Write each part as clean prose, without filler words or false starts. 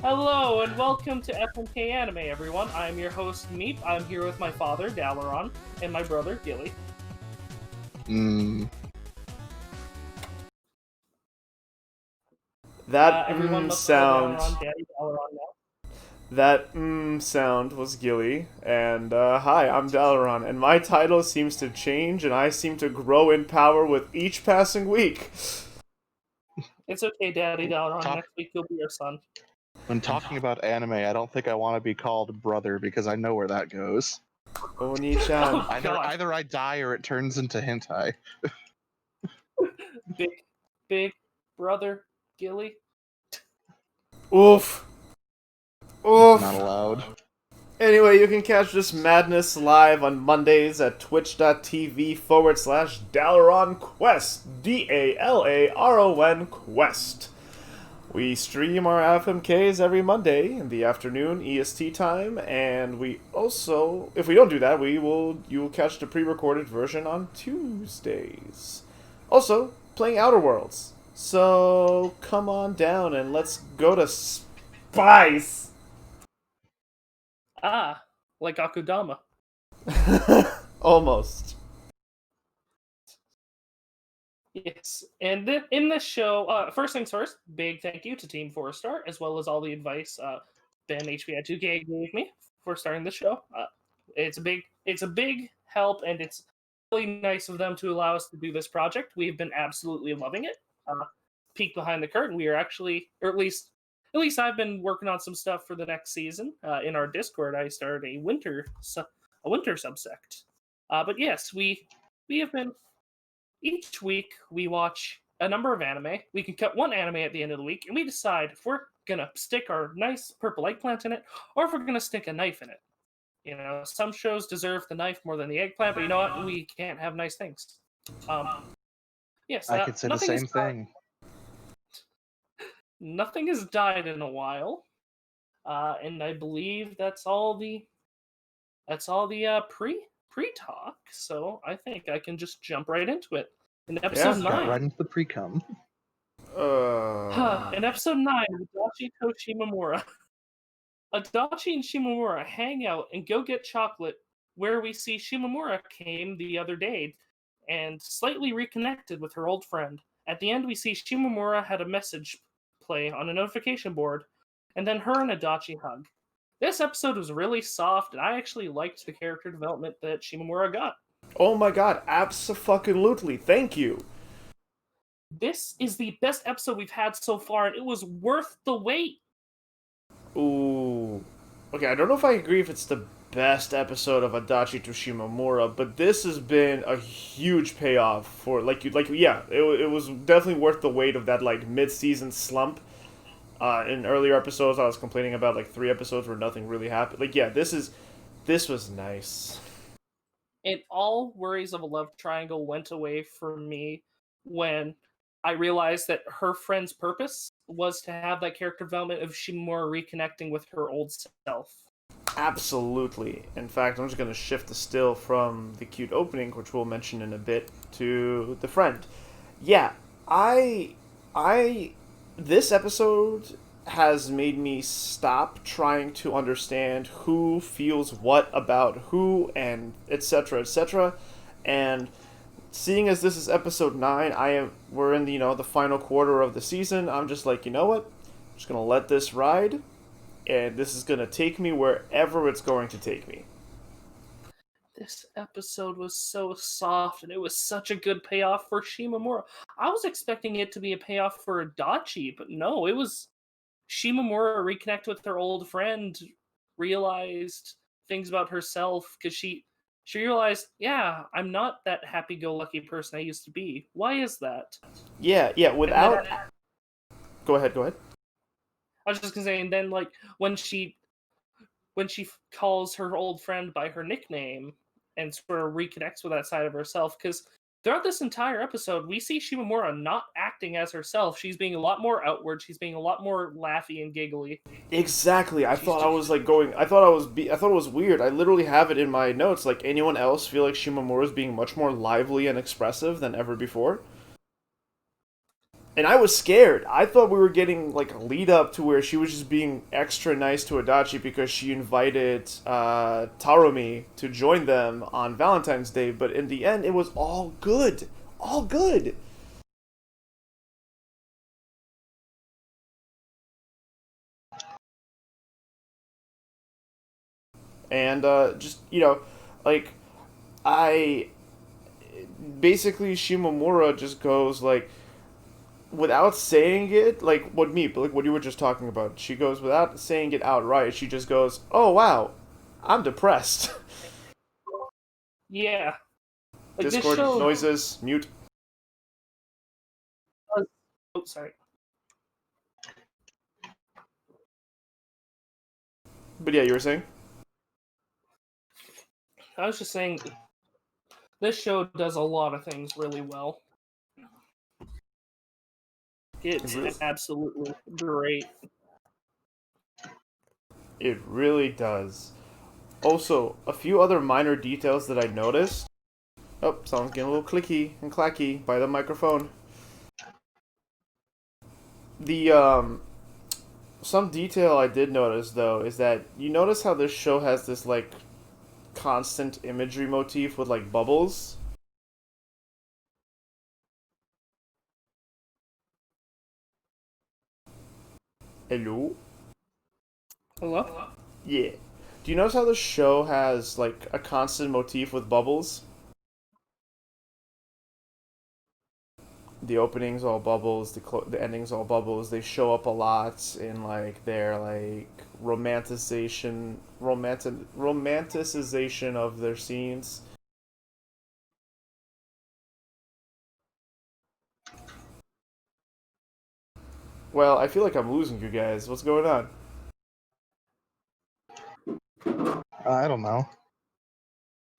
Hello and welcome to FMK Anime, everyone. I'm your host, Meep. I'm here with my father, Dalaran, and my brother, Gilly. That Everyone must sound. call Dalaran Daddy Dalaran now. That sound was Gilly, and hi, I'm Dalaran, and my title seems to change, and I seem to grow in power with each passing week. It's okay, Daddy Dalaran. Next week you'll be your son. When talking about anime, I don't think I want to be called brother because I know where that goes. Oni-chan. Oh, Either I die or it turns into hentai. Big brother, Gilly. Oof. Oof. Not allowed. Anyway, you can catch this madness live on Mondays at twitch.tv/Dalaron Quest. DALARON Quest. We stream our FMKs every Monday in the afternoon EST time, and we also, if we don't do that, you will catch the pre-recorded version on Tuesdays. Also, playing Outer Worlds. So come on down and let's go to Spice. Like Akudama. Almost. Yes, and in this show, first things first, big thank you to Team 4-Star, as well as all the advice Ben HBI2K gave me for starting the show. It's a big help, and it's really nice of them to allow us to do this project. We've been absolutely loving it. Peek behind the curtain, we are actually, or at least I've been working on some stuff for the next season. In our Discord, I started a winter subsect. But yes, we have been. Each week, we watch a number of anime. We can cut one anime at the end of the week, and we decide if we're gonna stick our nice purple eggplant in it, or if we're gonna stick a knife in it. You know, some shows deserve the knife more than the eggplant, but you know what? We can't have nice things. Yes, I could say the same thing. Nothing has died in a while, and I believe that's all the pre-talk. So I think I can just jump right into it. In episode 9. Right into the pre-cum. In episode 9, Adachi to Shimamura. Adachi and Shimamura hang out and go get chocolate, where we see Shimamura came the other day and slightly reconnected with her old friend. At the end, we see Shimamura had a message play on a notification board, and then her and Adachi hug. This episode was really soft, and I actually liked the character development that Shimamura got. Oh my god, abso-fucking-lutely, thank you. This is the best episode we've had so far, and it was worth the wait. Ooh. Okay, I don't know if I agree if it's the best episode of Adachi to Shimamura, but this has been a huge payoff for it was definitely worth the wait of that like mid-season slump. In earlier episodes, I was complaining about like 3 episodes where nothing really happened. Like, yeah, this was nice. And all worries of a love triangle went away for me when I realized that her friend's purpose was to have that character development of Shimamura reconnecting with her old self. Absolutely. In fact, I'm just going to shift the still from the cute opening, which we'll mention in a bit, to the friend. Yeah, this episode has made me stop trying to understand who feels what about who and etc. And seeing as this is episode 9, we're in the final quarter of the season. I'm just like, you know what? I'm just gonna let this ride, and this is gonna take me wherever it's going to take me. This episode was so soft, and it was such a good payoff for Shimamura. I was expecting it to be a payoff for Adachi, but no, it was Shimamura reconnect with her old friend, realized things about herself, because she realized, yeah, I'm not that happy-go-lucky person I used to be. Why is that? Yeah, without... Go ahead. I was just gonna say, and then, like, when she calls her old friend by her nickname and sort of reconnects with that side of herself, because throughout this entire episode, we see Shimamura not acting as herself. She's being a lot more outward. She's being a lot more laughy and giggly. Exactly. I thought it was weird. I literally have it in my notes. Like, anyone else feel like Shimamura is being much more lively and expressive than ever before? And I was scared. I thought we were getting like a lead up to where she was just being extra nice to Adachi because she invited Tarumi to join them on Valentine's Day. But in the end, it was all good. All good. And just, like, I. Basically, Shimomura just goes, like, without saying it, like what you were just talking about. She goes without saying it outright. She just goes, "Oh wow, I'm depressed." Yeah, like this Discord show. noises mute. Oh, sorry. But yeah, you were saying. I was just saying, this show does a lot of things really well. It's Really? absolutely great. It really does. Also, a few other minor details that I noticed. Oh, someone's getting a little clicky and clacky by the microphone. The some detail I did notice though is that you notice how this show has this like constant imagery motif with like bubbles. Hello? Hello? Yeah. Do you notice how the show has like a constant motif with bubbles? The opening's all bubbles, the ending's all bubbles. They show up a lot in like their like romanticization of their scenes. Well, I feel like I'm losing you guys. What's going on? I don't know.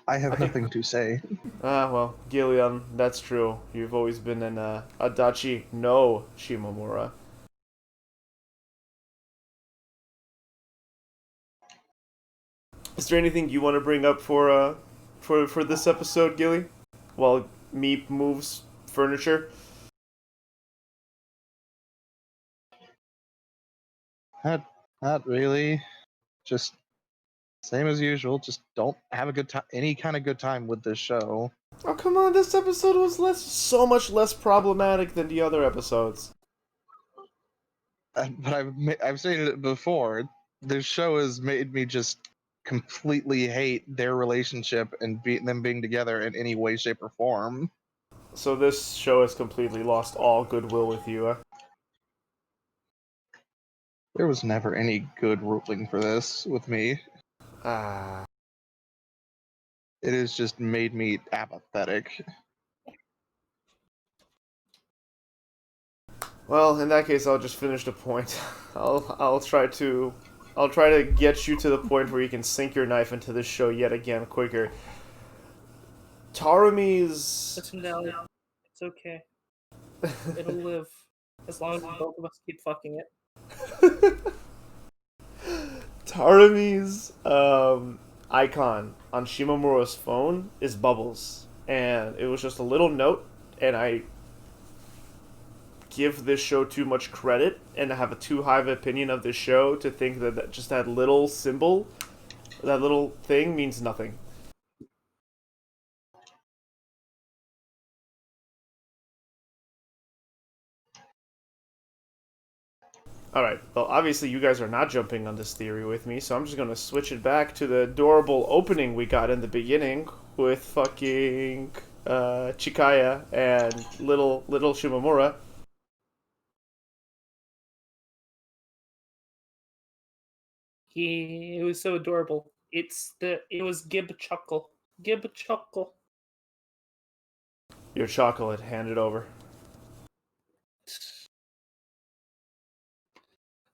I have I think. nothing to say. Well, Gillian, that's true. You've always been an Adachi no Shimomura. Is there anything you want to bring up for this episode, Gilly? While Meep moves furniture. Not really. Just same as usual. Just don't have a good time. Any kind of good time with this show. Oh come on! This episode was so much less problematic than the other episodes. But I've stated it before. This show has made me just completely hate their relationship and them being together in any way, shape, or form. So this show has completely lost all goodwill with you. There was never any good ruling for this with me. Ah. It has just made me apathetic. Well, in that case, I'll just finish the point. I'll try to get you to the point where you can sink your knife into this show yet again quicker. Tarumi's Listen, Dally, it's okay. It'll live as long as both of us keep fucking it. Tarumi's icon on Shimomura's phone is bubbles, and it was just a little note, and I give this show too much credit and have a too high of opinion of this show to think that just that little symbol, that little thing means nothing. Alright, well, obviously you guys are not jumping on this theory with me, so I'm just gonna switch it back to the adorable opening we got in the beginning with fucking Chikaya and little Shimomura. It was so adorable. It was Gib Chuckle. Gib Chuckle. Your chocolate, hand it over.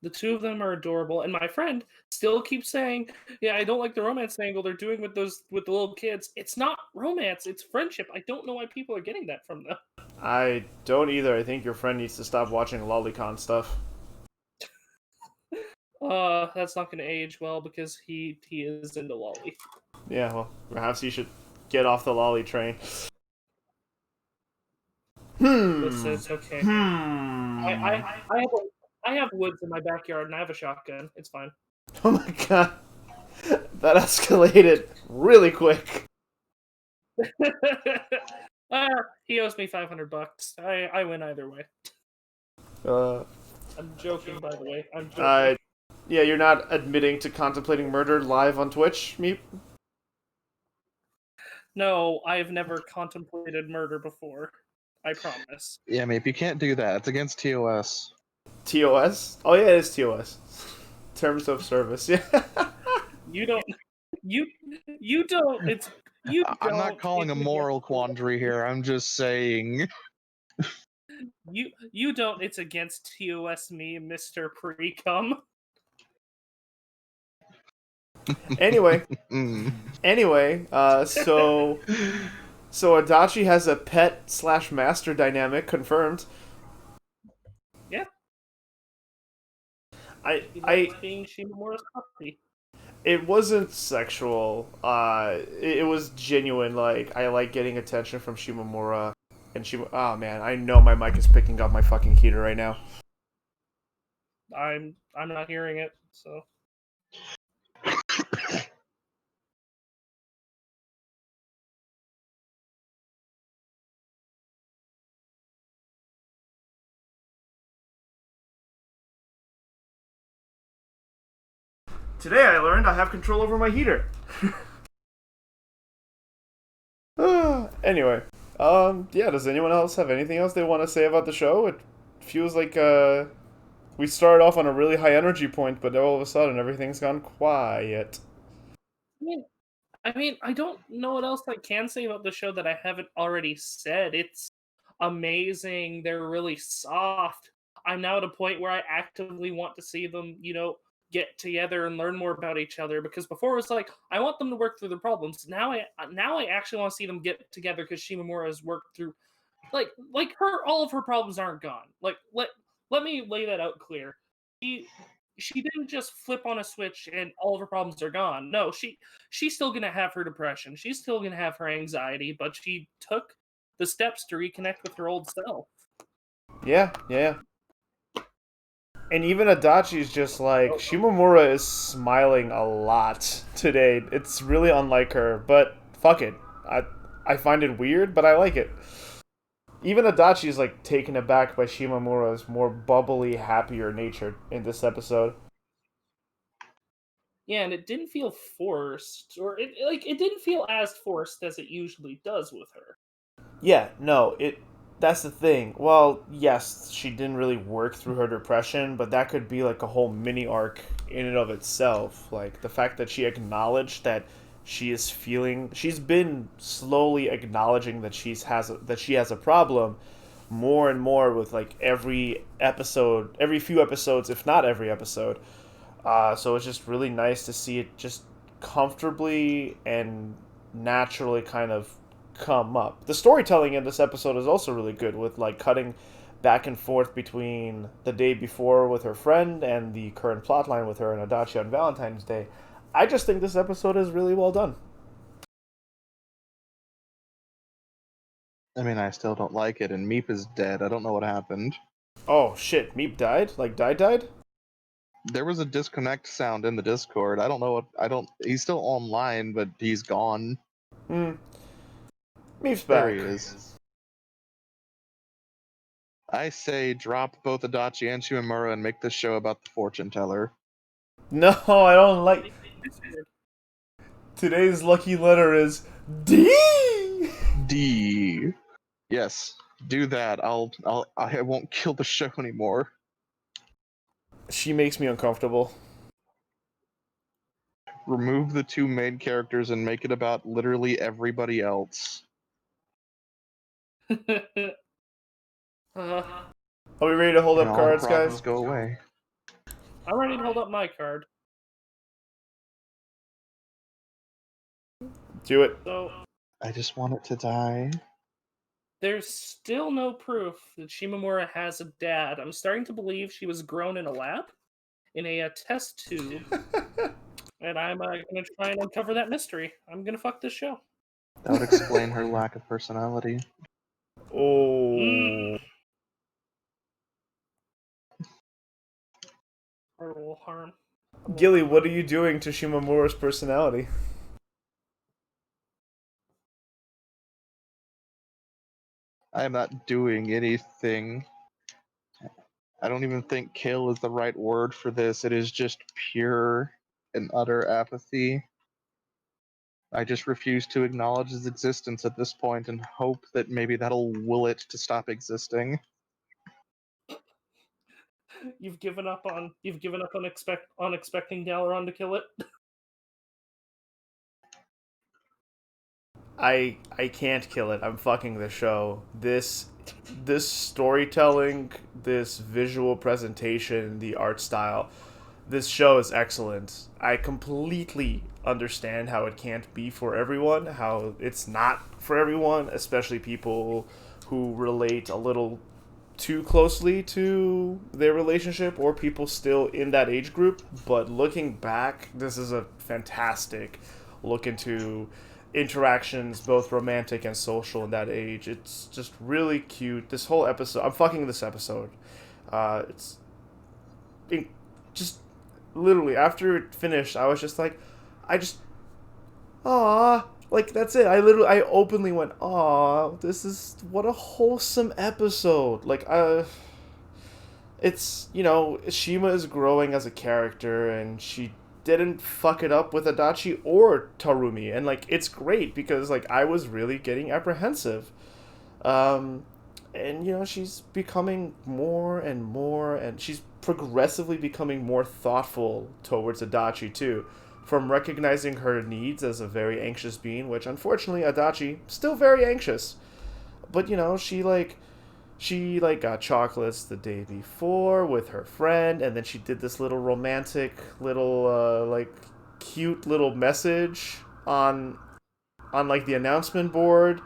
The two of them are adorable, and my friend still keeps saying, "Yeah, I don't like the romance angle they're doing with the little kids. It's not romance; it's friendship. I don't know why people are getting that from them." I don't either. I think your friend needs to stop watching lolicon stuff. That's not going to age well because he is into lolly. Yeah, well, perhaps you should get off the lolly train. It's okay. I have woods in my backyard and I have a shotgun. It's fine. Oh my god. That escalated really quick. He owes me $500. I win either way. Uh, I'm joking, by the way. I'm joking. yeah, you're not admitting to contemplating murder live on Twitch, Meep? No, I've never contemplated murder before. I promise. Yeah, mate, you can't do that. It's against TOS. TOS? Oh yeah, it is TOS. Terms of service, yeah. You don't. You don't. It's you. I'm not don't, calling a it's moral against- quandary here. I'm just saying. You don't. It's against TOS me, Mr. Precum. Anyway, Mm. so Adachi has a pet/master dynamic confirmed. Yeah. I being Shimomura's puppy. It wasn't sexual. It was genuine. Like, I like getting attention from Shimomura, and oh man, I know my mic is picking up my fucking heater right now. I'm not hearing it, so. Today I learned I have control over my heater. Anyway, yeah, does anyone else have anything else they want to say about the show? It feels like, we started off on a really high energy point, but all of a sudden everything's gone quiet. I mean, I don't know what else I can say about the show that I haven't already said. It's amazing. They're really soft. I'm now at a point where I actively want to see them, get together and learn more about each other. Because before it was like, I want them to work through their problems. Now I actually want to see them get together because Shimomura has worked through, like all of her problems aren't gone. Like let me lay that out clear. She didn't just flip on a switch and all of her problems are gone. No, she's still gonna have her depression. She's still gonna have her anxiety, but she took the steps to reconnect with her old self. Yeah. And even Adachi's just like, Shimomura is smiling a lot today. It's really unlike her, but fuck it. I find it weird, but I like it. Even Adachi's like taken aback by Shimomura's more bubbly, happier nature in this episode. Yeah, and it didn't feel forced, or it didn't feel as forced as it usually does with her. Yeah, no, that's the thing. Well, yes, she didn't really work through her depression, but that could be like a whole mini arc in and of itself. Like the fact that she acknowledged that she's been slowly acknowledging that she has a problem more and more with like every few episodes, if not every episode. So it's just really nice to see it just comfortably and naturally kind of come up. The storytelling in this episode is also really good, with like cutting back and forth between the day before with her friend and the current plotline with her and Adachi on Valentine's Day. I just think this episode is really well done. I mean, I still don't like it, and Meep is dead. I don't know what happened. Oh shit, Meep died? Like died? There was a disconnect sound in the Discord. I don't know what. I don't. He's still online, but he's gone. Meep's There back. he is. I say drop both Adachi and Shimomura and make this show about the fortune teller. No, I don't like. Today's lucky letter is D. D. Yes, do that. I won't kill the show anymore. She makes me uncomfortable. Remove the two main characters and make it about literally everybody else. Are we ready to hold And up all cards, the problems guys? go away. I'm ready to hold up my card. Do it. So I just want it to die. there's still no proof that Shimomura has a dad. I'm starting to believe she was grown in a lab, in a test tube, and I'm going to try and uncover that mystery. I'm going to fuck this show. That would explain her lack of personality. Oh. Horrible harm. Gilly, what are you doing to Shimamura's personality? I am not doing anything. I don't even think kill is the right word for this. It is just pure and utter apathy. I just refuse to acknowledge his existence at this point and hope that maybe that'll will it to stop existing. You've given up on expecting Dalaran to kill it. I can't kill it. I'm fucking the show. This storytelling, this visual presentation, the art style, this show is excellent. I completely understand how it can't be for everyone, how it's not for everyone, especially people who relate a little too closely to their relationship or people still in that age group. But looking back, this is a fantastic look into interactions, both romantic and social, in that age. It's just really cute. This whole episode, I'm fucking this episode. It's just literally after it finished, I was just like, I just, ah, like that's it. I openly went, ah, this is what a wholesome episode. Like, it's, Shima is growing as a character, and she didn't fuck it up with Adachi or Tarumi, and like it's great because like I was really getting apprehensive. Um, and she's becoming more and more, and she's progressively becoming more thoughtful towards Adachi too, from recognizing her needs as a very anxious being, which unfortunately Adachi still very anxious. But she got chocolates the day before with her friend, and then she did this little romantic little cute little message on like the announcement board.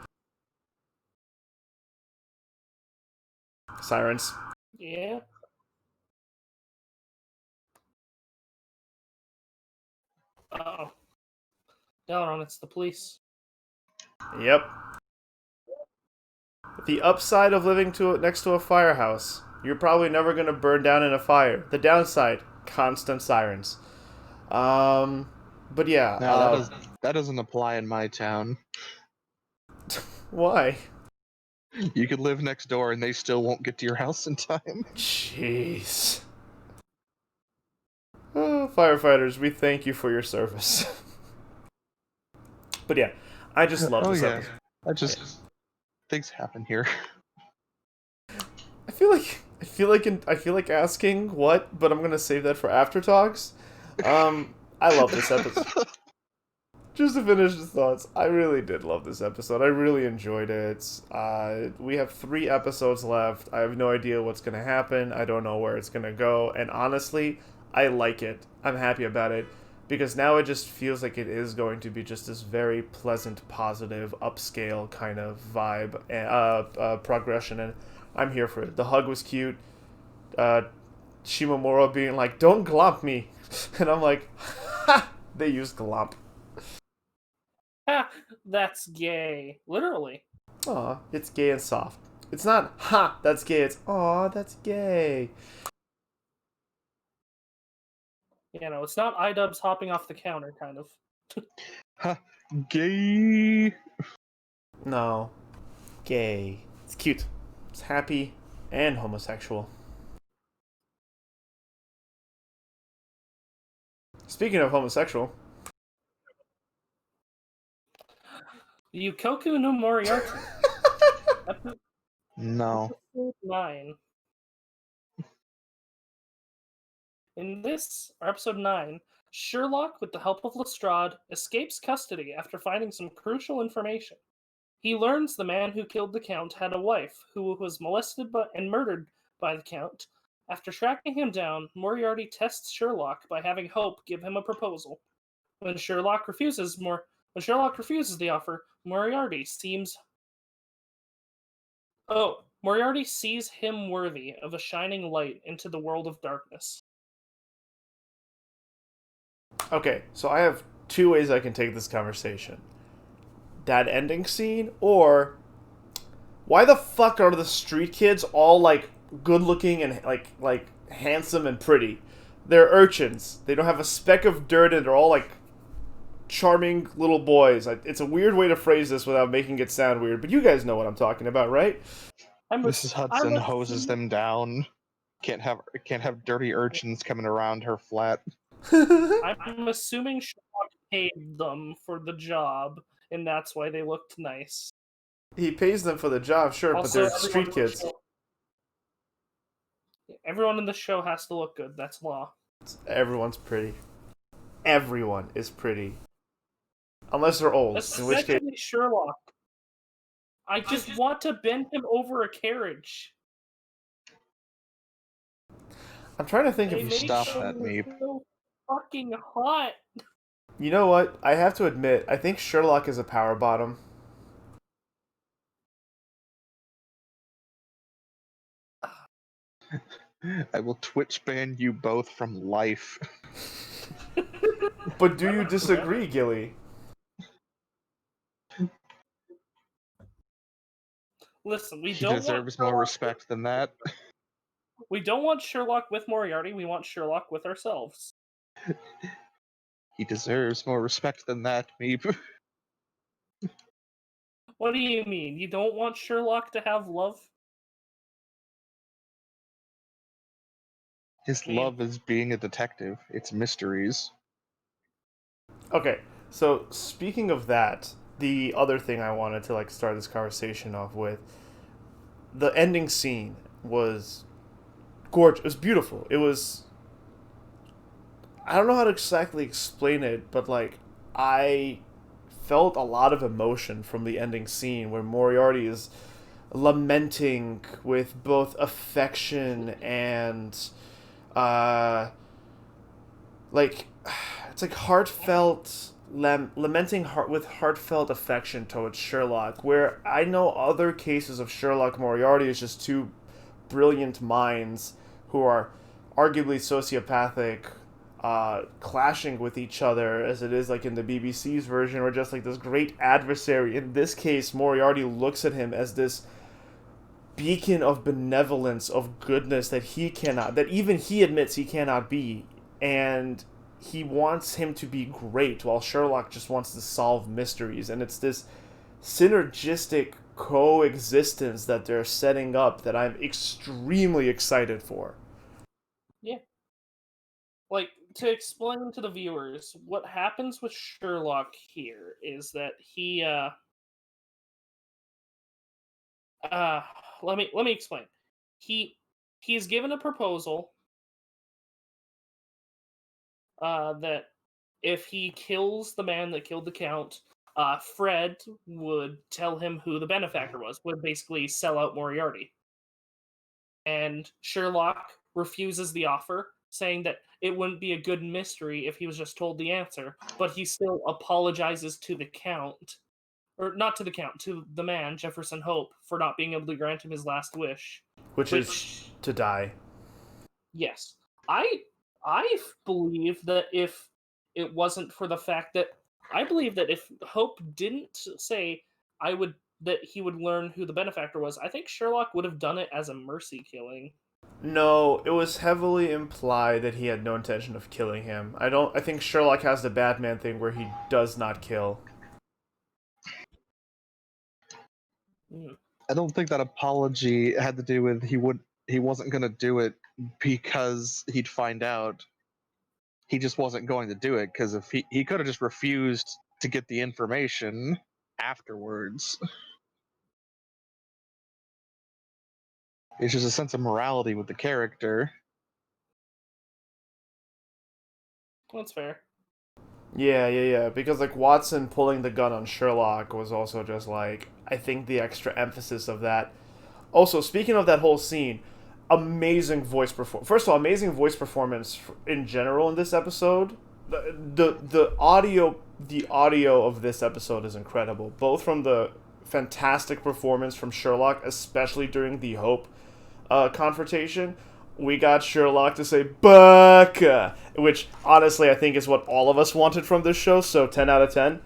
Sirens. Yeah. Uh-oh. Dalaran, it's the police. Yep. The upside of living next to a firehouse: you're probably never gonna burn down in a fire. The downside: constant sirens. But yeah. No, that doesn't apply in my town. Why? You could live next door and they still won't get to your house in time. Jeez. Oh, firefighters, we thank you for your service. But yeah, I just love this episode. Things happen here. I feel like asking what, but I'm gonna save that for after talks. I love this episode. Just to finish the thoughts, I really did love this episode. I really enjoyed it. We have 3 episodes left. I have no idea what's gonna happen. I don't know where it's gonna go, and honestly, I like it. I'm happy about it because now it just feels like it is going to be just this very pleasant, positive, upscale kind of vibe, progression, and I'm here for it. The hug was cute. Shimamura being like, "Don't glomp me," and I'm like, "Ha!" They used glomp. Ha! That's gay. Literally. Aw, it's gay and soft. It's not, ha, that's gay, it's, aw, that's gay. It's not iDubbbz hopping off the counter, kind of. Ha, gay. No. Gay. It's cute. It's happy and homosexual. Speaking of homosexual. Yukoku no Moriarty. No. Episode 9. In episode 9, Sherlock, with the help of Lestrade, escapes custody after finding some crucial information. He learns the man who killed the Count had a wife who was molested and murdered by the Count. After tracking him down, Moriarty tests Sherlock by having Hope give him a proposal. When Sherlock refuses the offer, Moriarty sees him worthy of a shining light into the world of darkness. Okay, so I have 2 ways I can take this conversation. That ending scene, or Why the fuck are the street kids all like good looking and like handsome and pretty? They're urchins. They don't have a speck of dirt, and they're all like charming little boys. It's a weird way to phrase this without making it sound weird, but you guys know what I'm talking about, right? Mrs. Hudson hoses them down. Can't have dirty urchins coming around her flat. I'm assuming Sherlock paid them for the job, and that's why they looked nice. He pays them for the job, sure, Also, but they're street kids. Everyone in the show has to look good. That's law. Everyone's pretty. Everyone is pretty. Unless they're old, in which case... Especially Sherlock. I just want to bend him over a carriage. I'm trying to think They if you made stop him that, Meep. so fucking hot. You know what? I have to admit, I think Sherlock is a power bottom. I will Twitch ban you both from life. But do you disagree, Gilly? Listen, we He don't deserves want more respect than that. We don't want Sherlock with Moriarty. We want Sherlock with ourselves. He deserves more respect than that, Meep. What do you mean? You don't want Sherlock to have love? His love is being a detective. It's mysteries. Okay, so speaking of that, the other thing I wanted to like start this conversation off with, the ending scene was gorgeous. It was beautiful. It was... I don't know how to exactly explain it, but like I felt a lot of emotion from the ending scene where Moriarty is lamenting with both affection and like it's like heartfelt lamenting with heartfelt affection towards Sherlock, where I know other cases of Sherlock Moriarty is just two brilliant minds who are arguably sociopathic, clashing with each other, as it is like in the BBC's version, or just like this great adversary. In this case, Moriarty looks at him as this beacon of benevolence, of goodness that even he admits he cannot be, and he wants him to be great, while Sherlock just wants to solve mysteries. And it's this synergistic coexistence that they're setting up that I'm extremely excited for. Yeah. Like, to explain to the viewers, what happens with Sherlock here is that he, let me explain. He's given a proposal that if he kills the man that killed the Count, Fred would tell him who the benefactor was, would basically sell out Moriarty. And Sherlock refuses the offer, saying that it wouldn't be a good mystery if he was just told the answer, but he still apologizes to the Count, or not to the Count, to the man, Jefferson Hope, for not being able to grant him his last wish. Which is to die. Yes. I believe that if it wasn't for the fact that I believe that if Hope didn't say that he would learn who the benefactor was, I think Sherlock would have done it as a mercy killing. No, it was heavily implied that he had no intention of killing him. I think Sherlock has the Batman thing where he does not kill. I don't think that apology had to do with he wasn't going to do it because he'd find out. He just wasn't going to do it because if he could have just refused to get the information afterwards. It's just a sense of morality with the character. That's fair. Yeah. Because like Watson pulling the gun on Sherlock was also just like, I think the extra emphasis of that. Also, speaking of that whole scene, amazing voice performance. First of all, amazing voice performance in general in this episode. The audio of this episode is incredible, both from the fantastic performance from Sherlock, especially during the Hope confrontation. We got Sherlock to say "Baka," which honestly I think is what all of us wanted from this show. So 10 out of 10.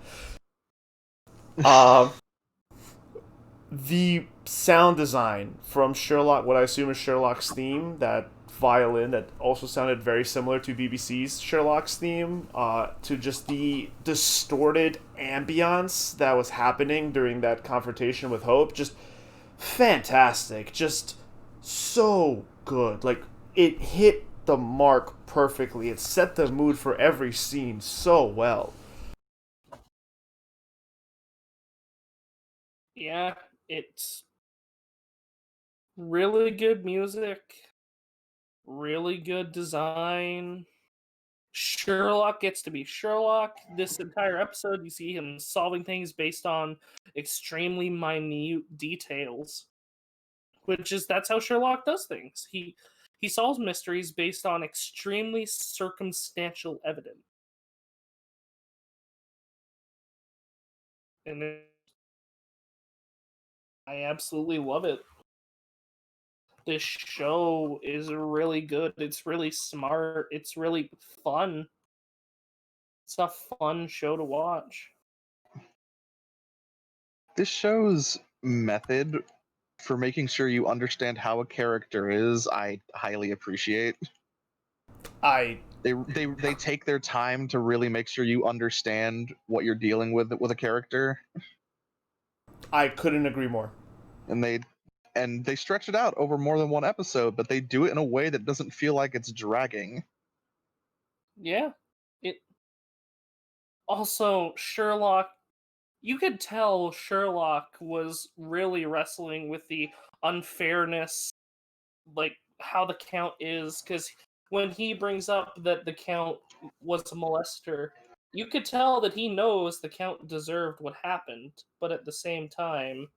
the sound design from Sherlock, what I assume is Sherlock's theme, that violin that also sounded very similar to BBC's Sherlock's theme, to just the distorted ambiance that was happening during that confrontation with Hope, just fantastic, just so good. Like, it hit the mark perfectly. It set the mood for every scene so well. Yeah, it's really good music, really good design. Sherlock gets to be Sherlock. This entire episode, you see him solving things based on extremely minute details, which is that's how Sherlock does things. He solves mysteries based on extremely circumstantial evidence, and I absolutely love it. This show is really good. It's really smart. It's really fun. It's a fun show to watch. This show's method for making sure you understand how a character is, I highly appreciate. I They take their time to really make sure you understand what you're dealing with a character, I couldn't agree more. and they stretch it out over more than one episode, but they do it in a way that doesn't feel like it's dragging. Yeah. It also Sherlock, you could tell Sherlock was really wrestling with the unfairness, like how the Count is, because when he brings up that the Count was a molester, you could tell that he knows the Count deserved what happened, but at the same time,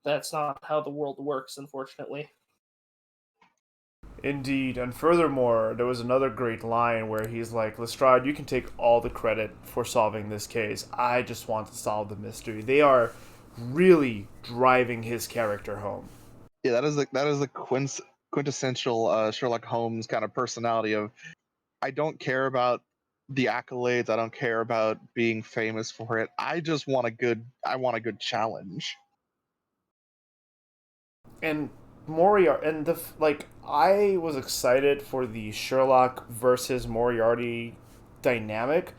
that's not how the world works, unfortunately. Indeed, and furthermore, there was another great line where he's like, Lestrade, you can take all the credit for solving this case. I just want to solve the mystery. They are really driving his character home. Yeah, that is the quintessential Sherlock Holmes kind of personality of I don't care about the accolades, I don't care about being famous for it. I want a good challenge. And Moriarty, and I was excited for the Sherlock versus Moriarty dynamic.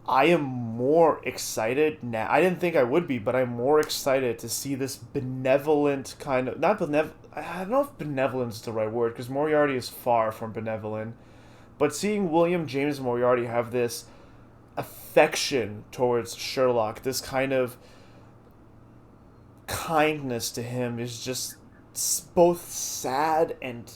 I am more excited now. I didn't think I would be, but I'm more excited to see this benevolent kind of not benevolent. I don't know if benevolence is the right word because Moriarty is far from benevolent. But seeing William James Moriarty have this affection towards Sherlock, this kind of kindness to him, is just both sad and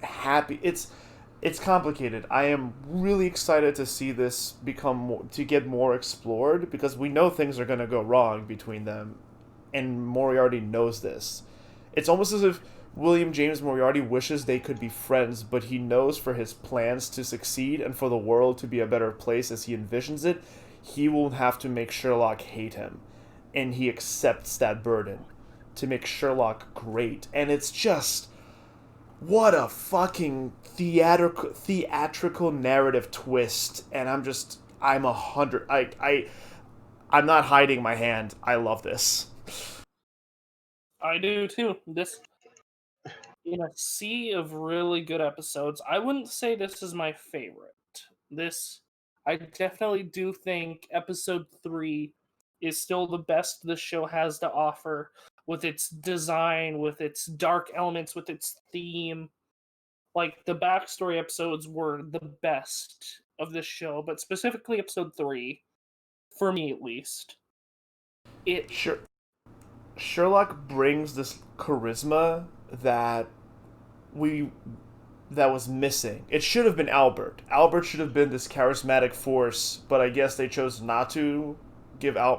happy. It's complicated. I am really excited to see this to get more explored because we know things are going to go wrong between them, and Moriarty knows this. It's almost as if William James Moriarty wishes they could be friends, but he knows for his plans to succeed and for the world to be a better place as he envisions it, he will have to make Sherlock hate him, and he accepts that burden to make Sherlock great. And it's just what a fucking theatrical narrative twist. And I'm 100. I'm not hiding my hand. I love this. I do too. This, in a sea of really good episodes, I wouldn't say this is my favorite. This, I definitely do think episode 3 is still the best the show has to offer, with its design, with its dark elements, with its theme. Like, the backstory episodes were the best of this show, but specifically episode 3, for me at least, it Sure. Sherlock brings this charisma we that was missing. It should have been Albert. Albert should have been this charismatic force, but I guess they chose not to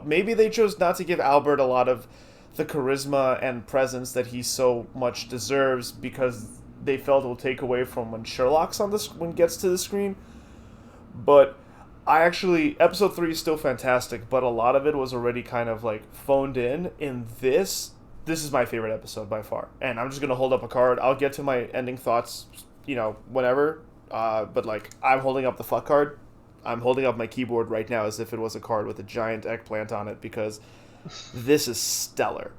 maybe they chose not to give Albert a lot of the charisma and presence that he so much deserves because they felt it will take away from when gets to the screen. But episode 3 is still fantastic, but a lot of it was already kind of like phoned in. This is my favorite episode by far, and I'm just gonna hold up a card. I'll get to my ending thoughts, whenever. But like, I'm holding up the fuck card. I'm holding up my keyboard right now as if it was a card with a giant eggplant on it because This is stellar.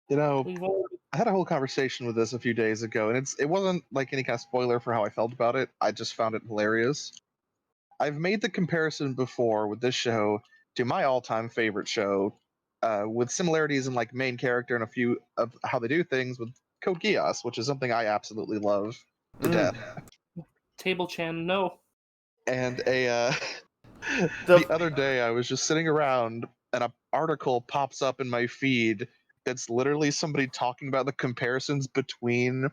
You know, We've all, I had a whole conversation with this a few days ago, and it wasn't like any kind of spoiler for how I felt about it. I just found it hilarious. I've made the comparison before with this show to my all-time favorite show, with similarities in like main character and a few of how they do things with Code Geass, which is something I absolutely love to death. Table Chan, no. And The the other day, I was just sitting around, and an article pops up in my feed that's literally somebody talking about the comparisons between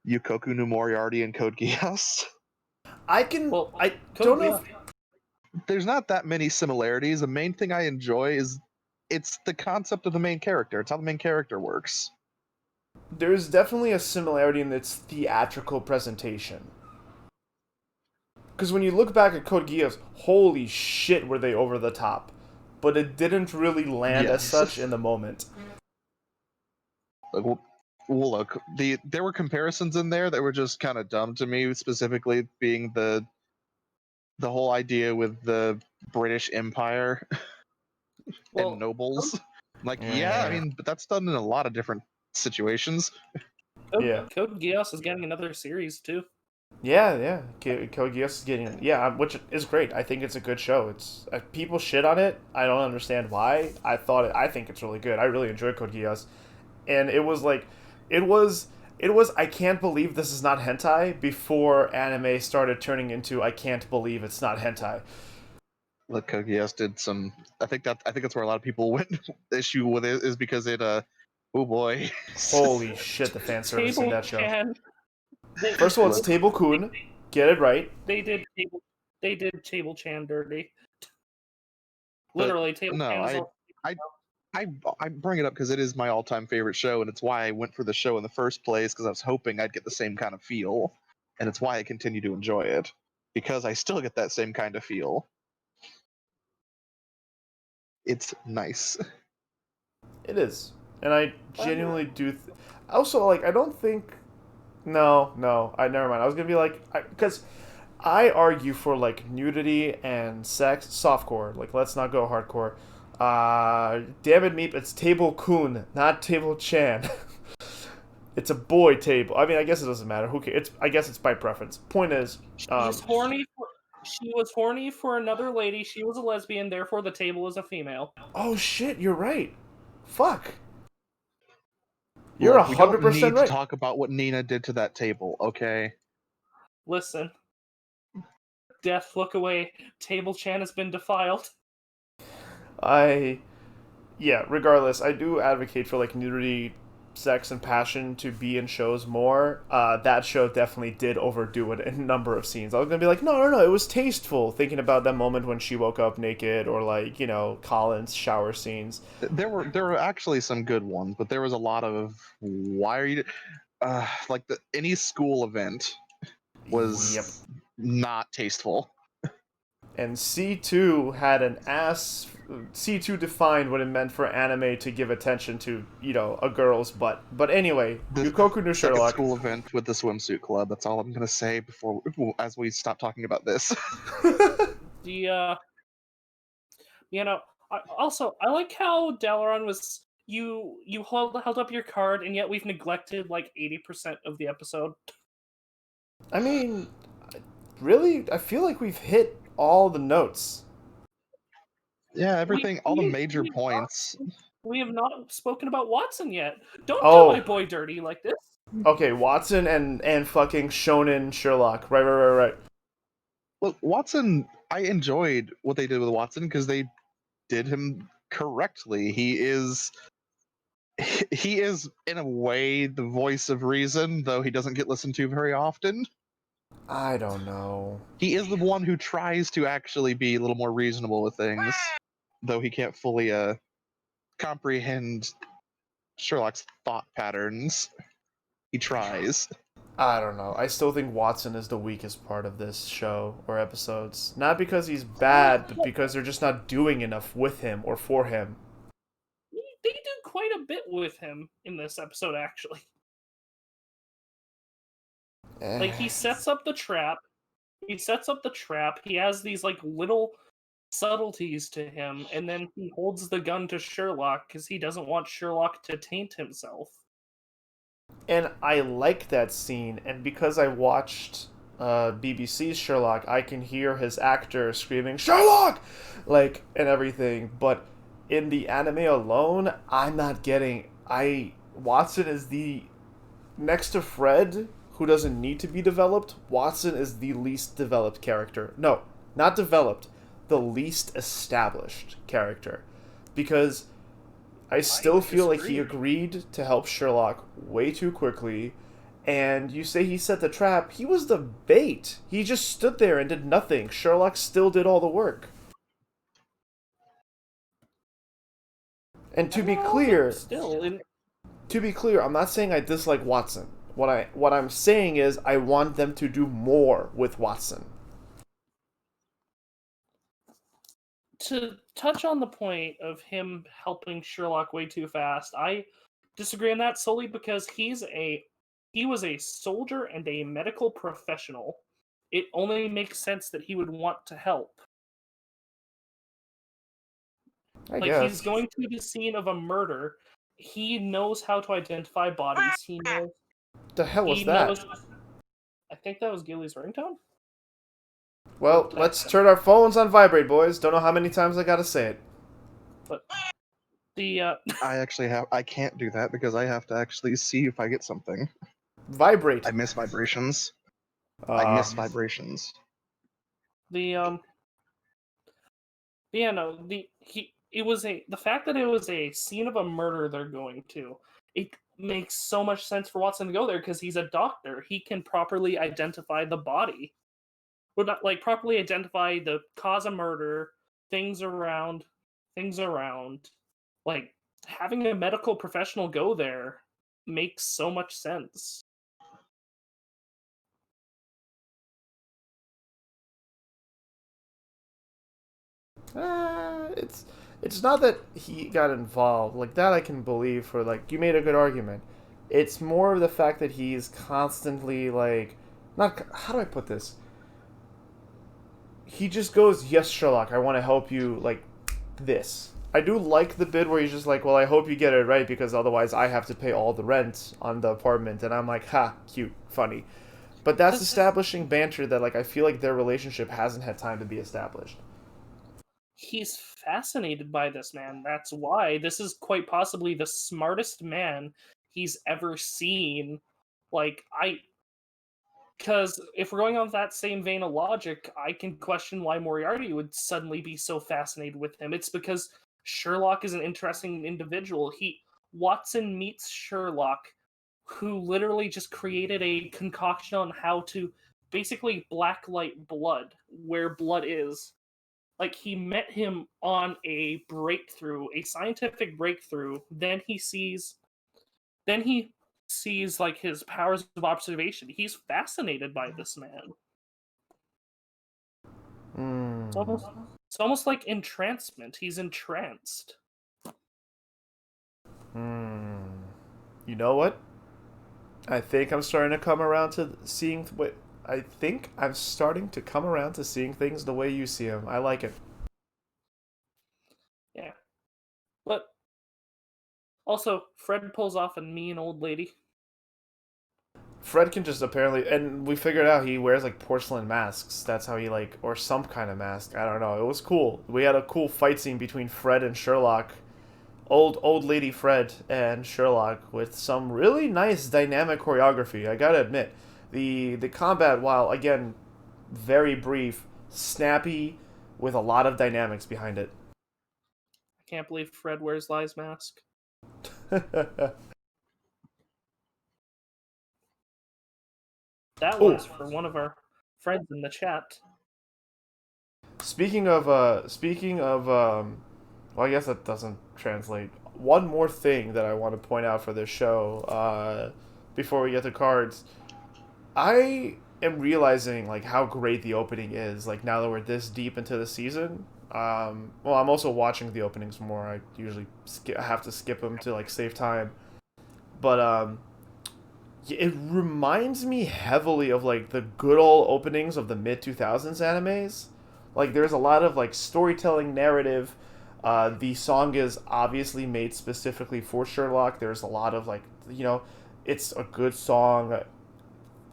Yukoku no Moriarty and Code Geass. I can Well, I Code don't know if There's not that many similarities. The main thing I enjoy is it's the concept of the main character. It's how the main character works. there's definitely a similarity in its theatrical presentation. Because when you look back at Code Geass, holy shit, were they over the top. But it didn't really land as Yes. such in the moment. Like, well, look, there were comparisons in there that were just kind of dumb to me. Specifically, being the whole idea with the British Empire and nobles. Like, yeah, I mean, but that's done in a lot of different situations. Yeah. Code Geass is getting another series too. Yeah. Code Geass is getting which is great. I think it's a good show. It's people shit on it. I don't understand why. I think it's really good. I really enjoy Code Geass, and it was like, it was. I can't believe this is not hentai before anime started turning into I can't believe it's not hentai. Look, Kogias did some. I think that's where a lot of people went issue with it is because it. Oh boy. Holy shit, the fan service in Table that show. Chan. First of all, it's Table Kun. Get it right. They did Table Chan dirty. But Literally, Table no, Chan is all. I bring it up because it is my all-time favorite show, and it's why I went for the show in the first place because I was hoping I'd get the same kind of feel, and it's why I continue to enjoy it because I still get that same kind of feel. It's nice. It is, and I genuinely do. Also, like, I don't think. No. I never mind. I was gonna be like, because I argue for like nudity and sex, softcore. Like, let's not go hardcore. Damn it, Meep. It's Table Kun, not Table Chan. It's a boy table. I mean, I guess it doesn't matter. Who cares? I guess it's by preference. Point is, She's horny. She was horny for another lady. She was a lesbian. Therefore, the table is a female. oh shit, you're right. Fuck. You're Look, we don't 100% need to right. talk about what Nina did to that table, okay? Listen. Death, look away. Table Chan has been defiled. Regardless, I do advocate for like nudity, sex, and passion to be in shows more. That show definitely did overdo it in a number of scenes. I was gonna be like, no, it was tasteful. Thinking about that moment when she woke up naked, or like Colin's shower scenes. There were actually some good ones, but there was a lot of why are you like any school event was Yep. not tasteful. And C2 had an ass. C2 defined what it meant for anime to give attention to, a girl's butt. But anyway, The Yukoku no second Sherlock. school event with the swimsuit club. That's all I'm gonna say before as we stop talking about this. The I like how Dalaran was. You held up your card, and yet we've neglected like 80% of the episode. I mean, really, I feel like we've hit all the notes. Yeah, everything, all the major we have points. We have not spoken about Watson yet. Don't do Oh. my boy dirty like this. Okay, Watson and fucking Shonen Sherlock. Right. Look, Watson, I enjoyed what they did with Watson because they did him correctly. He is in a way the voice of reason, though he doesn't get listened to very often. I don't know. He is the one who tries to actually be a little more reasonable with things, though he can't fully comprehend Sherlock's thought patterns. He tries. I don't know. I still think Watson is the weakest part of this show or episodes. Not because he's bad, but because they're just not doing enough with him or for him. They do quite a bit with him in this episode, actually. Like, he sets up the trap. He has these, like, little subtleties to him, and then he holds the gun to Sherlock because he doesn't want Sherlock to taint himself. And I like that scene, and because I watched BBC's Sherlock, I can hear his actor screaming Sherlock, like, and everything. But in the anime alone, I'm not getting. Watson is the next to Fred, who doesn't need to be developed. Watson is the least developed character. No, not developed, the least established character, because I still feel like he agreed to help Sherlock way too quickly. And you say he set the trap. He was the bait. He just stood there and did nothing. Sherlock still did all the work. And to be clear, I'm not saying I dislike Watson. What I'm saying is I want them to do more with Watson. To touch on the point of him helping Sherlock way too fast, I disagree on that solely because he was a soldier and a medical professional. It only makes sense that he would want to help. I Like, guess. he's going to the scene of a murder. He knows how to identify bodies. He knows. The hell was He that? knows. I think that was Gilly's ringtone. Well, let's turn our phones on vibrate, boys. Don't know how many times I gotta say it. But the I can't do that because I have to actually see if I get something. Vibrate. I miss vibrations. I miss vibrations. the yeah, no, the fact that it was a scene of a murder they're going to, it makes so much sense for Watson to go there because he's a doctor. He can properly identify the body. Would not like properly identify the cause of murder, things around. Like, having a medical professional go there makes so much sense. It's not that he got involved like that. I can believe for like you made a good argument. It's more of the fact that he's constantly like, not how do I put this? He just goes, "Yes, Sherlock, I want to help you." Like this. I do like the bit where he's just like, "Well, I hope you get it right because otherwise I have to pay all the rent on the apartment," and I'm like, "Ha, cute, funny." But that's establishing banter that like I feel like their relationship hasn't had time to be established. He's fascinated by this man. That's why this is quite possibly the smartest man he's ever seen. Like, because if we're going on that same vein of logic, I can question why Moriarty would suddenly be so fascinated with him. It's because Sherlock is an interesting individual. Watson meets Sherlock, who literally just created a concoction on how to basically blacklight blood where blood is. Like, he met him on a scientific breakthrough. Then he sees like his powers of observation. He's fascinated by this man. Hmm. It's almost like entrancement. He's entranced. Hmm. You know what? I think I'm starting to come around to seeing what I think I'm starting to come around to seeing things the way you see them. I like it. Yeah. But also, Fred pulls off a mean old lady. Fred can just apparently, and we figured out he wears like porcelain masks. That's how he like, or some kind of mask. I don't know. It was cool. We had a cool fight scene between Fred and Sherlock, old lady Fred and Sherlock, with some really nice dynamic choreography. I gotta admit, the combat, while again very brief, snappy, with a lot of dynamics behind it. I can't believe Fred wears Lie's mask. That was for one of our friends in the chat. Speaking of, well, I guess that doesn't translate. One more thing that I want to point out for this show, before we get to cards, I am realizing like how great the opening is. Like now that we're this deep into the season, well, I'm also watching the openings more. I usually I have to skip them to like save time, but it reminds me heavily of like the good old openings of the mid 2000s animes. Like there's a lot of like storytelling, narrative. The song is obviously made specifically for Sherlock. There's a lot of like it's a good song.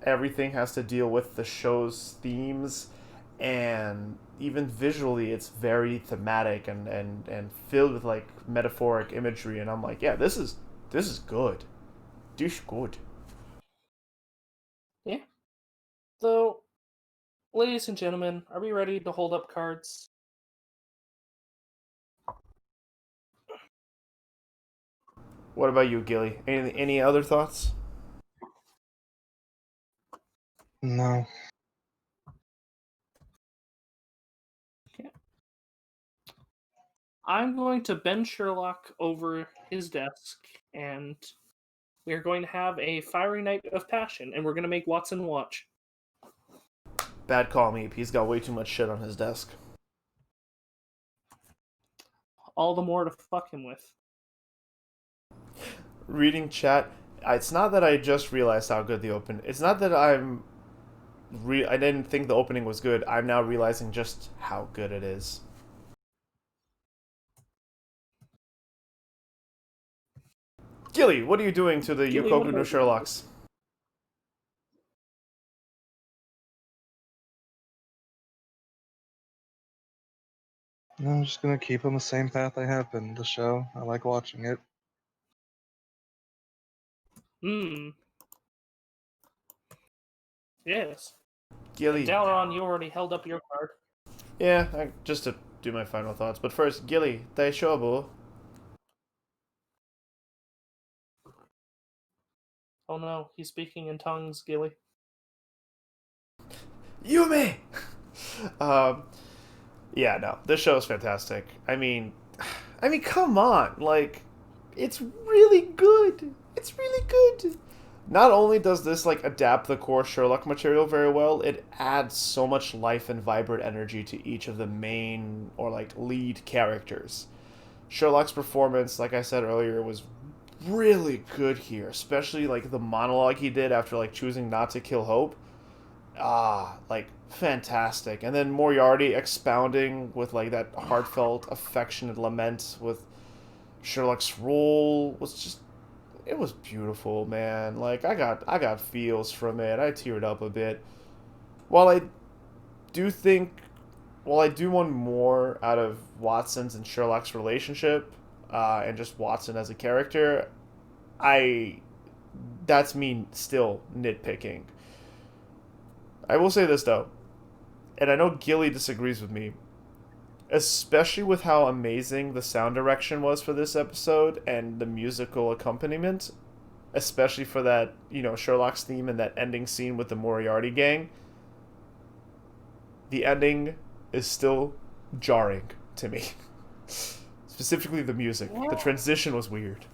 Everything has to deal with the show's themes, and even visually it's very thematic and filled with like metaphoric imagery, and I'm like, yeah, this is good. Dish good. Yeah. So, ladies and gentlemen, are we ready to hold up cards? What about you, Gilly? Any other thoughts? No. Okay. I'm going to bend Sherlock over his desk, and we are going to have a fiery night of passion, and we're going to make Watson watch. Bad call, Meep. He's got way too much shit on his desk. All the more to fuck him with. Reading chat, it's not that I just realized how good the open. It's not that I didn't think the opening was good. I'm now realizing just how good it is. Gilly, what are you doing to the Gilly, what Yukoku no about you? Sherlocks? No, I'm just gonna keep on the same path I have been. The show, I like watching it. Hmm. Yes. And Gilly, Dalaran, you already held up your card. yeah, just to do my final thoughts. But first, Gilly, Daishobu. Oh no, he's speaking in tongues, Gilly. Yume! um, yeah, no, this show is fantastic. I mean, come on, like, it's really good. It's really good. Not only does this like adapt the core Sherlock material very well, it adds so much life and vibrant energy to each of the main or like lead characters. Sherlock's performance, like I said earlier, was really good here, especially like the monologue he did after like choosing not to kill Hope. Like fantastic. And then Moriarty expounding with like that heartfelt, affectionate lament with Sherlock's role was just it was beautiful, man. Like I got feels from it. I teared up a bit. While I do think while I do want more out of Watson's and Sherlock's relationship, and just Watson as a character, I that's me still nitpicking. I will say this though, and I know Gilly disagrees with me, especially with how amazing the sound direction was for this episode and the musical accompaniment, especially for that, Sherlock's theme and that ending scene with the Moriarty gang. The ending is still jarring to me. Specifically the music. The Yeah. transition was weird.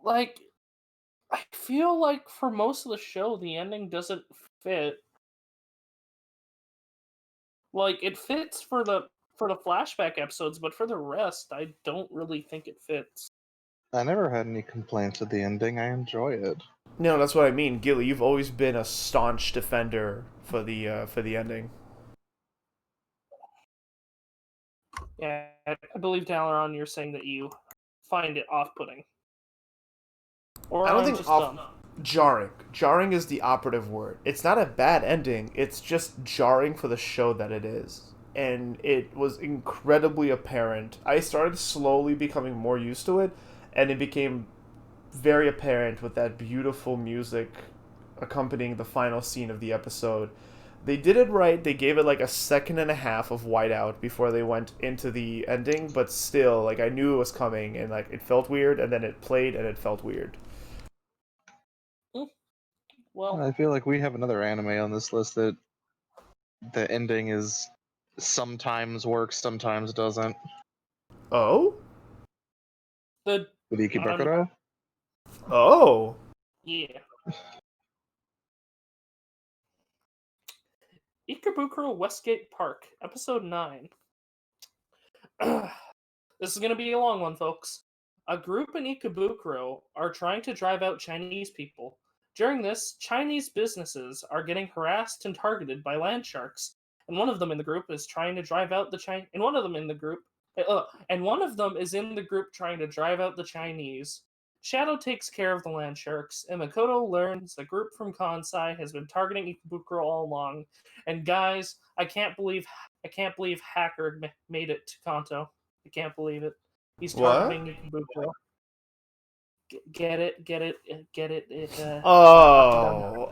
Like, I feel like for most of the show, the ending doesn't fit. Like, it fits for the flashback episodes, but for the rest, I don't really think it fits. I never had any complaints with the ending. I enjoy it. No, that's what I mean. Gilly, you've always been a staunch defender for the ending. Yeah, I believe Dalaran, you're saying that you find it off-putting, or I don't I'm think just dumb. jarring. Jarring is the operative word. It's not a bad ending. It's just jarring for the show that it is. And it was incredibly apparent. I started slowly becoming more used to it, and it became very apparent with that beautiful music accompanying the final scene of the episode. They did it right. They gave it like a second and a half of whiteout before they went into the ending, but still, like I knew it was coming, and like it felt weird, and then it played, and it felt weird. Well, I feel like we have another anime on this list that the ending is sometimes works, sometimes doesn't. Oh, the With Ikebukuro? oh, yeah, Ikebukuro Westgate Park, episode 9. This is going to be a long one, folks. A group in Ikebukuro are trying to drive out Chinese people. During this, Chinese businesses are getting harassed and targeted by land sharks, and one of them in the group is trying to drive out the Chinese. And one of them in the group, and one of them is in the group trying to drive out the Chinese. Shadow takes care of the land sharks, and Makoto learns a group from Kansai has been targeting Ikebukuro all along. And guys, I can't believe Hacker made it to Kanto. I can't believe it. He's targeting Ikebukuro. Get it. Oh.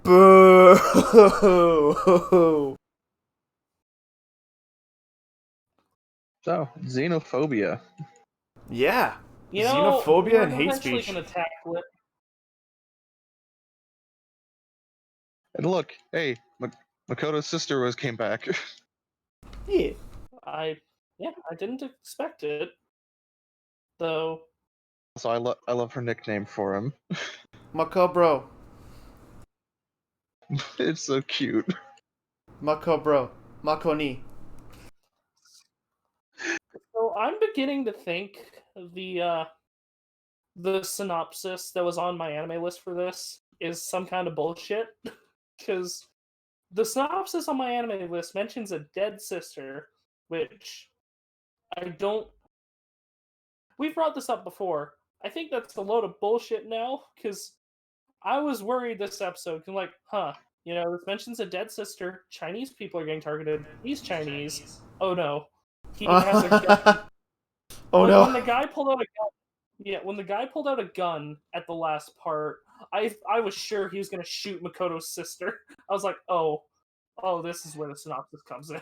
Boo. So, xenophobia. Yeah. You know, Xenophobia and we're hate eventually speech. gonna tackle it. And look, hey, Makoto's sister came back. Yeah. I didn't expect it, though. So I love her nickname for him. Mako bro. It's so cute. Mako bro. Mako ni. So I'm beginning to think the synopsis that was on my anime list for this is some kind of bullshit, because the synopsis on my anime list mentions a dead sister, which I don't. We've brought this up before. I think that's a load of bullshit now, because I was worried this episode. I'm like, this mentions a dead sister. Chinese people are getting targeted. He's Chinese. Oh no, he has a gun. Oh no. When the guy pulled out a gun, when the guy pulled out a gun at the last part, I was sure he was gonna shoot Makoto's sister. I was like, oh, this is where the synopsis comes in.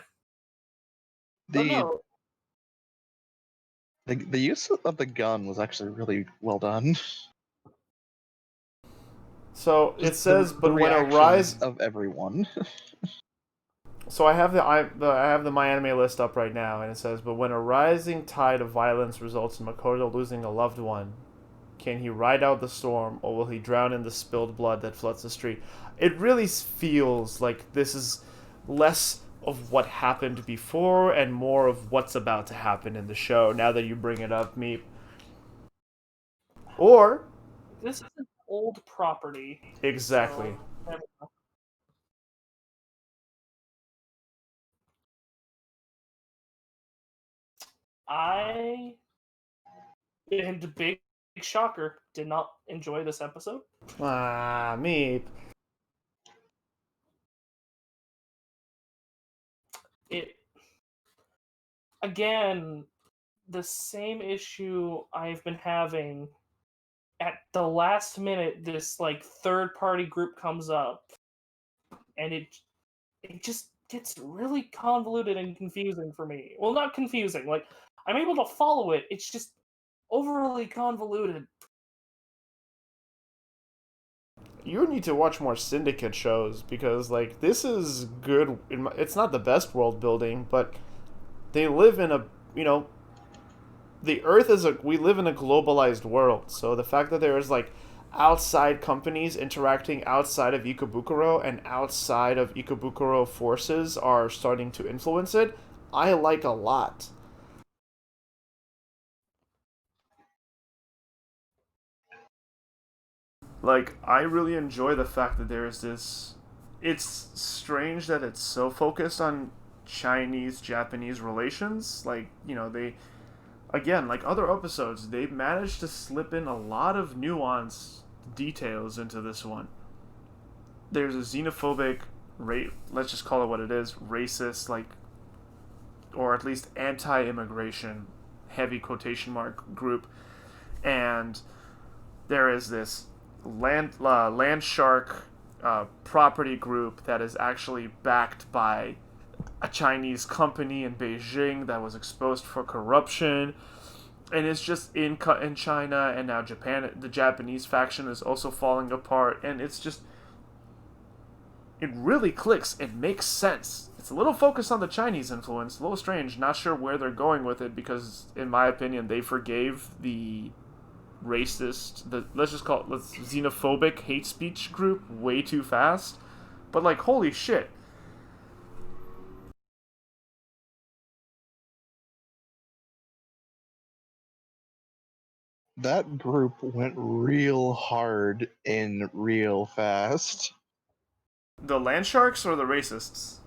But no, The use of the gun was actually really well done. So it says, the but when a reactions rise of everyone. So I have the My Anime list up right now, and it says, but when a rising tide of violence results in Makoto losing a loved one, can he ride out the storm, or will he drown in the spilled blood that floods the street? It really feels like this is less of what happened before and more of what's about to happen in the show, now that you bring it up, Meep. Or... this is an old property. Exactly. So, and big shocker, did not enjoy this episode. Ah, Meep. It again, the same issue I've been having. At the last minute, this third party group comes up, and it just gets really convoluted and confusing for me. Well, not confusing. I'm able to follow it. It's just overly convoluted. You need to watch more Syndicate shows, because this is good. It's not the best world building, but they live in a the Earth is we live in a globalized world. So the fact that there is outside companies interacting outside of Ikebukuro and outside of Ikebukuro forces are starting to influence it, I like a lot. I really enjoy the fact that there is this. It's strange that it's so focused on Chinese Japanese relations. They. Again, like other episodes, they've managed to slip in a lot of nuance details into this one. There's a xenophobic, let's just call it what it is, racist, or at least anti-immigration, heavy quotation mark group, and there is this land shark property group that is actually backed by a Chinese company in Beijing that was exposed for corruption, and it's just in China, and now Japan. The Japanese faction is also falling apart, and it's just it really clicks. It makes sense. It's a little focused on the Chinese influence, a little strange. Not sure where they're going with it, because in my opinion, they forgave the let's just call it xenophobic hate speech group way too fast. But holy shit. That group went real hard and real fast. The land sharks or the racists?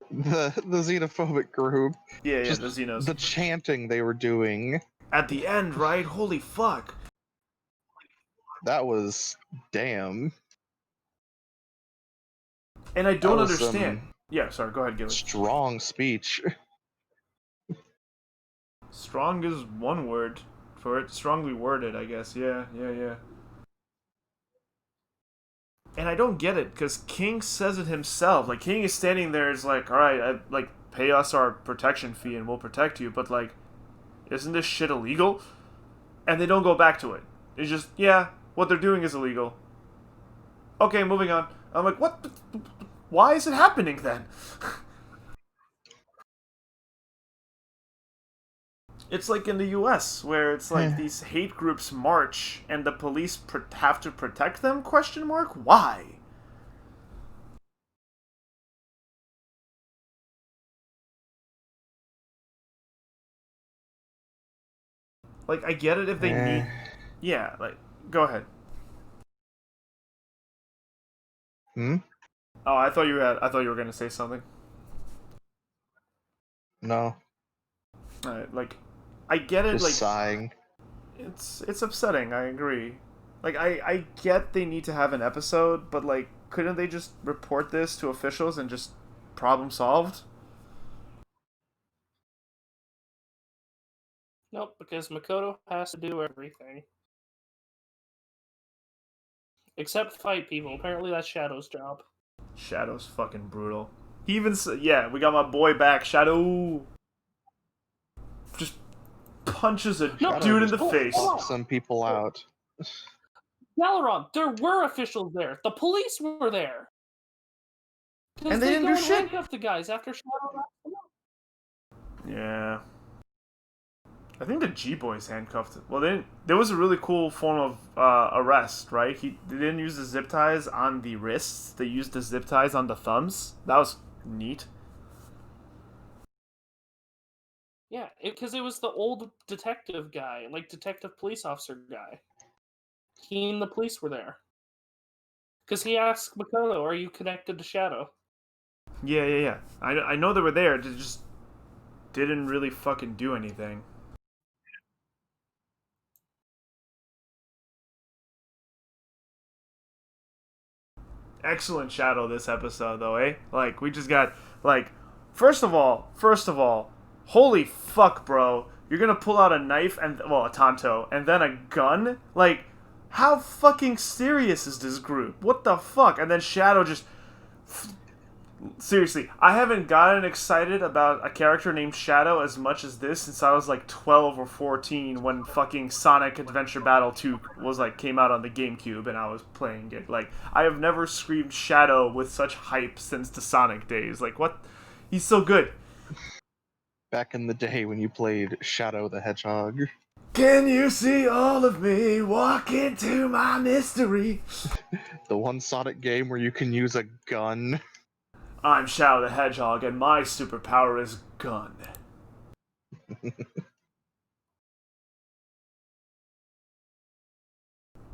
The xenophobic group. Yeah, Just the Xenos. the chanting they were doing. At the end, right? Holy fuck. That was damn. And I That don't was understand. some Yeah, sorry, go ahead, Gilly. strong speech. Strong is one word for it. Strongly worded, I guess. Yeah. And I don't get it, because King says it himself. Like, King is standing there, is like, alright, pay us our protection fee and we'll protect you, but, like, isn't this shit illegal? And they don't go back to it. It's just, yeah, what they're doing is illegal. Okay, moving on. I'm like, what? Why is it happening then? It's like in the US, where it's like these hate groups march and the police have to protect them? Question mark? Why? Like, I get it if they need... Yeah, like, go ahead. Hmm? Oh, I thought you were gonna say something. No. Like, I get it. Just Like, sighing. it's upsetting. I agree. Like, I get they need to have an episode, but like, couldn't they just report this to officials and just problem solved? Nope, because Makoto has to do everything. Except fight people. Apparently that's Shadow's job. Shadow's fucking brutal. He even yeah, we got my boy back, Shadow. Just punches a dude in the face. Some people out. Galaron, there were officials there. The police were there. And they didn't do shit. Handcuff the guys after Shadow wrapped them up. Yeah. I think the G Boys handcuffed. Well, there was a really cool form of arrest, right? They didn't use the zip ties on the wrists. They used the zip ties on the thumbs. That was neat. Yeah, because it was the old detective guy, like detective police officer guy. He and the police were there. Because he asked Makoto, "Are you connected to Shadow?" Yeah. I know they were there. They just didn't really fucking do anything. Excellent Shadow this episode, though, eh? Like, we just got, like, first of all, holy fuck, bro. You're gonna pull out a knife and, well, a tanto, and then a gun? Like, how fucking serious is this group? What the fuck? And then Shadow just... Seriously, I haven't gotten excited about a character named Shadow as much as this since I was like 12 or 14 when fucking Sonic Adventure Battle 2 was like came out on the GameCube and I was playing it. Like, I have never screamed Shadow with such hype since the Sonic days. Like, what? He's so good. Back in the day when you played Shadow the Hedgehog. Can you see all of me walk into my mystery? The one Sonic game where you can use a gun. I'm Shadow the Hedgehog, and my superpower is gun.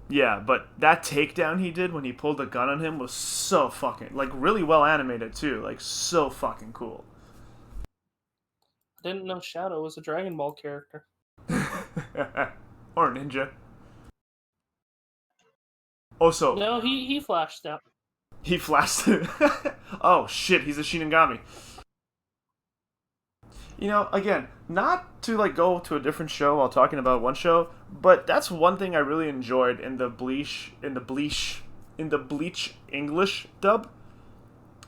Yeah, but that takedown he did when he pulled the gun on him was so fucking, like, really well animated, too. Like, so fucking cool. I didn't know Shadow was a Dragon Ball character. Or a ninja. Also... No, he flashed out. He flashed... Oh, shit, he's a Shinigami. You know, again, not to like go to a different show while talking about one show, but that's one thing I really enjoyed in the Bleach English dub.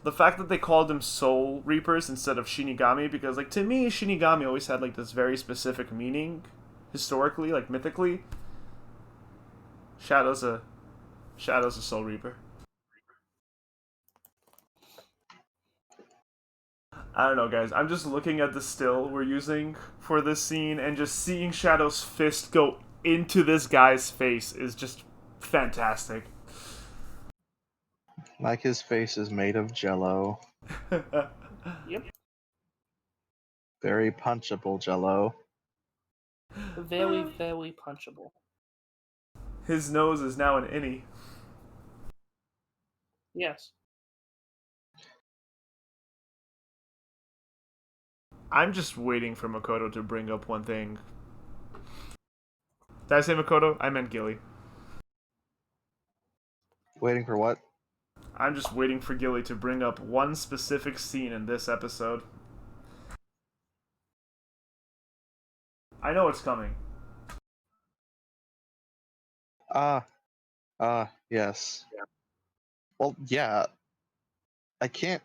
The fact that they called them Soul Reapers instead of Shinigami, because like to me, Shinigami always had like this very specific meaning, historically, like mythically. Shadow's a Soul Reaper. I don't know, guys. I'm just looking at the still we're using for this scene, and just seeing Shadow's fist go into this guy's face is just fantastic. Like his face is made of jello. Yep. Very punchable jello. Very, very punchable. His nose is now an innie. Yes. I'm just waiting for Makoto to bring up one thing. Did I say Makoto? I meant Gilly. Waiting for what? I'm just waiting for Gilly to bring up one specific scene in this episode. I know it's coming. Yes. Well, yeah. I can't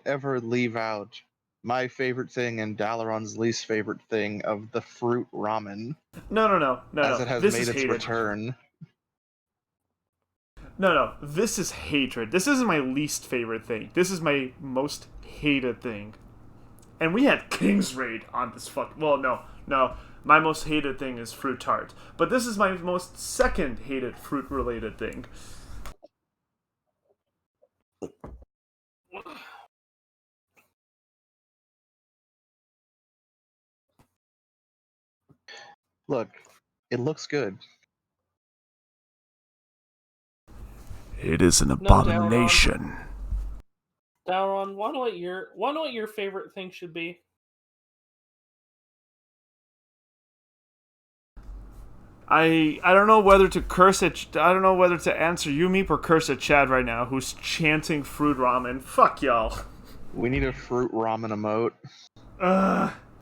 ever leave out my favorite thing and Dalaran's least favorite thing of the fruit ramen, No. as it has This made is its hated. return. No. This is hatred. This isn't my least favorite thing. This is my most hated thing. And we had King's Raid on this fuck. Well, no. My most hated thing is fruit tart. But this is my most second hated fruit related thing. Look, it looks good. It is an No, abomination. Dowron, wonder what your favorite thing should be. I don't know whether to curse at. I don't know whether to answer you, Meep, or curse at Chad right now, who's chanting fruit ramen. Fuck y'all. We need a fruit ramen emote.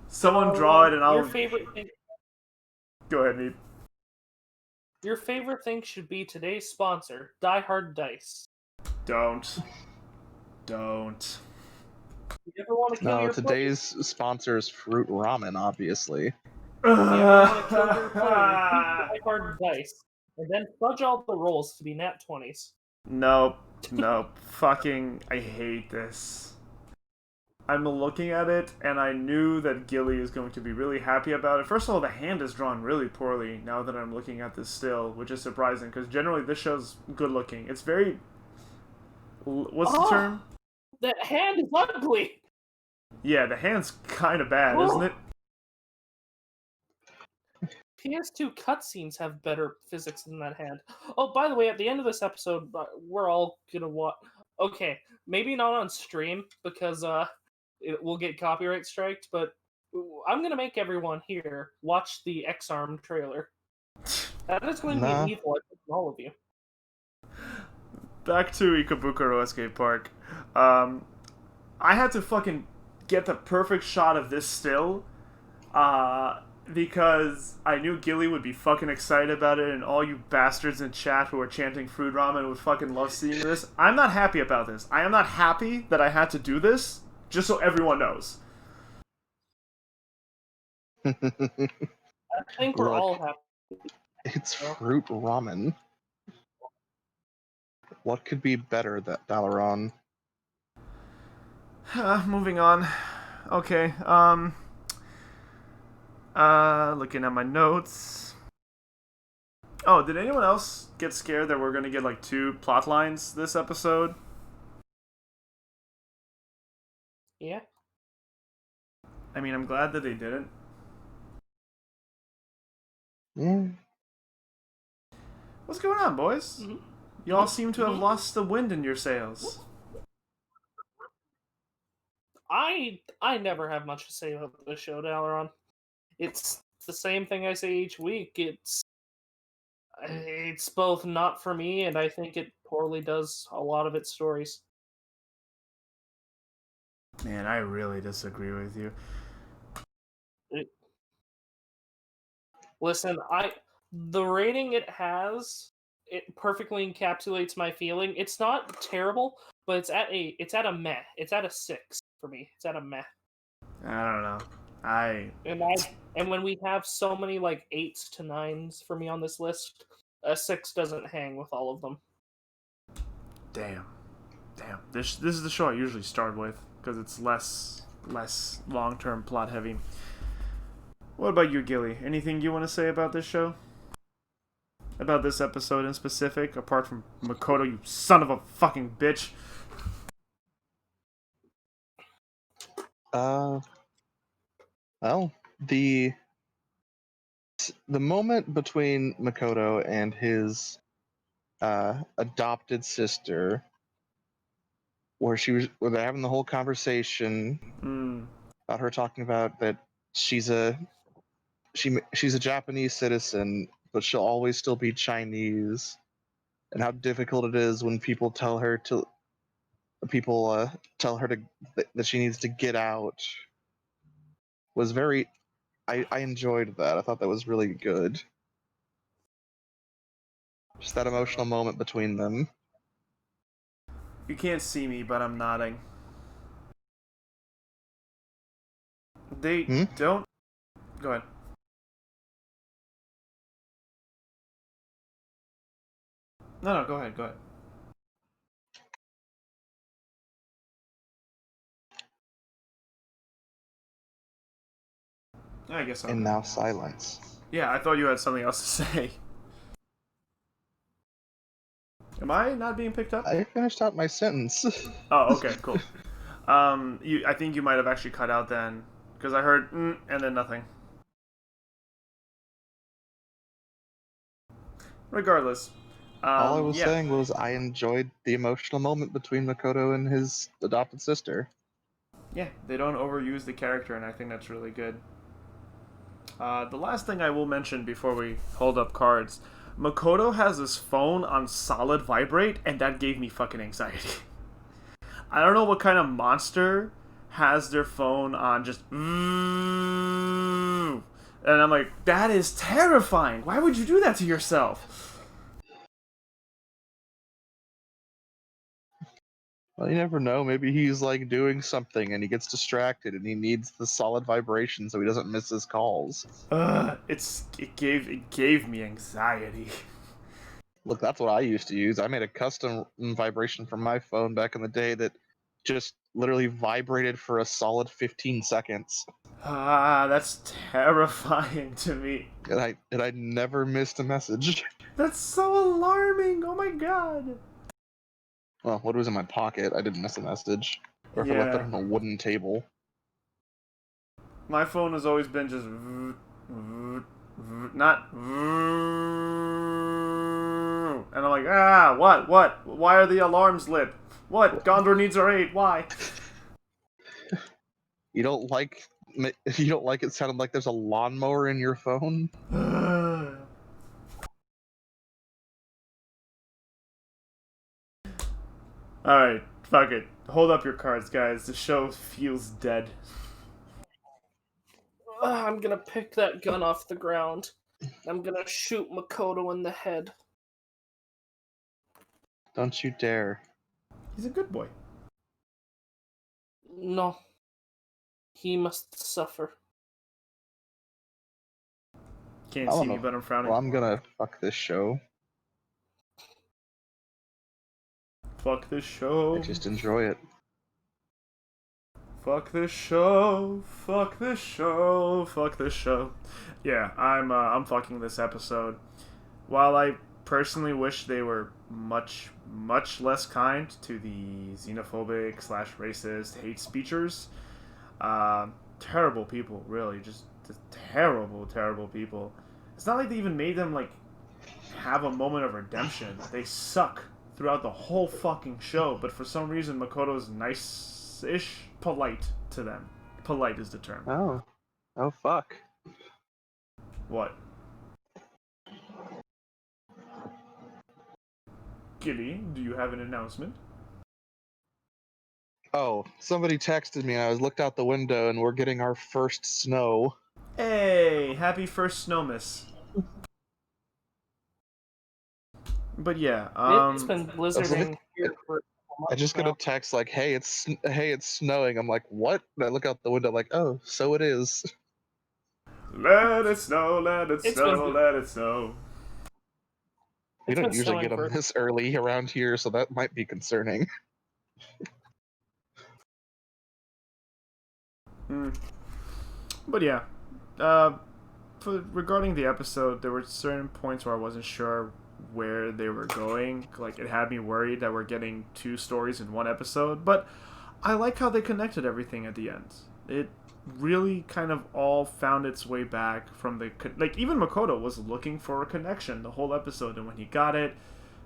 Someone draw it and I'll. Your favorite thing. Go ahead, Meep. Your favorite thing should be today's sponsor, Die Hard Dice. Don't. You ever want to kill No, your today's sponsor is fruit ramen, obviously. player? You ever want to kill your player? Use Die Hard Dice, and then fudge all the rolls to be nat 20s. Nope. Fucking, I hate this. I'm looking at it, and I knew that Gilly is going to be really happy about it. First of all, the hand is drawn really poorly now that I'm looking at this still, which is surprising, because generally this show's good looking. It's very... What's the term? That hand is ugly! Yeah, the hand's kind of bad, isn't it? PS2 cutscenes have better physics than that hand. Oh, by the way, at the end of this episode, we're all gonna watch... Okay, maybe not on stream, because we'll get copyright striked, but I'm gonna make everyone here watch the X-Arm trailer. That is going to be lethal, I think, for all of you. Back to Ikebukuro Escape Park. I had to fucking get the perfect shot of this still, because I knew Gilly would be fucking excited about it, and all you bastards in chat who are chanting food ramen would fucking love seeing this. I'm not happy about this. I am not happy that I had to do this, just so everyone knows. I think we're all happy. It's fruit ramen. What could be better, that Dalaran? Moving on. Okay, looking at my notes. Oh, did anyone else get scared that we're gonna get like 2 plot lines this episode? Yeah. I mean, I'm glad that they didn't. Yeah. What's going on, boys? Mm-hmm. You all seem to have lost the wind in your sails. I never have much to say about the show, Dalaran. It's the same thing I say each week. It's both not for me, and I think it poorly does a lot of its stories. Man, I really disagree with you. Listen, the rating it has, it perfectly encapsulates my feeling. It's not terrible, but it's at a meh. It's at a 6 for me. It's at a meh. I don't know. And when we have so many like 8s to 9s for me on this list, a 6 doesn't hang with all of them. Damn. This is the show I usually start with because it's less long-term plot heavy. What about you, Gilly? Anything you want to say about this show? About this episode in specific, apart from Makoto, you son of a fucking bitch. Well, the moment between Makoto and his adopted sister, where they're having the whole conversation, about her talking about that she's a she's a Japanese citizen, but she'll always still be Chinese, and how difficult it is when people tell her to tell her to that she needs to get out. Was very I enjoyed that. I thought that was really good. Just that emotional moment between them. You can't see me, but I'm nodding. They Hmm? don't. Go ahead. No, go ahead. Go ahead. I guess so. And now silence. Yeah, I thought you had something else to say. Am I not being picked up? I finished out my sentence. Oh, okay, cool. I think you might have actually cut out then, because I heard and then nothing. Regardless, All I was yeah, saying was I enjoyed the emotional moment between Makoto and his adopted sister. yeah, they don't overuse the character, and I think that's really good. The last thing I will mention before we hold up cards, Makoto has his phone on solid vibrate, and that gave me fucking anxiety. I don't know what kind of monster has their phone on just. And I'm like, that is terrifying. Why would you do that to yourself? Well, you never know. Maybe he's like doing something and he gets distracted and he needs the solid vibration so he doesn't miss his calls. It gave me anxiety. Look, that's what I used to use. I made a custom vibration for my phone back in the day that just literally vibrated for a solid 15 seconds. That's terrifying to me. And I never missed a message. That's so alarming. Oh my god. Well, what was in my pocket, I didn't miss a message. Or if I left it Yeah. on a wooden table. My phone has always been just not and I'm like, what? Why are the alarms lit? What? Gondor needs our aid. Why? You don't like it sounded like there's a lawnmower in your phone? Alright, fuck it. Hold up your cards, guys. The show feels dead. I'm gonna pick that gun off the ground. I'm gonna shoot Makoto in the head. Don't you dare. He's a good boy. No. He must suffer. Can't I see don't me, know. but I'm frowning. Well, I'm gonna fuck this show. Fuck this show. I just enjoy it. Fuck this show. Fuck this show. Fuck this show. Yeah, I'm fucking this episode. While I personally wish they were much less kind to the xenophobic slash racist hate speechers, terrible people, really, just terrible people. It's not like they even made them like have a moment of redemption. They suck throughout the whole fucking show, but for some reason Makoto's nice-ish, polite to them. Polite is the term. Oh fuck. What? Gilly, do you have an announcement? Oh, somebody texted me and I was looked out the window and we're getting our first snow. Hey, happy first snowmas. But yeah, It's been blizzarding here for I just get a text like, "Hey, it's snowing." I'm like, "What?" And I look out the window like, "Oh, so it is." let it snow, let it It's snow, been- let it snow. We It's don't been usually snowing get them for- this early around here, so that might be concerning. But yeah, regarding the episode, there were certain points where I wasn't sure where they were going. Like, it had me worried that we're getting two stories in one episode, but I like how they connected everything at the end. It really kind of all found its way back from the... Like, even Makoto was looking for a connection the whole episode, and when he got it,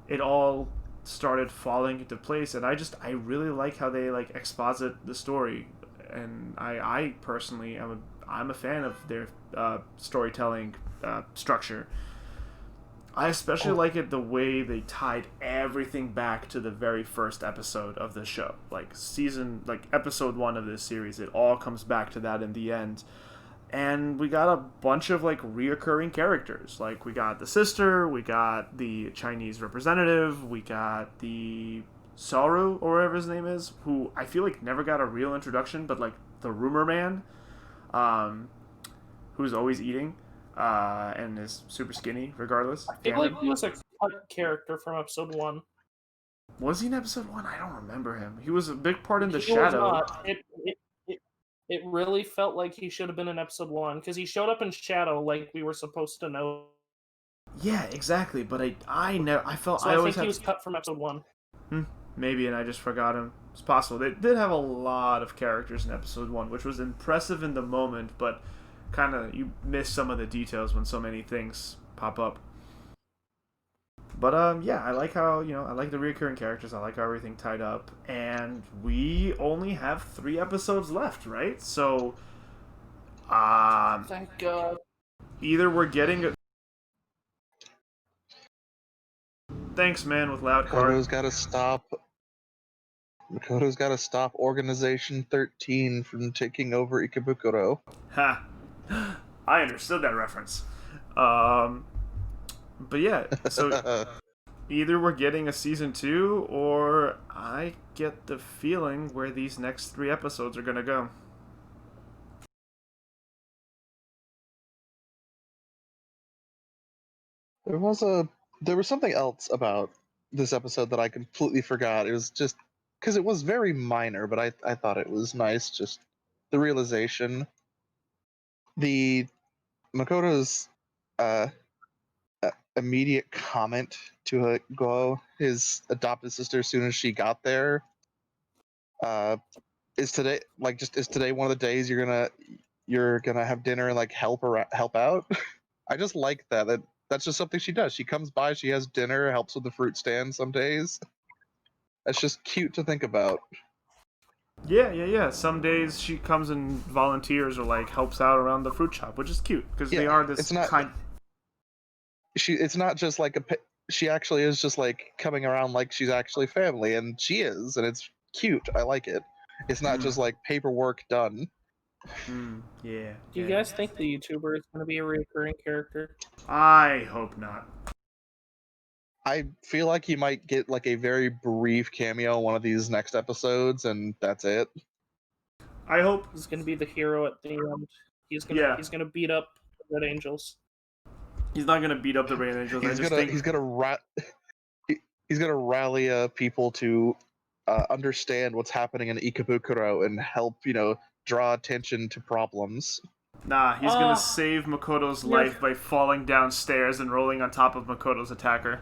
it all started falling into place, and I really like how they, like, exposit the story and I personally I'm a fan of their storytelling structure. I especially like it the way they tied everything back to the very first episode of the show. Like episode 1 of this series, it all comes back to that in the end. And we got a bunch of like reoccurring characters. Like we got the sister, we got the Chinese representative, we got the Saru or whatever his name is, who I feel like never got a real introduction, but like the rumor man, who's always eating. And is super skinny regardless. I feel like he was a cut character from episode 1. Was he in episode 1? I don't remember him. He was a big part in the He Shadow. was not. It really felt like he should have been in episode 1 because he showed up in Shadow like we were supposed to know. Yeah, exactly. But I never. I felt So I think he was cut from episode 1. Maybe, and I just forgot him. It's possible. They did have a lot of characters in episode 1, which was impressive in the moment, but kind of you miss some of the details when so many things pop up. But yeah, I like how I like the recurring characters. I like how everything tied up, and we only have 3 episodes left, right? So, thank God. Either we're getting a... Thanks, man, with loud card. Makoto's got to stop Organization 13 from taking over Ikebukuro. Ha! I understood that reference. But yeah, so either we're getting a season 2, or I get the feeling where these next 3 episodes are gonna go. There was something else about this episode that I completely forgot. It was just because it was very minor, but I thought it was nice. Just the realization, the Makoto's immediate comment to Go, his adopted sister, as soon as she got there, is today one of the days you're gonna have dinner and like help out. I just like that's just something she does. She comes by, she has dinner, helps with the fruit stand some days. That's just cute to think about. Yeah. Some days she comes and volunteers or like helps out around the fruit shop, which is cute because they are this kind. It's not just like she actually is just like coming around like she's actually family, and she is, and it's cute. I like it. It's not just like paperwork done. Yeah. Do you guys think the YouTuber is going to be a recurring character? I hope not. I feel like he might get like a very brief cameo in one of these next episodes, and that's it. I hope he's going to be the hero at the end. He's going to beat up the Red Angels. He's not going to beat up the Red Angels. He's gonna rally people to understand what's happening in Ikebukuro and help draw attention to problems. Nah, he's gonna save Makoto's life by falling downstairs and rolling on top of Makoto's attacker.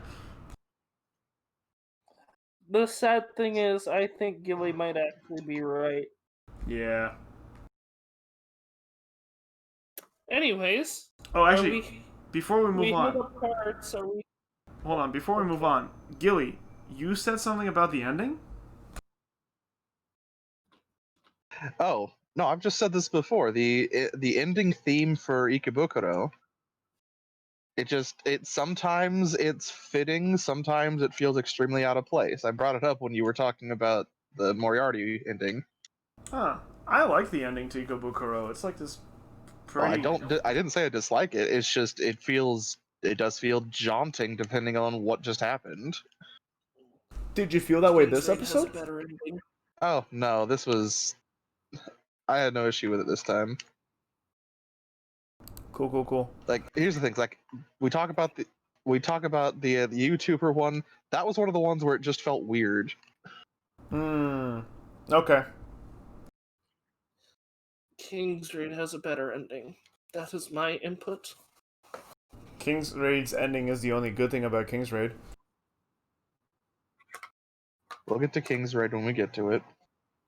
The sad thing is, I think Gilly might actually be right. Yeah. Anyways. Oh, actually, before we move on. Hold on, before we move on, Gilly, you said something about the ending? Oh, no, I've just said this before. The ending theme for Ikebukuro, sometimes it's fitting, sometimes it feels extremely out of place. I brought it up when you were talking about the Moriarty ending. Huh. I like the ending to Ikebukuro. It's like this pretty... Well, I didn't say I dislike it. It's just it does feel jaunting depending on what just happened. Did you feel that way this episode? Oh, no, I had no issue with it this time. Cool. Like, here's the thing. Like, we talk about the YouTuber one. That was one of the ones where it just felt weird. Okay. King's Raid has a better ending. That is my input. King's Raid's ending is the only good thing about King's Raid. We'll get to King's Raid when we get to it.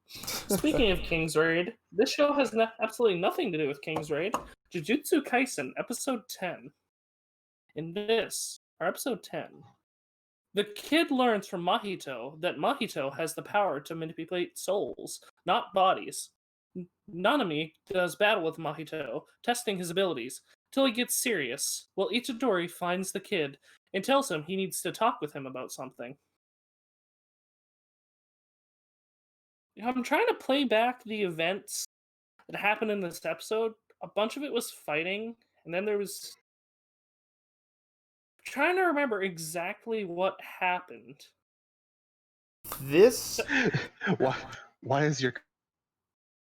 Speaking of King's Raid, this show has absolutely nothing to do with King's Raid. Jujutsu Kaisen, episode 10. In this, or episode 10, the kid learns from Mahito that Mahito has the power to manipulate souls, not bodies. Nanami does battle with Mahito, testing his abilities, till he gets serious. Well, Itadori finds the kid and tells him he needs to talk with him about something. I'm trying to play back the events that happened in this episode. A bunch of it was fighting, and then there was trying to remember exactly what happened. This Why is your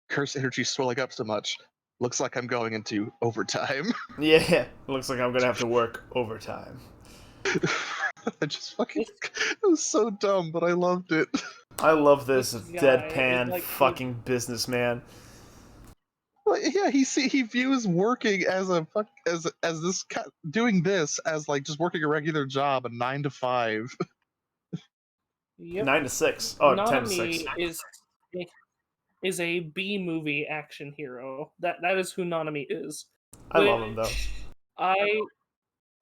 curse energy swelling up so much? Looks like I'm going into overtime. yeah, looks like I'm gonna have to work overtime. I just fucking This, it was so dumb, but I loved it. I love this this guy is deadpan like fucking businessman. Well, yeah, he views working as a fuck as this doing this as like just working a regular job, a 9 to 5. yep. 9 to 6. Oh, 10 to 6. Nanami is a B movie action hero. That is who Nanami is. I love him though. Which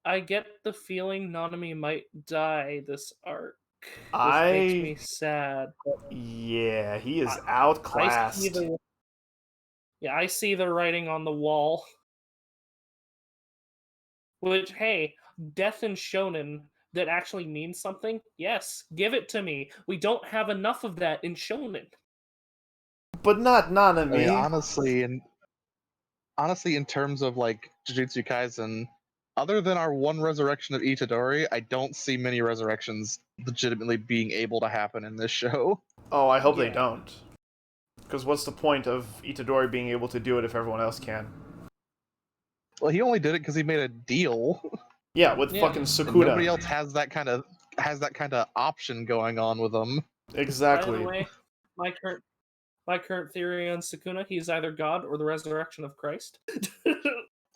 I get the feeling Nanami might die this arc, which makes me sad. But Yeah, he is I see outclassed. I see the writing on the wall. Which, hey, death in shonen that actually means something? Yes, give it to me. We don't have enough of that in shonen. But not I mean, Nanami. honestly, in terms of like Jujutsu Kaisen, other than our one resurrection of Itadori, I don't see many resurrections legitimately being able to happen in this show. Oh, I hope they Yeah. don't. Because what's the point of Itadori being able to do it if everyone else can? Well, he only did it because he made a deal. Yeah, with Yeah. fucking And Sukuna. nobody else has that kind of option going on with them. Exactly. By the way, my current theory on Sukuna, he's either God or the resurrection of Christ.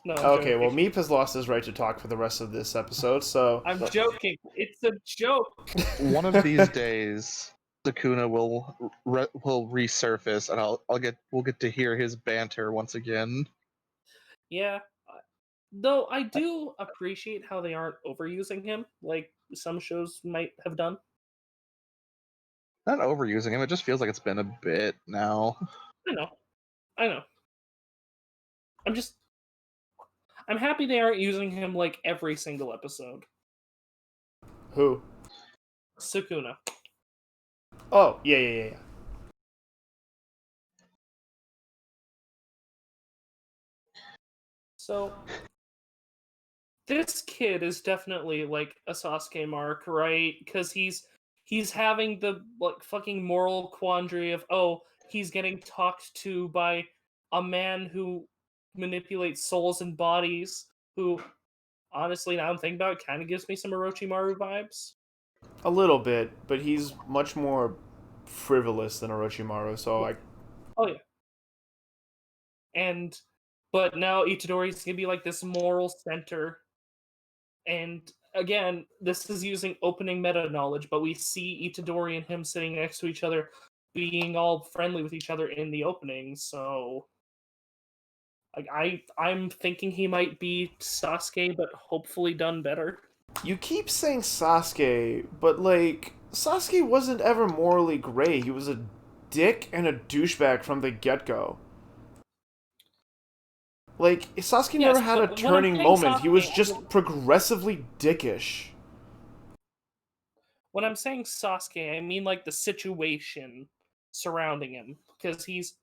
No, I'm Okay, joking. well, Meep has lost his right to talk for the rest of this episode, so... I'm joking. It's a joke. One of these days, Sukuna will resurface, and we'll get to hear his banter once again. Yeah. Though I do appreciate how they aren't overusing him, like some shows might have done. Not overusing him; it just feels like it's been a bit now. I know. I'm happy they aren't using him like every single episode. Who? Sukuna. Oh, yeah. So this kid is definitely like a Sasuke mark, right? Because he's having the like fucking moral quandary of, oh, he's getting talked to by a man who manipulates souls and bodies, who honestly, now I'm thinking about it, kind of gives me some Orochimaru vibes. A little bit, but he's much more frivolous than Orochimaru, so I... Oh yeah. And but now Itadori's gonna be like this moral center. And again, this is using opening meta knowledge, but we see Itadori and him sitting next to each other, being all friendly with each other in the opening. So, like, I'm thinking he might be Sasuke, but hopefully done better. You keep saying Sasuke, but, like, Sasuke wasn't ever morally gray. He was a dick and a douchebag from the get-go. Like, Sasuke Yes, never had a but when I'm turning saying moment. He was Sasuke, just progressively dickish. when I'm saying Sasuke, I mean like the situation surrounding him, because he's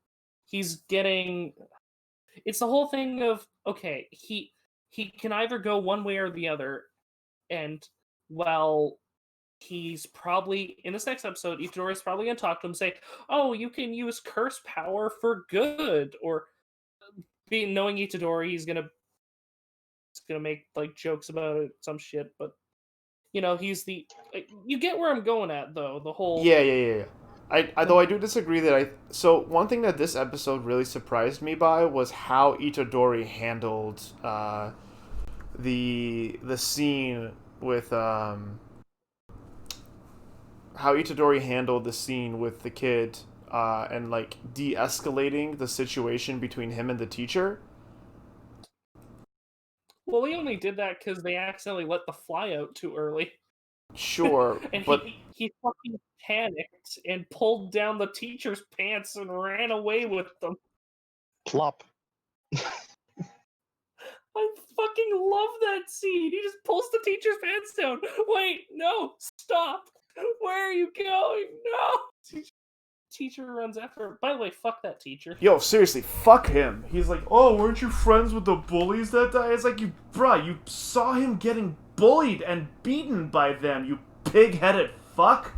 getting. It's the whole thing of, okay, he can either go one way or the other, and well, he's probably in this next episode, Itadori's probably gonna talk to him and say, oh, you can use curse power for good, or being knowing Itadori, he's gonna make like jokes about it, some shit, but he's the like, you get where I'm going at though, the whole Yeah. Though I do disagree that so one thing that this episode really surprised me by was how Itadori handled the scene with how Itadori handled the scene with the kid and like de-escalating the situation between him and the teacher. well, we only did that because they accidentally let the fly out too early. Sure, And but he fucking panicked and pulled down the teacher's pants and ran away with them. Plop. I fucking love that scene. He just pulls the teacher's pants down. Wait, no, stop. Where are you going? No. Teacher runs after her. By the way, fuck that teacher. Yo, seriously, fuck him. He's like, oh, weren't you friends with the bullies that day? It's like, you saw him getting bullied and beaten by them, you pig-headed fuck.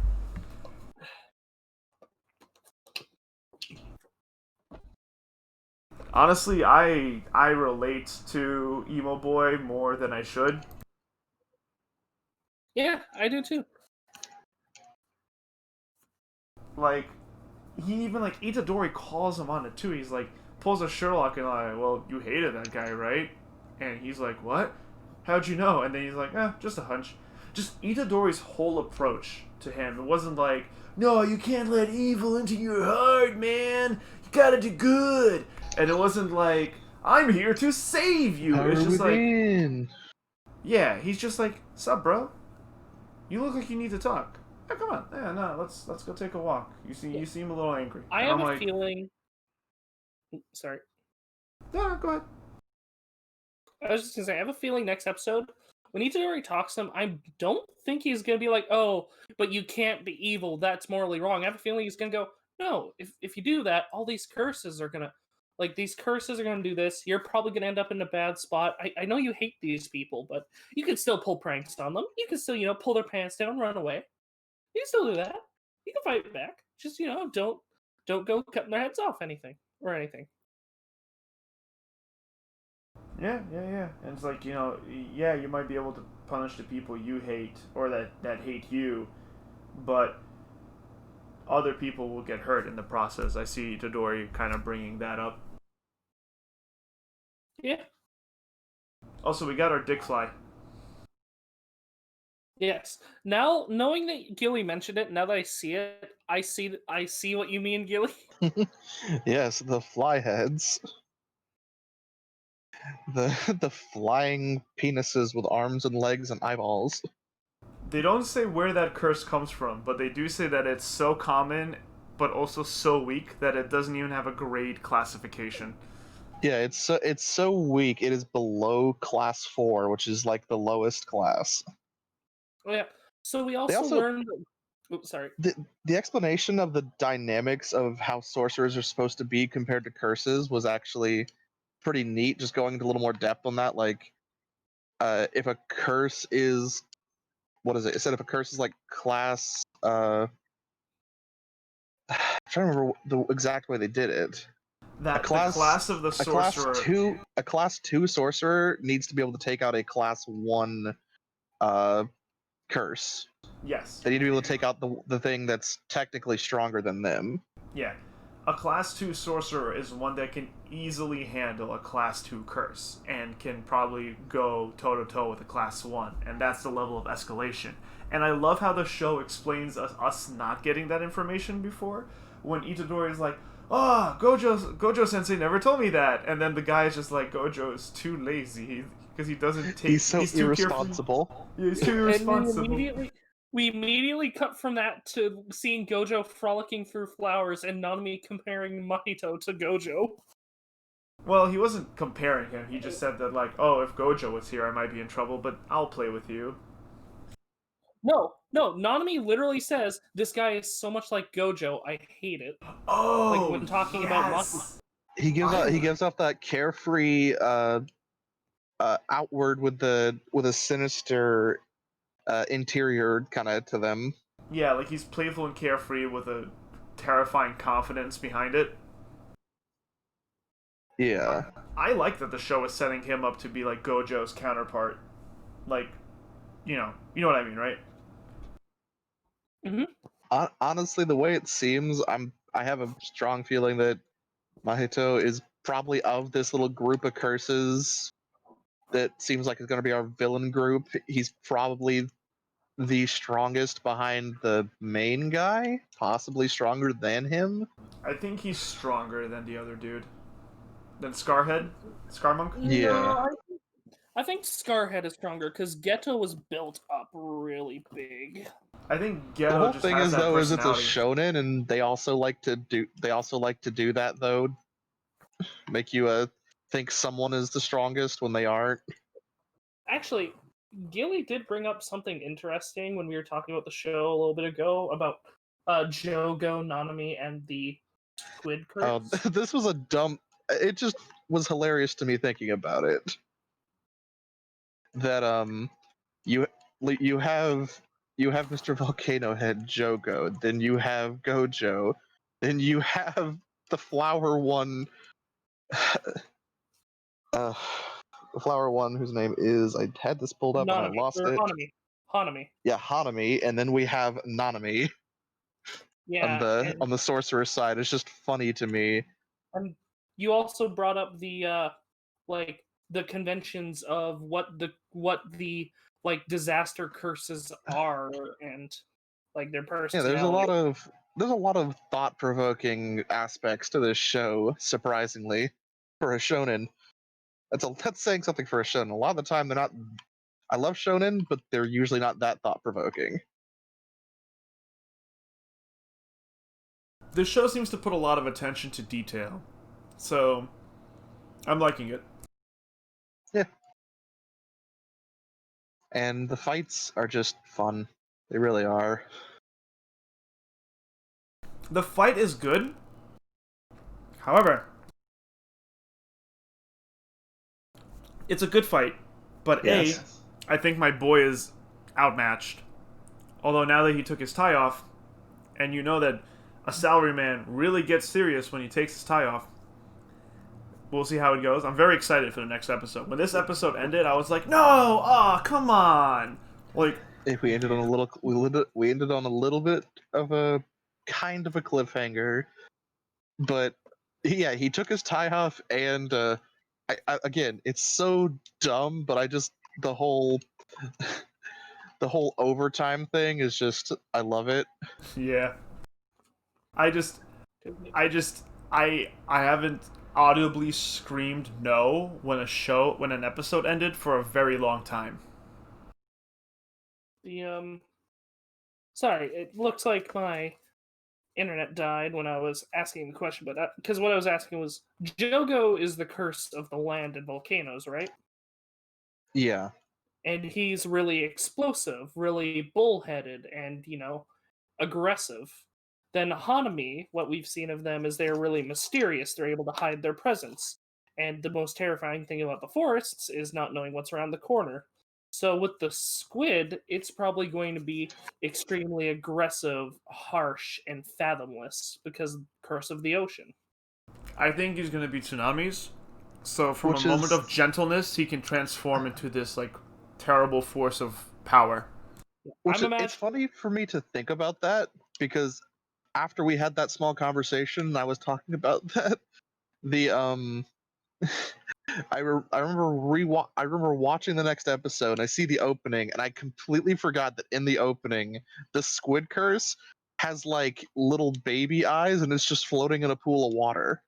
Honestly, I relate to Emo Boy more than I should. Yeah, I do too. Like, he even, like, Itadori calls him on it too. He's like, pulls a Sherlock and like, well, you hated that guy, right? And he's like, what? How'd you know? And then he's like, just a hunch. Just Itadori's whole approach to him. It wasn't like, no, you can't let evil into your heart, man. You gotta do good. And it wasn't like, I'm here to save you. It's just like, yeah, he's just like, sup, bro? You look like you need to talk. Yeah, come on. Yeah, no, let's go take a walk. You seem a little angry. I And have I'm a like, feeling. Sorry. no, go ahead. I was just gonna say, I have a feeling next episode, when Itadori talks to him, I don't think he's gonna be like, oh, but you can't be evil, that's morally wrong. I have a feeling he's gonna go, no, if you do that, all these curses are gonna do this. You're probably gonna end up in a bad spot. I know you hate these people, but you can still pull pranks on them. You can still, pull their pants down, run away. You can still do that. You can fight back. Just, don't go cutting their heads off anything. Yeah. And it's like, yeah, you might be able to punish the people you hate or that hate you, but other people will get hurt in the process. I see Itadori kind of bringing that up. Yeah. Also, we got our dick fly. Yes. Now, knowing that Gilly mentioned it, now that I see it, I see what you mean, Gilly. Yes, the fly heads. The flying penises with arms and legs and eyeballs. They don't say where that curse comes from, but they do say that it's so common, but also so weak that it doesn't even have a grade classification. Yeah, it's so weak. It is below class 4, which is like the lowest class. Oh, yeah. So we also learned. Oops, sorry. The explanation of the dynamics of how sorcerers are supposed to be compared to curses was actually pretty neat. Just going into a little more depth on that, like, if a curse is, what is it? It said if a curse is like class. I'm trying to remember the exact way they did it. That the class of the sorcerer. A class 2 sorcerer needs to be able to take out a class 1 curse. Yes. They need to be able to take out the thing that's technically stronger than them. Yeah. A class 2 sorcerer is one that can easily handle a class 2 curse and can probably go toe-to-toe with a class 1, and that's the level of escalation. And I love how the show explains us not getting that information before, when Itadori is like, Gojo-sensei never told me that, and then the guy is just like, Gojo is too lazy, because he doesn't take... He's so irresponsible. Yeah, he's too irresponsible. And we immediately cut from that to seeing Gojo frolicking through flowers and Nanami comparing Mahito to Gojo. Well, he wasn't comparing him. He just said that, like, oh, if Gojo was here, I might be in trouble, but I'll play with you. No. Nanami literally says, this guy is so much like Gojo, I hate it. Oh, like when talking about Mahito. He gives off that carefree outward with a sinister interior kind of to them. Yeah, like he's playful and carefree with a terrifying confidence behind it. Yeah. I like that the show is setting him up to be like Gojo's counterpart. Like, you know what I mean, right? Mm-hmm. Honestly, the way it seems, I have a strong feeling that Mahito is probably of this little group of curses that seems like it's going to be our villain group. He's probably the strongest behind the main guy, possibly stronger than him. I think he's stronger than the other dude. Than Scarhead? Scarmonk? Yeah. No, I think Scarhead is stronger because Geto was built up really big. I think Geto the whole just thing has is that though is it's a personality. shonen, and they also like to do that though. make you think someone is the strongest when they aren't. Actually, Gilly did bring up something interesting when we were talking about the show a little bit ago about Jogo, Nanami, and the Squid Oh, Curse. this was a dumb. It just was hilarious to me thinking about it. That you you have Mr. Volcano Head Jogo, then you have Gojo, then you have the flower one. Uh, the flower one whose name is, I had this pulled up and I Nanami, lost or it. Hanami. Yeah, Hanami, and then we have Nanami Yeah, on the sorcerer side. It's just funny to me. and you also brought up the like the conventions of what the like disaster curses are and like their Yeah, personality. there's a lot of thought provoking aspects to this show. Surprisingly, for a shonen, that's saying something for a shonen. A lot of the time, they're not. I love shonen, but they're usually not that thought provoking. This show seems to put a lot of attention to detail, so I'm liking it. Yeah, and the fights are just fun. They really are. The fight is good. However, it's a good fight, but Yes. I think my boy is outmatched. Although now that he took his tie off, and you know that a salaryman really gets serious when he takes his tie off, we'll see how it goes. I'm very excited for the next episode. When this episode ended, I was like, no, come on. Like, If we ended on we ended on a little bit of a kind of a cliffhanger, but yeah, he took his tie off, and again, it's so dumb, but I just the whole the whole overtime thing is just, I love it. yeah. I just, I haven't audibly screamed no when an episode ended for a very long time. The sorry, it looks like my internet died when I was asking the question, but because what I was asking was Jogo is the curse of the land and volcanoes, right? Yeah, And he's really explosive, really bullheaded, and aggressive. Then Hanami, what we've seen of them is they're really mysterious. They're able to hide their presence. And the most terrifying thing about the forests is not knowing what's around the corner. So with the squid, it's probably going to be extremely aggressive, harsh, and fathomless because curse of the ocean. I think he's gonna be tsunamis. So from a which moment is of gentleness, he can transform into this like terrible force of power. I'm it's imagining. funny for me to think about that, because after we had that small conversation, I was talking about that. The I remember watching the next episode, and I see the opening, and I completely forgot that in the opening the squid curse has like little baby eyes, and it's just floating in a pool of water.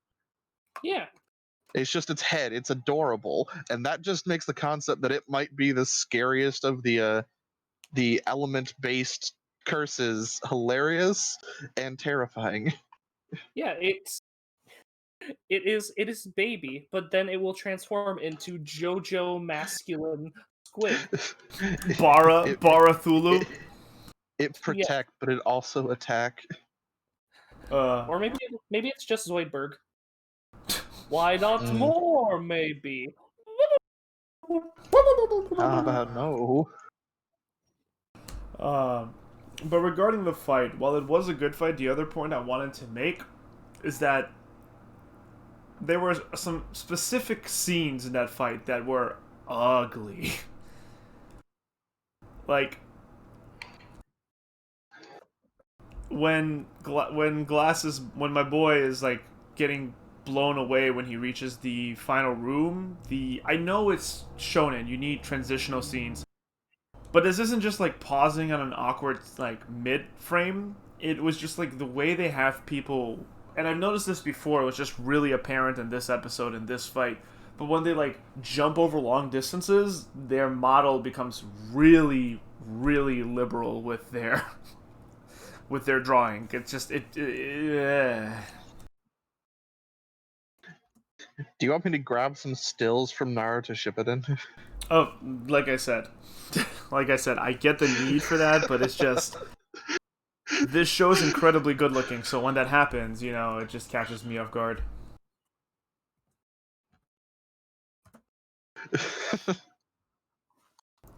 Yeah, It's just its head. It's adorable, and that just makes the concept that it might be the scariest of the element based curses hilarious and terrifying. yeah, it is baby, but then it will transform into JoJo masculine squid. it, Barathulu. it it Yeah, protect, but it also attack. Uh, or maybe it's just Zoidberg. Why not Mm, more? Maybe. how about no? um, but regarding the fight, while it was a good fight, the other point I wanted to make is that there were some specific scenes in that fight that were ugly. Like when my boy is like getting blown away when he reaches the final room. I know it's shonen, you need transitional scenes, but this isn't just like pausing on an awkward like mid frame. It was just like the way they have people, and I've noticed this before. It was just really apparent in this episode, in this fight. But when they like jump over long distances, their model becomes really, really liberal with their with their drawing. It's just Do you want me to grab some stills from Naruto Shippuden? Oh, like I said, I get the need for that, but it's just this show is incredibly good looking. So when that happens, it just catches me off guard.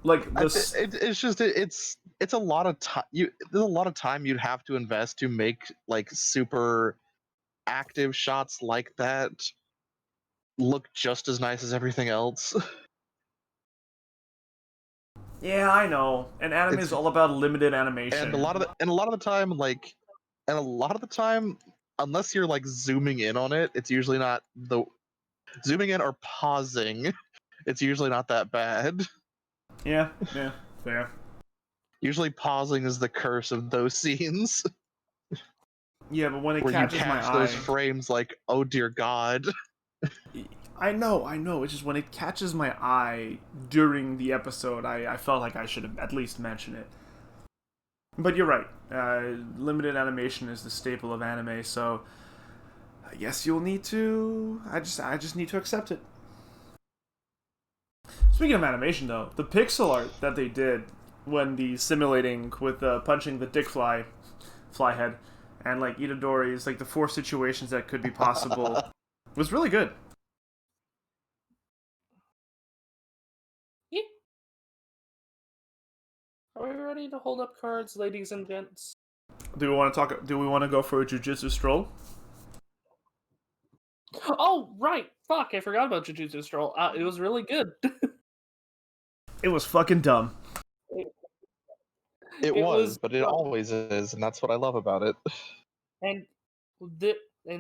Like this, it's a lot of time. There's a lot of time you'd have to invest to make like super active shots like that look just as nice as everything else. yeah, I know. And anime is all about limited animation. And a lot of the time, unless you're like zooming in on it, it's usually not the zooming in or pausing. It's usually not that bad. Yeah, fair. Usually pausing is the curse of those scenes. Yeah, but when it where catches you catch my those eye, frames like, oh dear God. I know. It's just when it catches my eye during the episode, I felt like I should have at least mentioned it. But you're right. Limited animation is the staple of anime, so I guess you'll need to. I just need to accept it. Speaking of animation, though, the pixel art that they did when the simulating with punching the dick fly head, and like Itadori's like the 4 situations that could be possible was really good. Yeah. Are we ready to hold up cards, ladies and gents? Do we want to go for a jujutsu stroll? Oh, right. Fuck, I forgot about Jujutsu Stroll. It was really good. It was fucking dumb. It was, but it dumb. always is, and that's what I love about it. And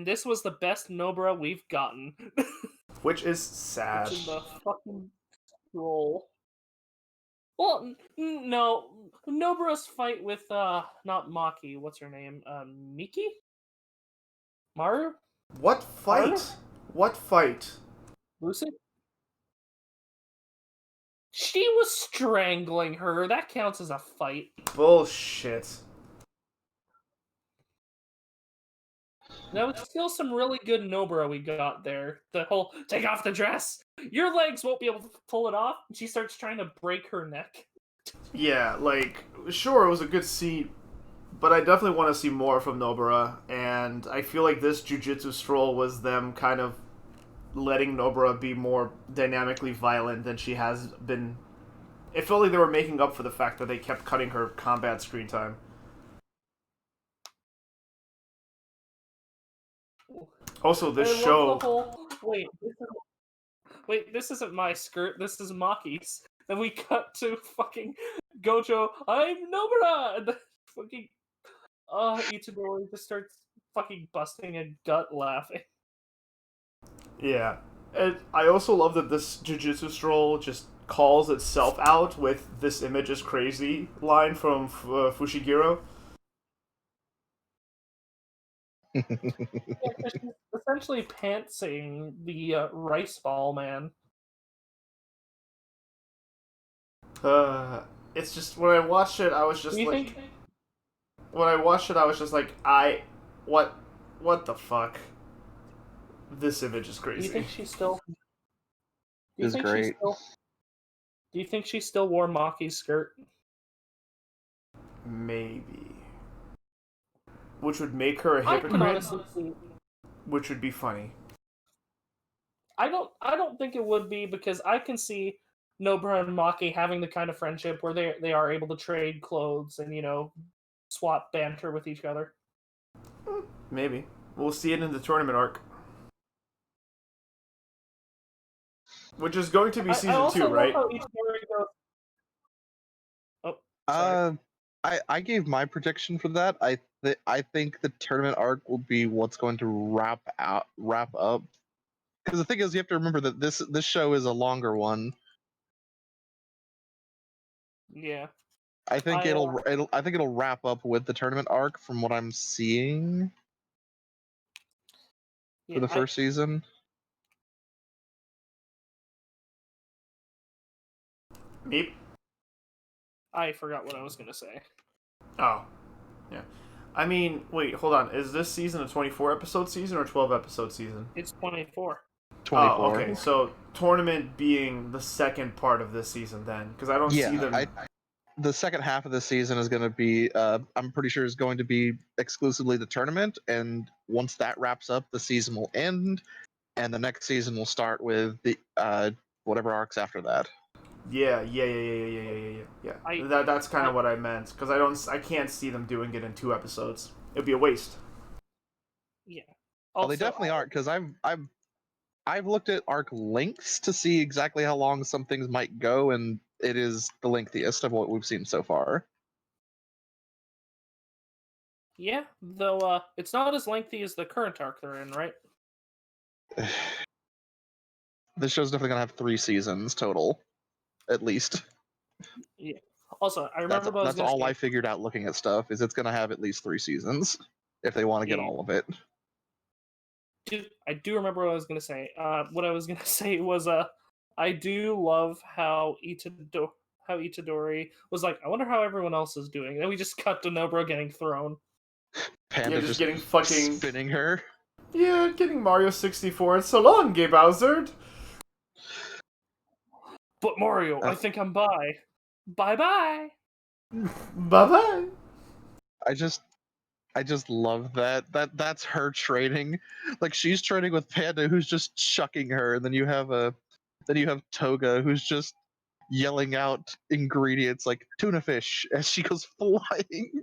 this was the best Nobara we've gotten. Which is sad. Which is the fucking roll. Well, no. Nobara's fight with, not Maki. What's her name? Miki? Maru? What fight? Maru? What fight? Lucy? She was strangling her. That counts as a fight. Bullshit. That was still some really good Nobara we got there. The whole, take off the dress! Your legs won't be able to pull it off. She starts trying to break her neck. Yeah, like, sure, it was a good scene, but I definitely want to see more from Nobara, and I feel like this jujutsu stroll was them kind of letting Nobara be more dynamically violent than she has been. It felt like they were making up for the fact that they kept cutting her combat screen time. Also, this show. This isn't my skirt. This is Maki's. Then we cut to fucking Gojo. I'm Nobara. And then fucking Itadori just starts fucking busting a gut laughing. Yeah, and I also love that this jujutsu stroll just calls itself out with "this image is crazy" line from Fushiguro. Yeah, she's essentially pantsing the rice ball man. It's just when I watched it, I was just like, when I watched it, I was just like, what the fuck? This image is crazy. Do you think she still? It's great. Do you think she still wore Maki's skirt? Maybe. Which would make her a hypocrite. Which would be funny. I don't think it would be, because I can see Nobara and Maki having the kind of friendship where they are able to trade clothes and swap banter with each other. Maybe. We'll see it in the tournament arc. Which is going to be season 2, right? Oh, sorry. I gave my prediction for that. I think the tournament arc will be what's going to wrap up. Because the thing is, you have to remember that this show is a longer one. Yeah. I think it'll wrap up with the tournament arc from what I'm seeing for the first season. Meep. I forgot what I was gonna say. Oh, yeah. I mean, wait, hold on. Is this season a 24 episode season or 12 episode season? It's 24. 24. Oh, okay. So tournament being the second part of this season, then, because I don't see them. The second half of the season is going to be, I'm pretty sure, is going to be exclusively the tournament, and once that wraps up, the season will end, and the next season will start with the whatever arcs after that. Yeah. That's kind of what I meant, because I can't see them doing it in 2 episodes. It'd be a waste. Yeah. Well, they definitely aren't, because I've looked at arc lengths to see exactly how long some things might go, and it is the lengthiest of what we've seen so far. Yeah, though it's not as lengthy as the current arc they're in, right? This show's definitely gonna have 3 seasons total, at least. Yeah. Also, I remember what I was That's going to all say. I figured out looking at stuff, is it's gonna have at least 3 seasons if they want to get Yeah. all of it. I do remember what I was going to say. What I was going to say was, I do love how Itadori was like, I wonder how everyone else is doing. And then we just cut to Nobro getting thrown. Panda just getting fucking spinning her. Yeah, getting Mario 64. So long, Gay Bowser. But Mario, I think I'm bye. Bye-bye. Bye-bye. I just love that. That's her training. Like, she's training with Panda, who's just chucking her, and then you have Toga, who's just yelling out ingredients like tuna fish as she goes flying.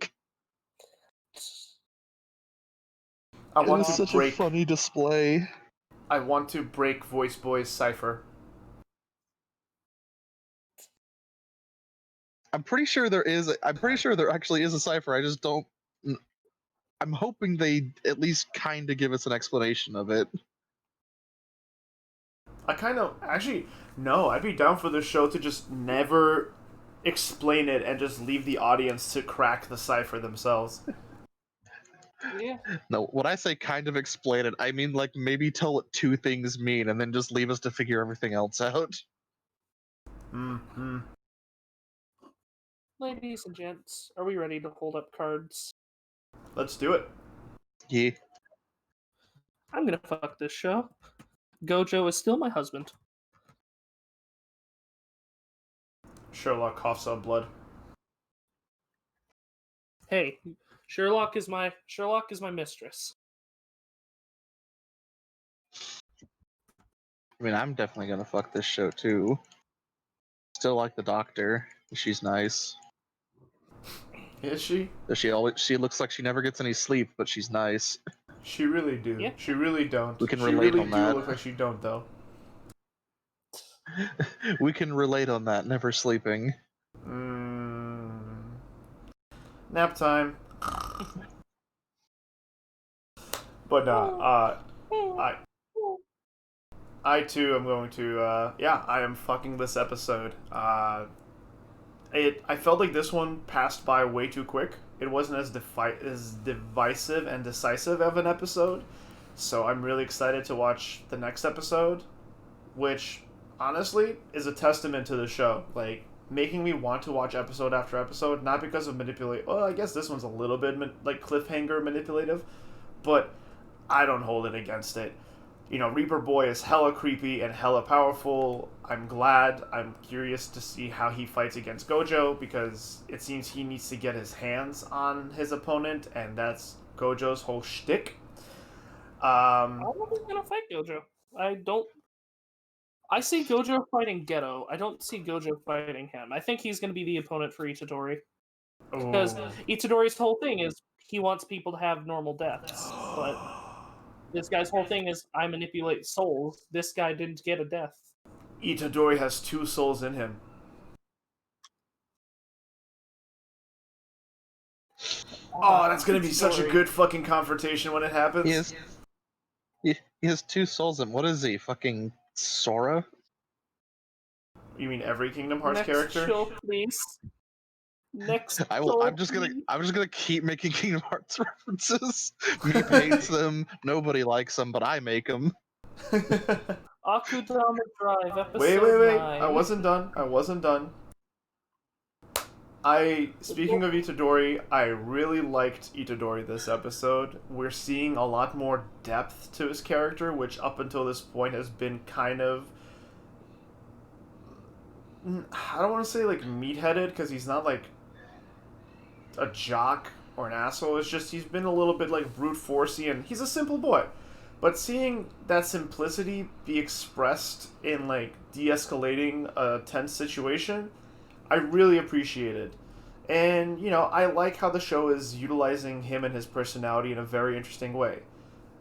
It is such a funny display. I want to break Voice Boy's cipher. I'm pretty sure there actually is a cipher. I just don't. I'm hoping they at least kind of give us an explanation of it. No, I'd be down for the show to just never explain it and just leave the audience to crack the cipher themselves. Yeah. No, when I say kind of explain it, I mean like maybe tell what 2 things mean and then just leave us to figure everything else out. Mm-hmm. Ladies and gents, are we ready to hold up cards? Let's do it. Yeah. I'm gonna fuck this show. Gojo is still my husband. Sherlock coughs up blood. Hey, Sherlock is my mistress. I mean, I'm definitely gonna fuck this show too. Still like the doctor. She's nice. Is she? She looks like she never gets any sleep, but she's nice. She really do. Yeah. She really don't. We can she relate really on do that. look like she don't though. We can relate on that, never sleeping. Nap time. But I too am going to I am fucking this episode. I felt like this one passed by way too quick. It wasn't as divisive and decisive of an episode. So I'm really excited to watch the next episode, which honestly is a testament to the show. Like, making me want to watch episode after episode, not because of manipulate. Well, I guess this one's a little bit like cliffhanger manipulative, but I don't hold it against it. You know, Reaper Boy is hella creepy and hella powerful. I'm glad. I'm curious to see how he fights against Gojo, because it seems he needs to get his hands on his opponent, and that's Gojo's whole shtick. I don't know who's gonna fight Gojo. I see Gojo fighting Geto. I don't see Gojo fighting him. I think he's gonna be the opponent for Itadori. Because Itadori's whole thing is he wants people to have normal deaths, but this guy's whole thing is I manipulate souls. This guy didn't get a death. Itadori has 2 souls in him. Oh, that's gonna be such a good fucking confrontation when it happens. He has 2 souls in. What is he? Fucking Sora? You mean every Kingdom Hearts Next character? Show, please. Next. I'm just gonna keep making Kingdom Hearts references. Meep hates them. Nobody likes them, but I make them. Akudama Drive, episode wait. 9. I wasn't done. Speaking of Itadori, I really liked Itadori this episode. We're seeing a lot more depth to his character, which up until this point has been kind of, I don't want to say like meatheaded, because he's not like a jock or an asshole. It's just he's been a little bit like brute forcey, and he's a simple boy. But seeing that simplicity be expressed in like de-escalating a tense situation, I really appreciate it. And, I like how the show is utilizing him and his personality in a very interesting way.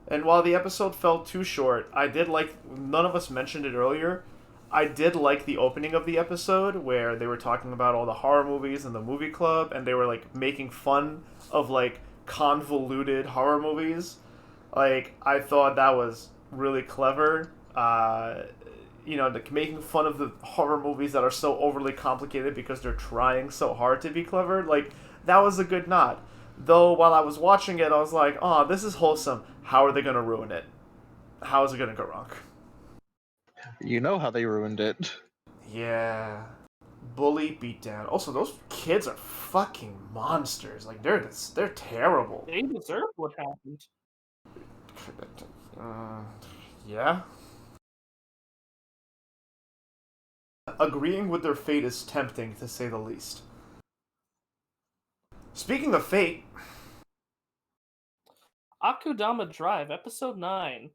And while the episode felt too short, I did like, none of us mentioned it earlier, I did like the opening of the episode where they were talking about all the horror movies in the movie club, and they were like making fun of like convoluted horror movies. Like, I thought that was really clever. Like making fun of the horror movies that are so overly complicated because they're trying so hard to be clever. Like, that was a good nod. Though, while I was watching it, I was like, oh, this is wholesome. How are they going to ruin it? How is it going to go wrong? You know how they ruined it. Yeah. Bully beatdown. Also, those kids are fucking monsters. Like, they're terrible. They deserve what happened. Yeah. Agreeing with their fate is tempting, to say the least. Speaking of fate, Akudama Drive, Episode 9.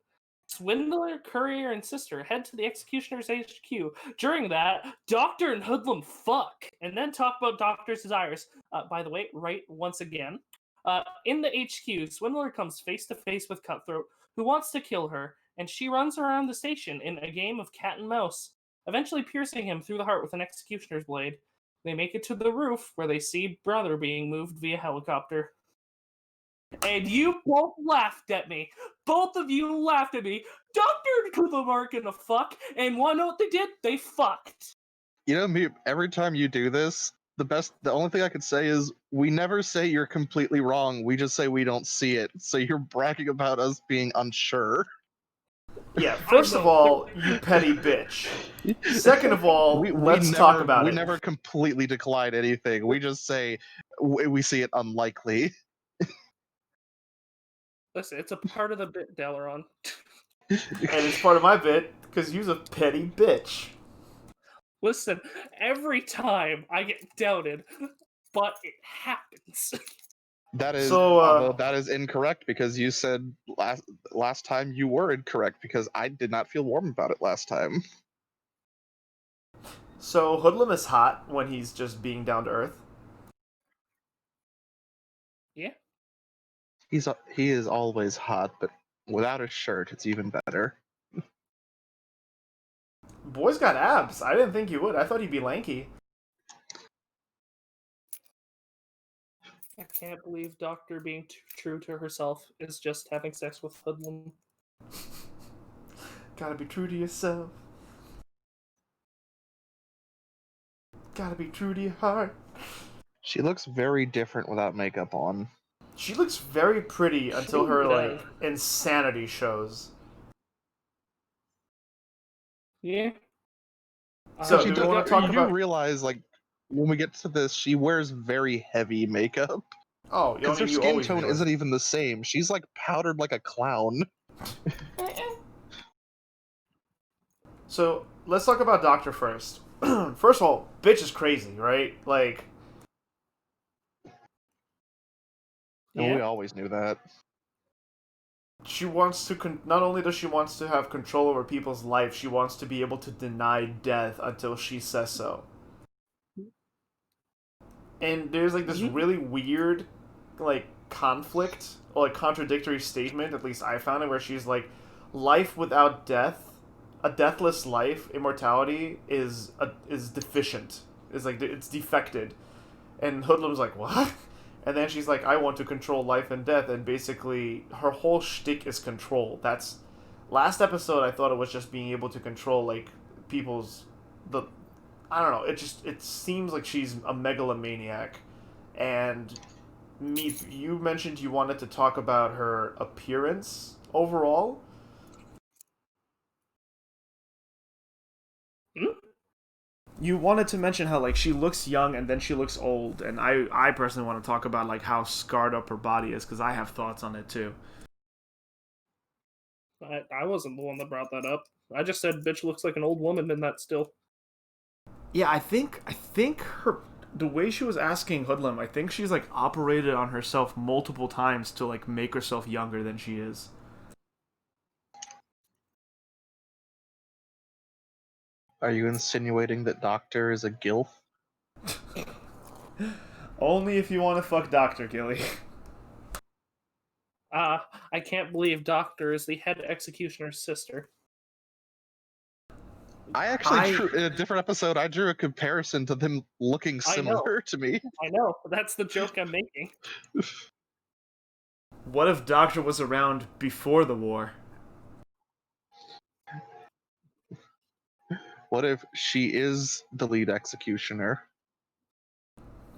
Swindler, courier, and sister head to the executioner's HQ. During that, Doctor and Hoodlum fuck, and then talk about Doctor's desires. By the way, right once again. In the HQ, Swindler comes face to face with Cutthroat, who wants to kill her, and she runs around the station in a game of cat and mouse, eventually piercing him through the heart with an executioner's blade. They make it to the roof, where they see Brother being moved via helicopter. And you both laughed at me. Both of you laughed at me. Doctor and Hoodlum aren't gonna fuck, and wanna know what they did? They fucked. You know me, every time you do this, the only thing I could say is we never say you're completely wrong. We just say we don't see it. So you're bragging about us being unsure. yeah, first of all, you petty bitch. Second of all, let's talk about it. We never completely decline anything. We just say we see it unlikely. Listen, it's a part of the bit, Dalaron. And it's part of my bit, because you're a petty bitch. Listen, every time I get doubted, but it happens. That is, So, although that is incorrect, because you said last time you were incorrect, because I did not feel warm about it last time. So Hoodlum is hot when he's just being down to earth. Yeah. He is always hot, but without a shirt, it's even better. Boy's got abs. I didn't think he would. I thought he'd be lanky. I can't believe Doctor being too true to herself is just having sex with Hoodlum. Gotta be true to yourself. Gotta be true to your heart. She looks very different without makeup on. She looks very pretty until her, like, insanity shows. Yeah. So, do we want to talk about... You realize, like, when we get to this, she wears very heavy makeup. Oh, because her skin tone isn't even the same. She's, like, powdered like a clown. So, let's talk about Doctor first. First of all, bitch is crazy, right? Like... And we always knew that. She wants to... Not only does she wants to have control over people's life, she wants to be able to deny death until she says so. And there's, like, this really weird, like, conflict, or, like, contradictory statement, at least I found it, where she's like, life without death, a deathless life, immortality, is deficient. It's defected. And Hoodlum's like, what? And then she's like, I want to control life and death, and basically, her whole shtick is control. That's... Last episode, I thought it was just being able to control, like, people's... I don't know, it seems like she's a megalomaniac. And you mentioned you wanted to talk about her appearance overall. you wanted to mention how like she looks young and then she looks old, and I personally want to talk about like how scarred up her body is because I have thoughts on it too. I wasn't the one that brought that up. I just said bitch looks like an old woman in that still. Yeah, I think her the way she was asking Hoodlum, I think she's like operated on herself multiple times to like make herself younger than she is. Are you insinuating that Doctor is a gilf? Only if you want to fuck Doctor Gilly. I can't believe Doctor is the head executioner's sister. I actually drew, in a different episode, I drew a comparison to them looking similar to me. I know. That's the joke I'm making. What if Doctor was around before the war? What if she is the lead executioner?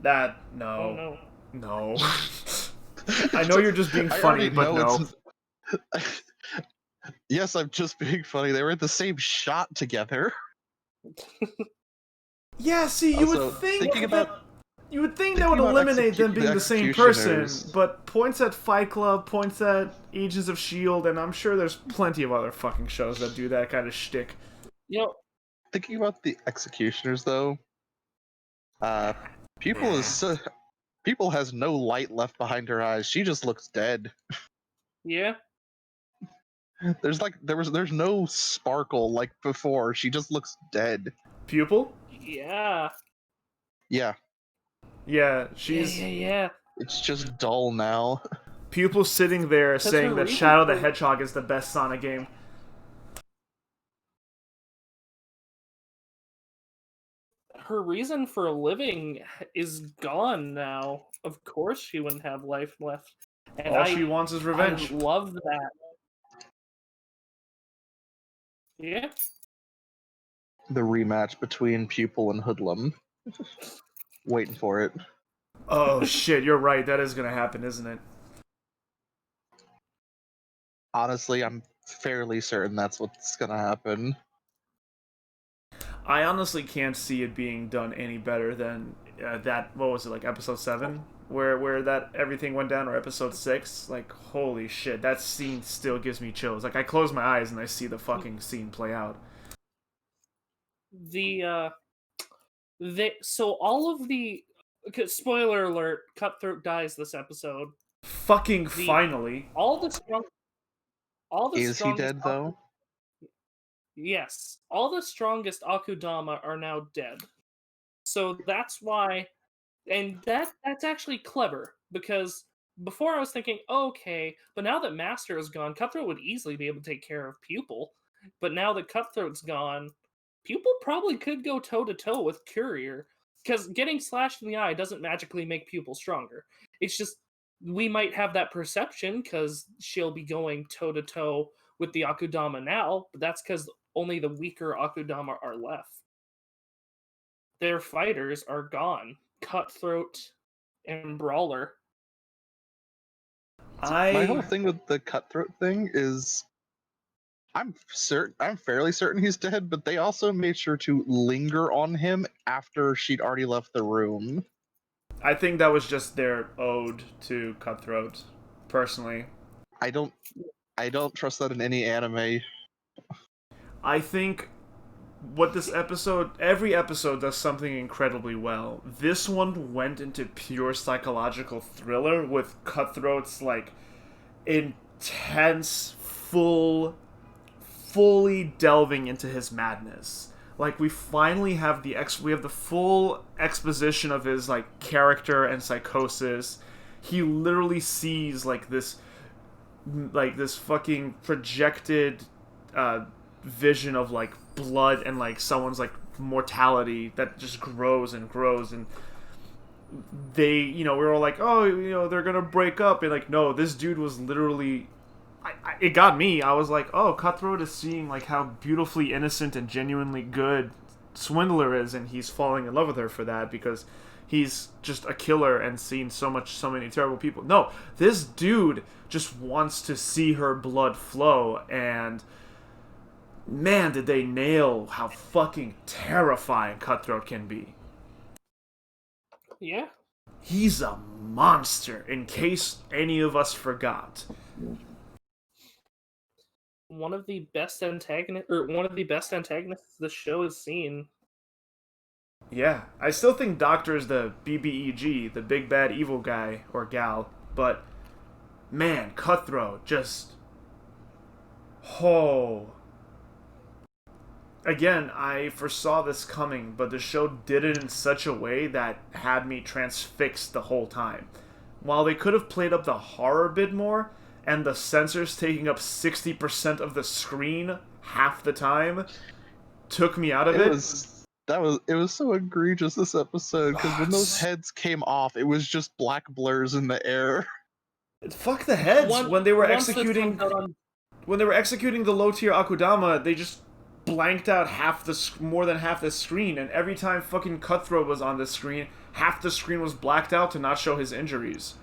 That Oh no. I know you're just being funny, but no. Yes, I'm just being funny. They were in the same shot together. Yeah, see, you Also, would think thinking about you would think that thinking would about eliminate them being the same person, executioners. but points at Fight Club, points at Agents of S.H.I.E.L.D., and I'm sure there's plenty of other fucking shows that do that kind of shtick. You know, Thinking about the executioners, though, people people has no light left behind her eyes. She just looks dead. yeah. There's no sparkle like before. She just looks dead. Pupil? Yeah. Yeah, Yeah, she's... Yeah. it's just dull now. Pupil sitting there saying her that reason Shadow the for- Hedgehog is the best Sonic game. Her reason for living is gone now. Of course she wouldn't have life left. And All she wants is revenge. I love that. Yeah. The rematch between Pupil and Hoodlum. Waiting for it. Oh shit, you're right, that is gonna happen, isn't it? Honestly, I'm fairly certain that's what's gonna happen. I honestly can't see it being done any better than that. What was it, like episode 7, where that everything went down, or episode 6? Like, holy shit, that scene still gives me chills. Like, I close my eyes and I see the fucking scene play out. So all of the spoiler alert, Cutthroat dies this episode. Fucking finally. All the strong Is he dead though? Yes. All the strongest Akudama are now dead. So that's why, and that's actually clever, because before I was thinking, okay, but now that Master is gone, Cutthroat would easily be able to take care of Pupil. But now that Cutthroat's gone, Pupil probably could go toe-to-toe with Courier, because getting slashed in the eye doesn't magically make Pupil stronger. It's just, we might have that perception because she'll be going toe-to-toe with the Akudama now, but that's because only the weaker Akudama are left. Their fighters are gone. Cutthroat and Brawler. My whole thing with the Cutthroat thing is I'm fairly certain he's dead, but they also made sure to linger on him after she'd already left the room. I think that was just their ode to Cutthroat, personally. I don't trust that in any anime. I think what this episode, every episode does something incredibly well. This one went into pure psychological thriller with Cutthroat's like intense, fully delving into his madness. Like, we finally have we have the full exposition of his like character and psychosis. He literally sees like this fucking projected vision of like blood and like someone's like mortality that just grows and grows, and we were all like, oh, they're gonna break up, and like, no, this dude was literally it got me. I was like, oh, Cutthroat is seeing like how beautifully innocent and genuinely good Swindler is, and he's falling in love with her for that because he's just a killer and seen so many terrible people. No, this dude just wants to see her blood flow, and man, did they nail how fucking terrifying Cutthroat can be. Yeah. He's a monster, in case any of us forgot. One of the best antagonists the show has seen. Yeah, I still think Doctor's the BBEG, the big bad evil guy or gal, but man, Cutthroat just. Oh. Again, I foresaw this coming, but the show did it in such a way that had me transfixed the whole time. While they could have played up the horror a bit more, and the censors taking up 60% of the screen half the time took me out of it. It was so egregious this episode because when those It's- heads came off, it was just black blurs in the air. Fuck the heads. When they were Once this executing comes out on the low tier Akudama, they just blanked out more than half the screen, and every time fucking Cutthroat was on the screen, half the screen was blacked out to not show his injuries.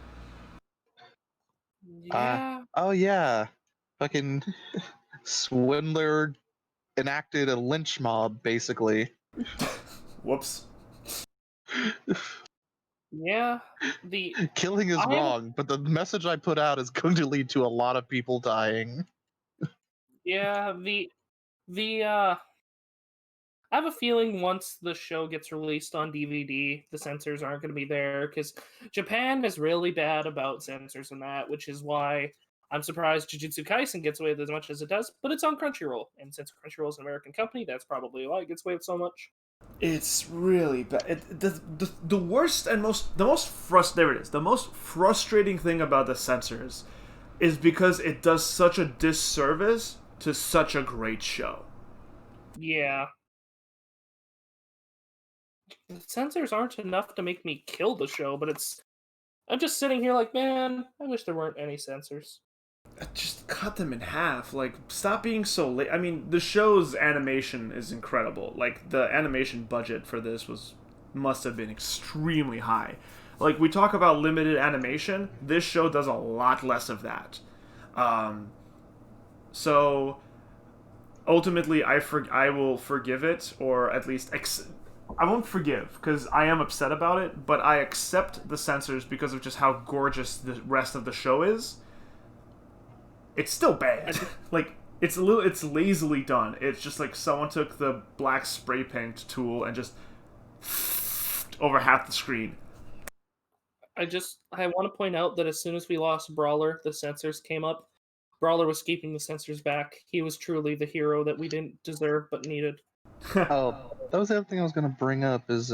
yeah. Oh yeah, fucking Swindler enacted a lynch mob basically. Whoops. Yeah. The Killing is wrong, but the message I put out is going to lead to a lot of people dying. yeah, the I have a feeling once the show gets released on DVD, the censors aren't going to be there because Japan is really bad about censors and that, which is why I'm surprised Jujutsu Kaisen gets away with as much as it does. But it's on Crunchyroll, and since Crunchyroll is an American company, that's probably why it gets away with so much. It's really bad. The worst and the most there it is. The most frustrating thing about the censors is because it does such a disservice to such a great show. Yeah. The censors aren't enough to make me kill the show, but I'm just sitting here like, man, I wish there weren't any censors. Just cut them in half. Like, stop being so late. I mean, the show's animation is incredible. Like, the animation budget for this must have been extremely high. Like, we talk about limited animation, this show does a lot less of that. So ultimately, I will forgive it, or at least I won't forgive because I am upset about it, but I accept the censors because of just how gorgeous the rest of the show is. It's still bad. Like, it's lazily done. It's just like someone took the black spray paint tool and just over half the screen. I want to point out that as soon as we lost Brawler, the censors came up. Brawler was keeping the censors back. He was truly the hero that we didn't deserve but needed. Oh, that was the other thing I was going to bring up is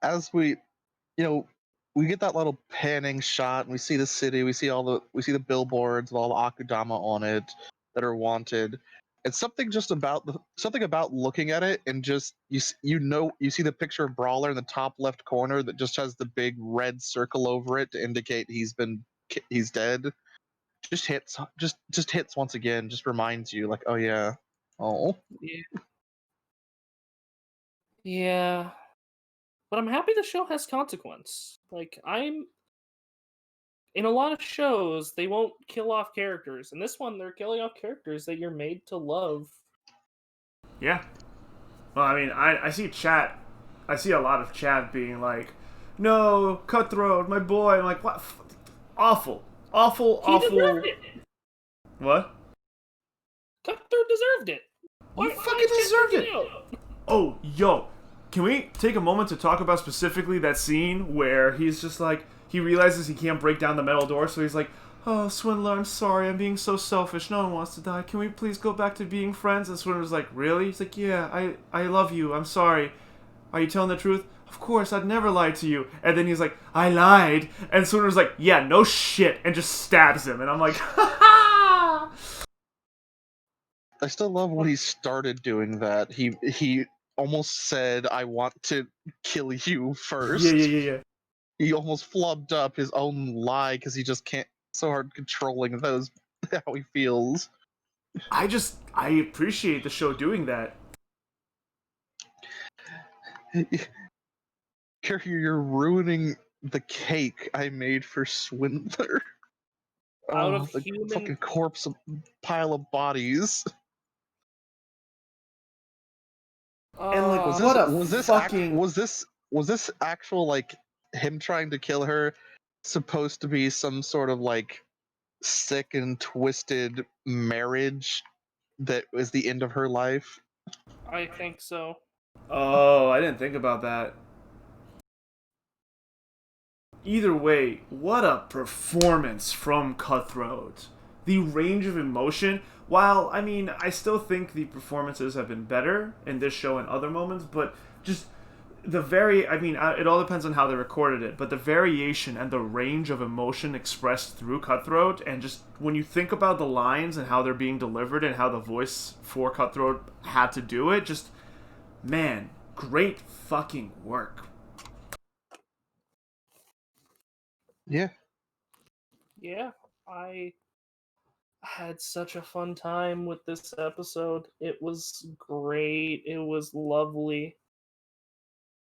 as we we get that little panning shot and we see the city, we see the billboards with all the Akudama on it that are wanted. It's something about looking at it and just you see the picture of Brawler in the top left corner that just has the big red circle over it to indicate he's dead. Just hits once again, just reminds you like, oh yeah. Oh. Yeah. Yeah. But I'm happy the show has consequence. Like, in a lot of shows, they won't kill off characters. In this one, they're killing off characters that you're made to love. Yeah. Well, I mean, I see chat. I see a lot of chat being like, "No, Cutthroat, my boy." I'm like, "What? Awful, awful, He awful." deserved it. What? Cutthroat deserved it. He fucking deserved it. Oh, yo, can we take a moment to talk about specifically that scene where he's just like, he realizes he can't break down the metal door, so he's like, "Oh, Swindler, I'm sorry, I'm being so selfish. No one wants to die. Can we please go back to being friends?" And Swindler's like, "Really?" He's like, "Yeah, I love you. I'm sorry. Are you telling the truth?" "Of course, I'd never lie to you." And then he's like, "I lied." And Swindler's like, "Yeah, no shit," and just stabs him. And I'm like, ha ha! I still love when he started doing that. He almost said, "I want to kill you first." Yeah. He almost flubbed up his own lie because he just can't. So hard controlling those how he feels. I appreciate the show doing that. You're ruining the cake I made for Swindler. out of the human. fucking corpse pile of bodies. And like, Uh, what a Was this actual like him trying to kill her supposed to be some sort of like sick and twisted marriage that was the end of her life? I think so. Oh, I didn't think about that. Either way, what a performance from Cutthroat. The range of emotion, while, I mean, I still think the performances have been better in this show and other moments, but just it all depends on how they recorded it, but the variation and the range of emotion expressed through Cutthroat, and just when you think about the lines and how they're being delivered and how the voice for Cutthroat had to do it, just, man, great fucking work. Yeah. Yeah, I had such a fun time with this episode. It was great. It was lovely.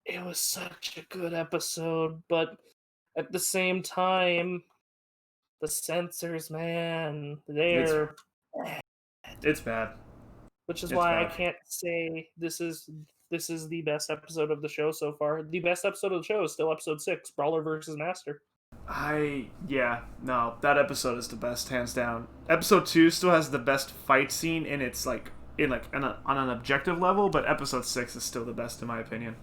It was such a good episode, but at the same time, the censors, man, It's they're it's bad. which is It's why I bad. can't say this is the best episode of the show so far. The best episode of the show is still episode 6, Brawler versus Master. No, that episode is the best, hands down. Episode 2 still has the best fight scene, and it's like on an objective level, but episode 6 is still the best in my opinion.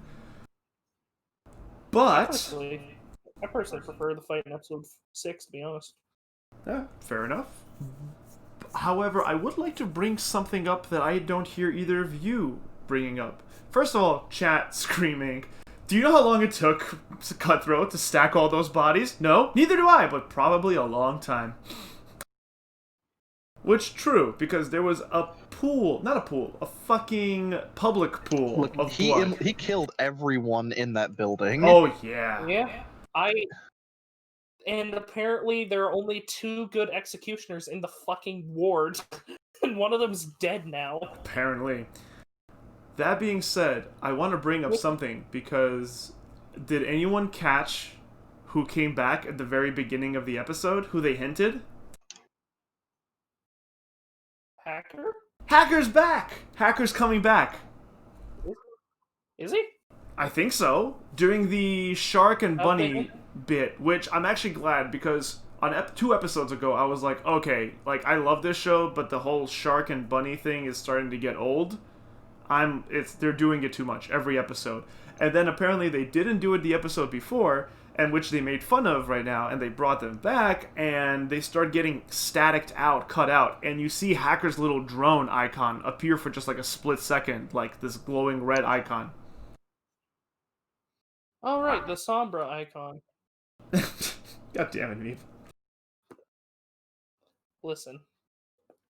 I But personally, I personally prefer the fight in episode 6, to be honest. yeah, fair enough. However, I would like to bring something up that I don't hear either of you bringing up. First of all, chat screaming. Do you know how long it took Cutthroat to stack all those bodies? No, neither do I, but probably a long time. Which, true, because there was a pool, not a pool, a fucking public pool Look, of blood. he killed everyone in that building. Oh, yeah. Yeah, and apparently there are only 2 good executioners in the fucking ward, and one of them's dead now. Apparently. That being said, I want to bring up something, because did anyone catch who came back at the very beginning of the episode? Who they hinted? Hacker? Hacker's back! Hacker's coming back. Is he? I think so. During the shark and bunny Okay. bit, which I'm actually glad, because on 2 episodes ago I was like, okay, like I love this show, but the whole shark and bunny thing is starting to get old. They're doing it too much every episode. And then apparently they didn't do it the episode before, and which they made fun of right now, and they brought them back, and they start getting staticked out, cut out, and you see Hacker's little drone icon appear for just like a split second, like this glowing red icon. Oh, right, the Sombra icon. God damn it, Meep. Listen.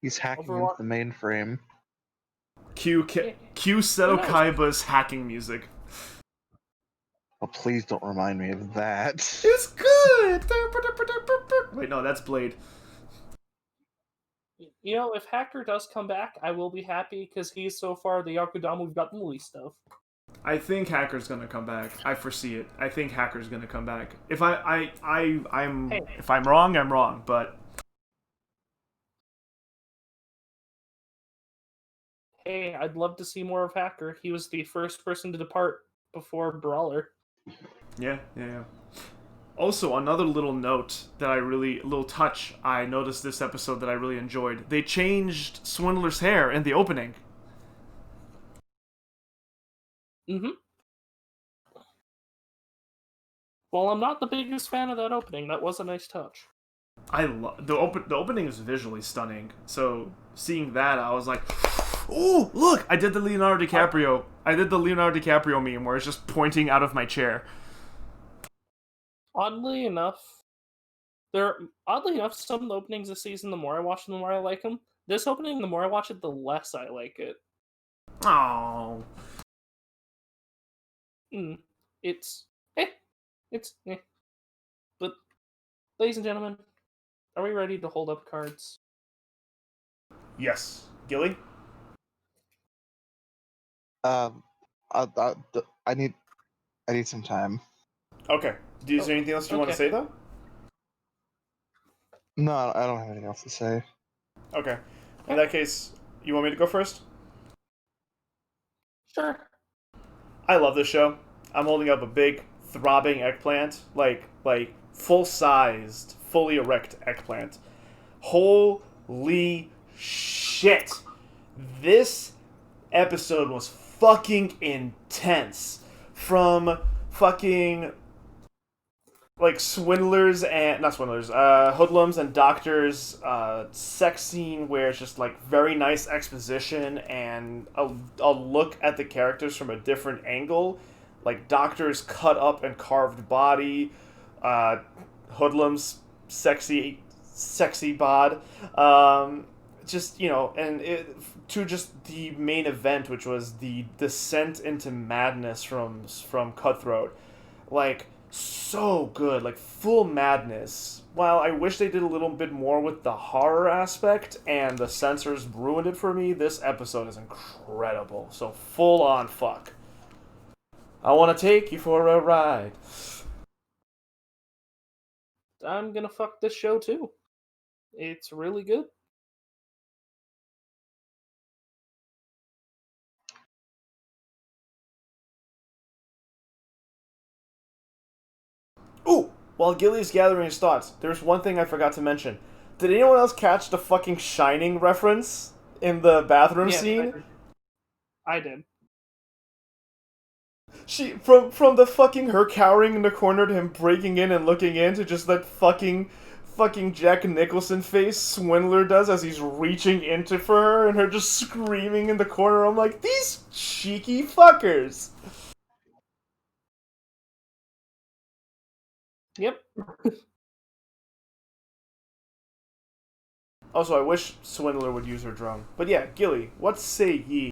He's hacking Overwatch- into the mainframe. Cue Seto Kaiba's hacking music. Oh, please don't remind me of that. It's good! Wait, no, that's Blade. You know, if Hacker does come back, I will be happy, because he's so far the Yakudama we've gotten the least of. I think Hacker's gonna come back. I foresee it. I think Hacker's gonna come back. If if I'm wrong, I'm wrong, but Hey, I'd love to see more of Hacker. He was the first person to depart before Brawler. yeah. Also, another little note that little touch I noticed this episode that I really enjoyed. They changed Swindler's hair in the opening. Mm-hmm. Well, I'm not the biggest fan of that opening. That was a nice touch. The opening is visually stunning. So seeing that, I was like, "Ooh, look! I did the Leonardo DiCaprio. I did the Leonardo DiCaprio meme where it's just pointing out of my chair." Oddly enough, some of the openings this season, the more I watch them, the more I like them. This opening, the more I watch it, the less I like it. Oh, It's But, ladies and gentlemen, are we ready to hold up cards? yes, Gilly. I need some time. Okay. Is there anything else you want to say though? No, I don't have anything else to say. Okay. In that case, you want me to go first? Sure. I love this show. I'm holding up a big, throbbing eggplant, like full-sized, fully erect eggplant. Holy shit! This episode was fucking intense. From fucking like swindlers and not swindlers, hoodlums and doctors, sex scene where it's just like very nice exposition and a look at the characters from a different angle, like doctors cut up and carved body, uh, hoodlums sexy bod, just and to just the main event, which was the descent into madness from Cutthroat, like so good, like full madness. While I wish they did a little bit more with the horror aspect and the censors ruined it for me, this episode is incredible. So full on fuck. I want to take you for a ride. I'm gonna fuck this show too. It's really good. Ooh, while Gilly's gathering his thoughts, there's one thing I forgot to mention. Did anyone else catch the fucking Shining reference in the bathroom Yes, scene? I did. She from the fucking her cowering in the corner to him breaking in and looking in to just that fucking Jack Nicholson face Swindler does as he's reaching into for her and her just screaming in the corner. I'm like, these cheeky fuckers. Yep. Also, I wish Swindler would use her drum. But yeah, Gilly, what say ye?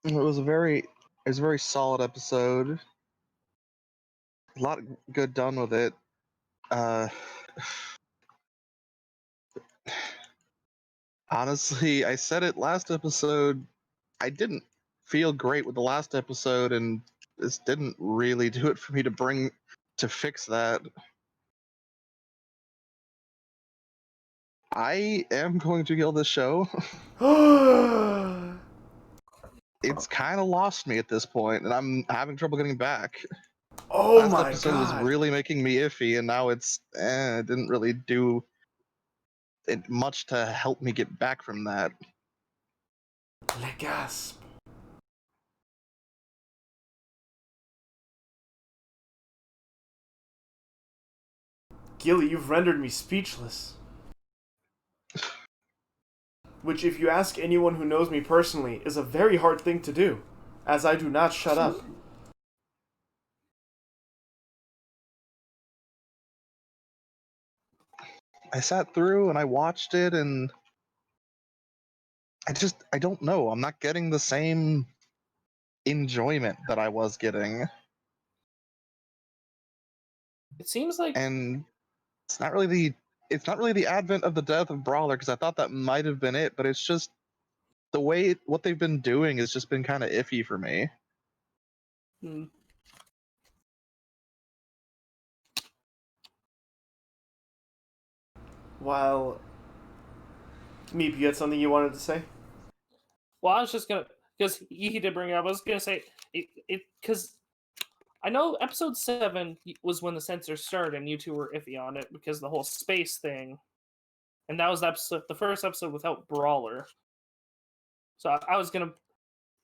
It was a very solid episode. A lot good done with it. Uh, Honestly, I said it last episode. I didn't feel great with the last episode, and this didn't really do it for me to fix that. I am going to kill this show. It's kind of lost me at this point, and I'm having trouble getting back. Oh Last my episode was god. really making me iffy, and now it didn't really do it much to help me get back from that. Le gasp. Gilly, you've rendered me speechless. Which, if you ask anyone who knows me personally, is a very hard thing to do, as I do not shut up. I sat through and I watched it, and I don't know. I'm not getting the same enjoyment that I was getting, It seems like and it's not really the advent of the death of Brawler, because I thought that might have been it, but it's just what they've been doing has just been kind of iffy for me. hmm, While, Meep, you had something you wanted to say? well, I was just gonna because he did bring it up. I was gonna say it because I know episode 7 was when the censors started, and you two were iffy on it because of the whole space thing, and that was the first episode without Brawler. So I was gonna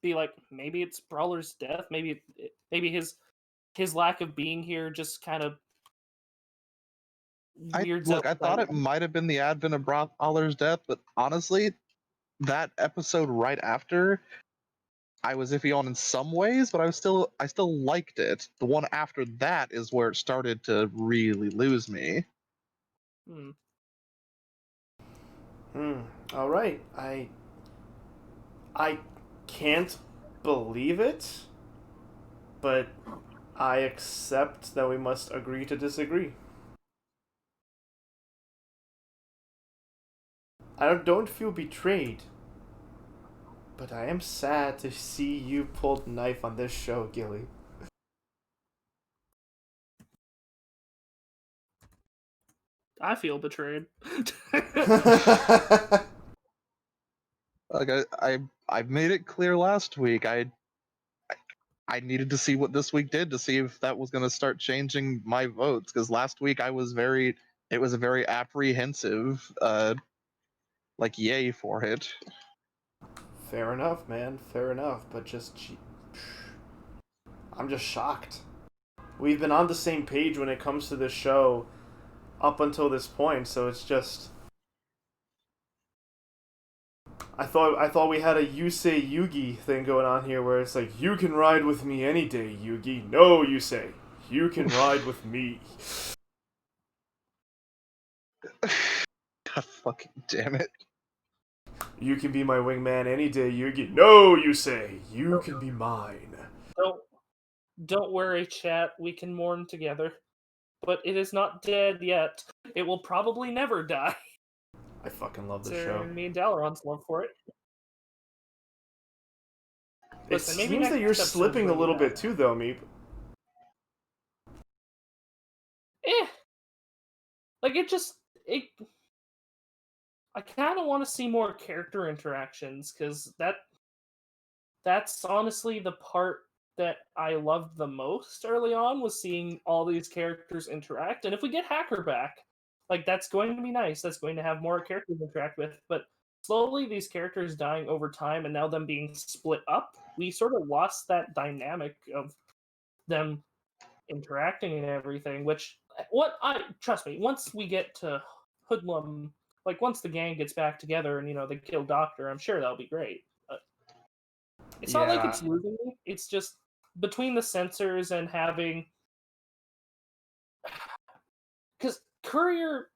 be like, maybe it's Brawler's death, maybe his lack of being here just kind of weirds out. I thought it might have been the advent of Brawler's death, but honestly, that episode right after I was iffy on in some ways, but I still liked it. The one after that is where it started to really lose me. Hmm. All right. I can't believe it, but I accept that we must agree to disagree. I don't feel betrayed. But I am sad to see you pull the knife on this show, Gilly. I feel betrayed. Like I made it clear last week. I needed to see what this week did to see if that was going to start changing my votes, because last week it was a very apprehensive like yay for it. Fair enough, man. Fair enough. But I'm just shocked. We've been on the same page when it comes to this show up until this point, so it's just. I thought we had a Yusei Yugi thing going on here, where it's like, you can ride with me any day, Yugi. No, Yusei, you can ride with me. God fucking damn it! You can be my wingman any day, Yugi. No, Yusei, you can be mine. Don't worry, chat. We can mourn together. But it is not dead yet. It will probably never die. I fucking love this show. Me and Dalaron's love for it. It Listen, maybe seems that next you're episode's slipping a really little bad. bit too, though, Meep. Like I kind of want to see more character interactions, because that's honestly the part that I loved the most early on, was seeing all these characters interact. And if we get Hacker back, like, that's going to be nice. That's going to have more characters to interact with. But slowly these characters dying over time, and now them being split up, we sort of lost that dynamic of them interacting and everything. Which, trust me, once we get to Hoodlum, like once the gang gets back together and they kill Doctor, I'm sure that'll be great. But it's not like it's losing me. It's just between the censors and having, because Courier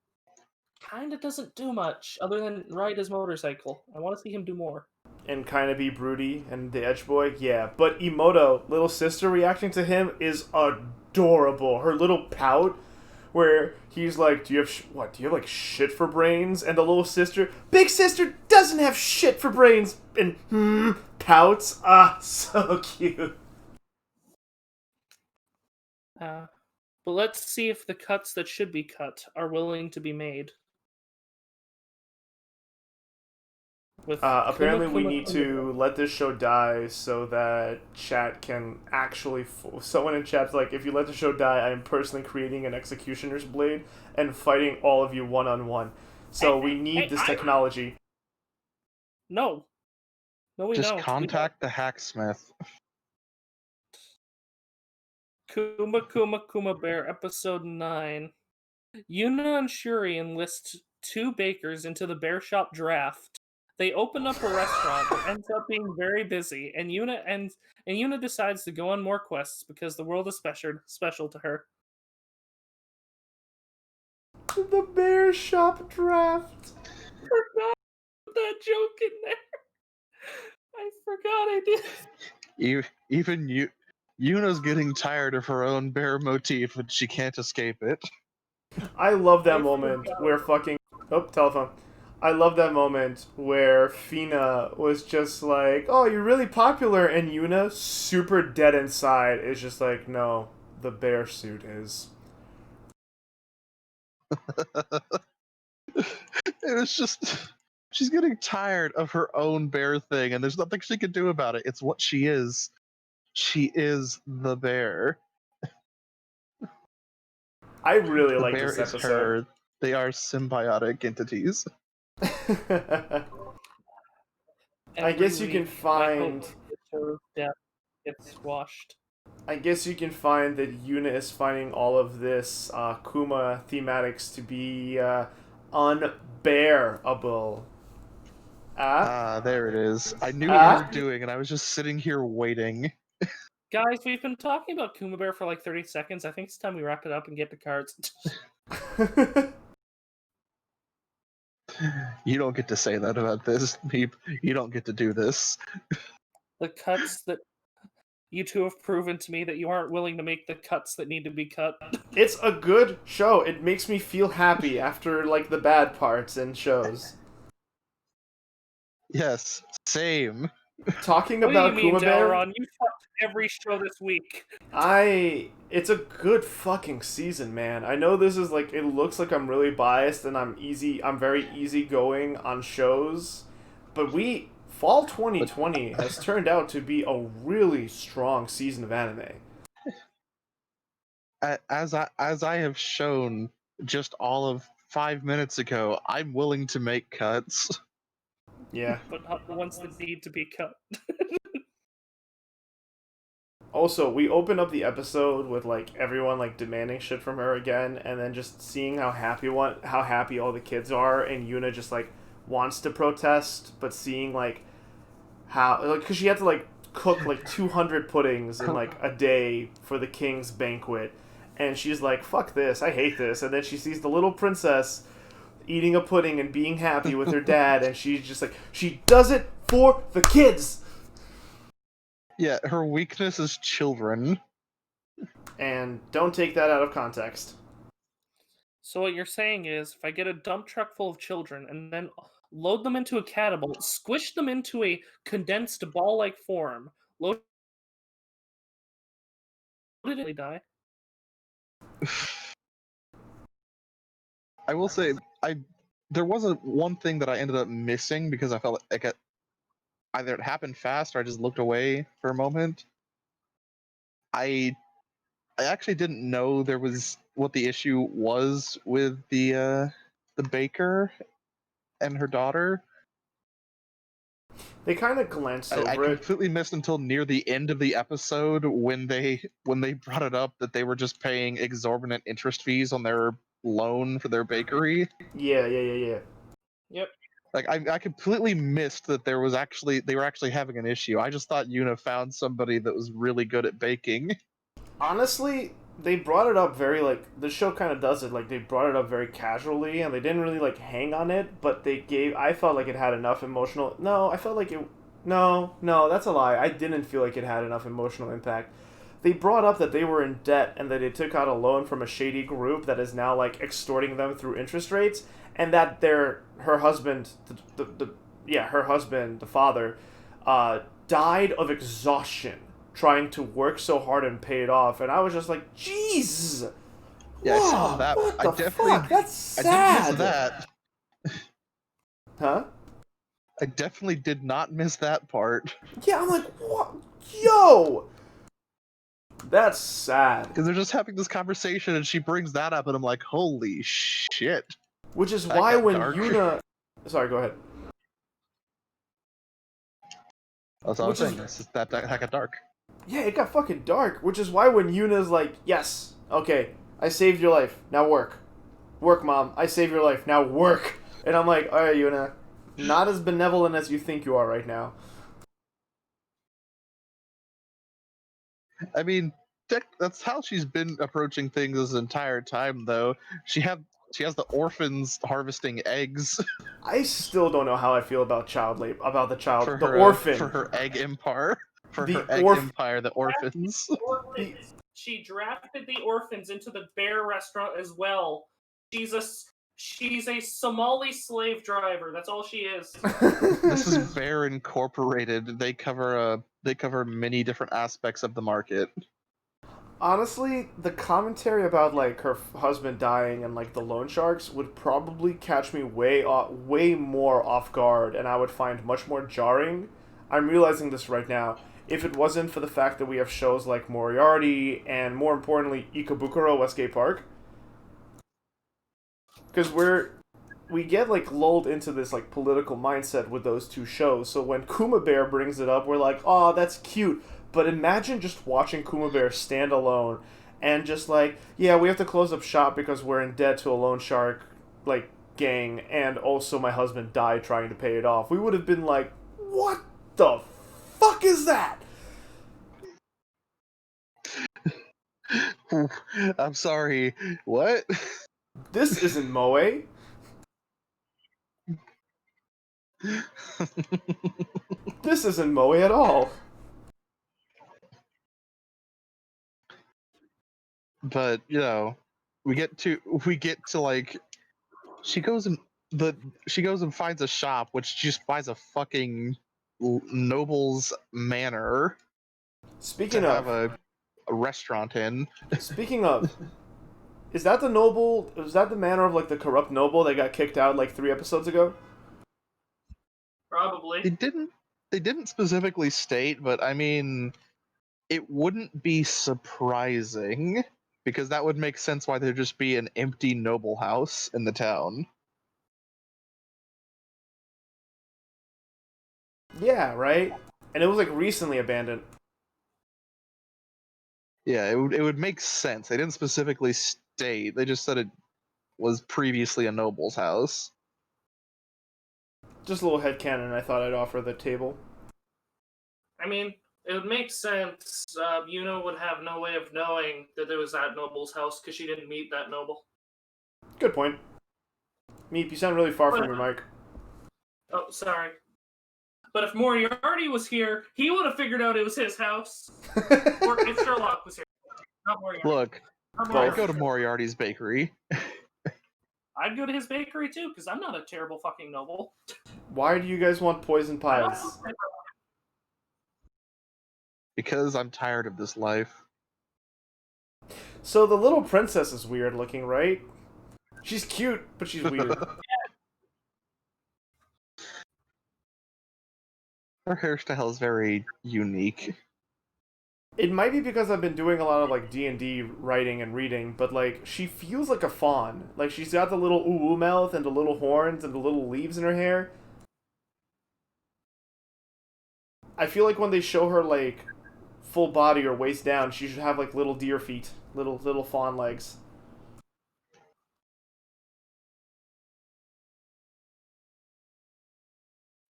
kind of doesn't do much other than ride his motorcycle. I want to see him do more. And kind of be broody and the edge boy, yeah. But Emoto, little sister, reacting to him is adorable. Her little pout, where he's like, "Do you have what? Do you have like shit for brains?" And the little sister, big sister, doesn't have shit for brains, and pouts. Ah, so cute. But let's see if the cuts that should be cut are willing to be made. Apparently, we need to let this show die so that chat can actually. Someone in chat's like, if you let the show die, I am personally creating an executioner's blade and fighting all of you one-on-one. So we need this technology. No, we Just don't. contact the hacksmith. Kuma Bear, episode 9. Yuna and Shuri enlist 2 bakers into the bear shop draft. They open up a restaurant that ends up being very busy, and Yuna decides to go on more quests because the world is special to her. The bear shop draft. I forgot that joke in there. I forgot I did. Even Yuna's getting tired of her own bear motif, and she can't escape it. I love that moment where fucking... Oh, telephone. I love that moment where Fina was just like, "Oh, you're really popular," and Yuna, super dead inside, is just like, "No, the bear suit is." It was just... She's getting tired of her own bear thing, and there's nothing she can do about it. It's what she is. She is the bear. I really The like bear this is episode. her. They are symbiotic entities. I guess you can find... death gets squashed. I guess you can find that Yuna is finding all of this Kuma thematics to be unbearable. There it is. I knew what you were doing, and I was just sitting here waiting. Guys, we've been talking about Kuma Bear for like 30 seconds. I think it's time we wrap it up and get to cards. You don't get to say that about this, Meep. You don't get to do this. The cuts that you two have proven to me that you aren't willing to make the cuts that need to be cut. It's a good show. It makes me feel happy after like the bad parts in shows. Yes, same. talking What do you about mean, Kuma Bear, Delron? You fucked every show this week. it's a good fucking season, man. I know this is like, it looks like I'm really biased and I'm very easygoing on shows, but Fall 2020 has turned out to be a really strong season of anime. As I have shown just all of 5 minutes ago, I'm willing to make cuts. Yeah. But not the ones that need to be cut. Also, we open up the episode with like everyone like demanding shit from her again, and then just seeing how happy all the kids are, and Yuna just like wants to protest, but seeing like how like because she had to like cook like 200 puddings in like a day for the king's banquet, and she's like, "Fuck this! I hate this!" And then she sees the little princess eating a pudding and being happy with her dad, and she's just like, she does it for the kids. Yeah, her weakness is children. And don't take that out of context. So what you're saying is, if I get a dump truck full of children and then load them into a catapult, squish them into a condensed ball-like form, load it, they die. I will say, there wasn't one thing that I ended up missing because I felt like either it happened fast or I just looked away for a moment. I actually didn't know there was what the issue was with the baker and her daughter. They kind of glanced I over it. completely missed until near the end of the episode when they brought it up that they were just paying exorbitant interest fees on their loan for their bakery. Yeah. Yep. Like I completely missed that they were actually having an issue. I just thought Yuna found somebody that was really good at baking. Honestly, they brought it up very like the show kind of does it like they brought it up very casually and they didn't really like hang on it, but I felt like it had enough emotional. No, I felt like it. No, that's a lie. I didn't feel like it had enough emotional impact. They brought up that they were in debt and that they took out a loan from a shady group that is now like extorting them through interest rates, and that her husband, her husband, the father, died of exhaustion trying to work so hard and pay it off, and I was just like, jeez. Yeah, I saw that. What I the definitely, fuck? That's I sad. didn't miss that. Huh? I definitely did not miss that part Yeah, I'm like, what? Yo, that's sad. because they're just having this conversation and she brings that up and I'm like, holy shit. Which is That why got when dark. Yuna, sorry, go ahead. That's what I was Which is saying. That got dark. Yeah, it got fucking dark. Which is why when Yuna's like, yes, okay, I saved your life. Now work. Work, Mom. I saved your life. Now work. And I'm like, alright, Yuna. Not as benevolent as you think you are right now. I mean, that's how she's been approaching things this entire time, though. She has the orphans harvesting eggs I still don't know how I feel about for the her orphan. for her egg empire. For The her egg orph- empire, the orphans. She drafted the orphans into the bear restaurant as well. She's a Somali slave driver. That's all she is. This is Bear Incorporated. They cover many different aspects of the market. Honestly, the commentary about like her husband dying and like the loan sharks would probably catch me way more off guard, and I would find much more jarring. I'm realizing this right now. If it wasn't for the fact that we have shows like Moriarty and more importantly Ikebukuro Westgate Park, because we get like lulled into this like political mindset with those two shows. So when Kuma Bear brings it up, we're like, "Oh, that's cute." But imagine just watching Kuma Bear stand alone and just like, "Yeah, we have to close up shop because we're in debt to a loan shark like gang and also my husband died trying to pay it off." We would have been like, "What the fuck is that?" I'm sorry. What? This isn't Moe. This isn't Moe at all. But we get to like she goes and finds a shop which just buys a fucking noble's manor Speaking to have of, a restaurant in. speaking of, is that the noble? Is that the manner of like the corrupt noble that got kicked out like 3 episodes ago? Probably. They didn't specifically state, but I mean, it wouldn't be surprising because that would make sense why there'd just be an empty noble house in the town. Yeah, right. And it was like recently abandoned. Yeah, it would make sense. They didn't specifically state. They just said it was previously a noble's house. Just a little headcanon I thought I'd offer the table. I mean, it would make sense. Yuna would have no way of knowing that there was that noble's house because she didn't meet that noble. Good point. Meep, you sound really far from your mic. Oh, sorry. But if Moriarty was here, he would have figured out it was his house. Or if Sherlock was here. Not Moriarty. Look, Not I'd Moriarty. go to Moriarty's bakery. I'd go to his bakery too, because I'm not a terrible fucking noble. Why do you guys want poison pies? Because I'm tired of this life. So the little princess is weird looking, right? She's cute, but she's weird. Her hairstyle is very unique. It might be because I've been doing a lot of like D&D writing and reading, but like she feels like a fawn. Like she's got the little ooh mouth and the little horns and the little leaves in her hair. I feel like when they show her like full body or waist down, she should have like little deer feet, little fawn legs.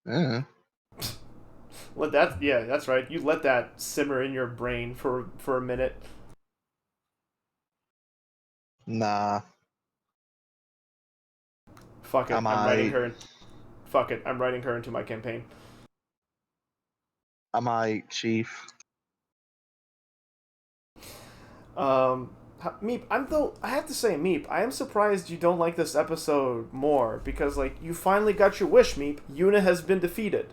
Yeah. That's right. You let that simmer in your brain for a minute. Nah. Fuck it. Am I'm writing I- her. Fuck it. I'm writing her into my campaign. Am I, Chief? Meep, I have to say, Meep, I am surprised you don't like this episode more because like you finally got your wish, Meep. Yuna has been defeated.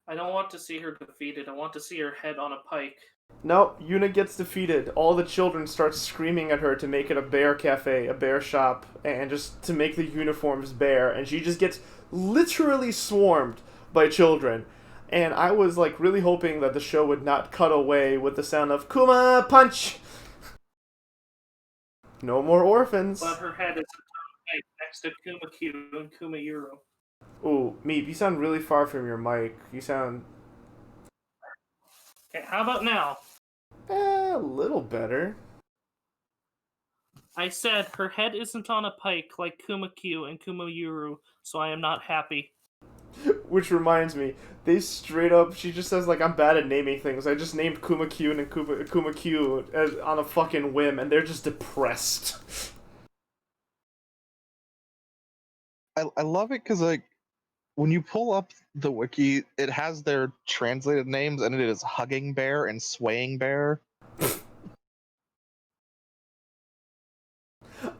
I don't want to see her defeated. I want to see her head on a pike. No, Yuna gets defeated. All the children start screaming at her to make it a bear cafe, a bear shop, and just to make the uniforms bear, and she just gets literally swarmed by children. And I was like really hoping that the show would not cut away with the sound of Kuma punch. No more orphans. But her head is next to Kuma Q and Kuma Euro. Ooh, Meep, you sound really far from your mic. You sound Okay, how about now? a little better. I said her head isn't on a pike like Kuma Q and Kuma Euro, so I am not happy. Which reminds me, they straight up, she just says, like, I'm bad at naming things. I just named Kuma Q and Kuma Q on a fucking whim, and they're just depressed. I love it because, like, when you pull up the wiki, it has their translated names, and it is Hugging Bear and Swaying Bear.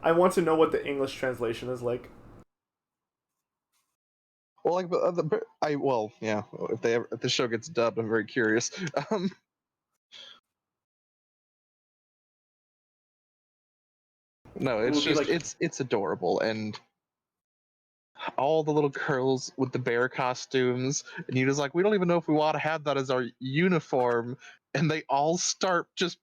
I want to know what the English translation is like. Well, like, yeah. If the show gets dubbed, I'm very curious. No, it's just like... it's adorable, and all the little girls with the bear costumes, and you just like, we don't even know if we want to have that as our uniform, and they all start just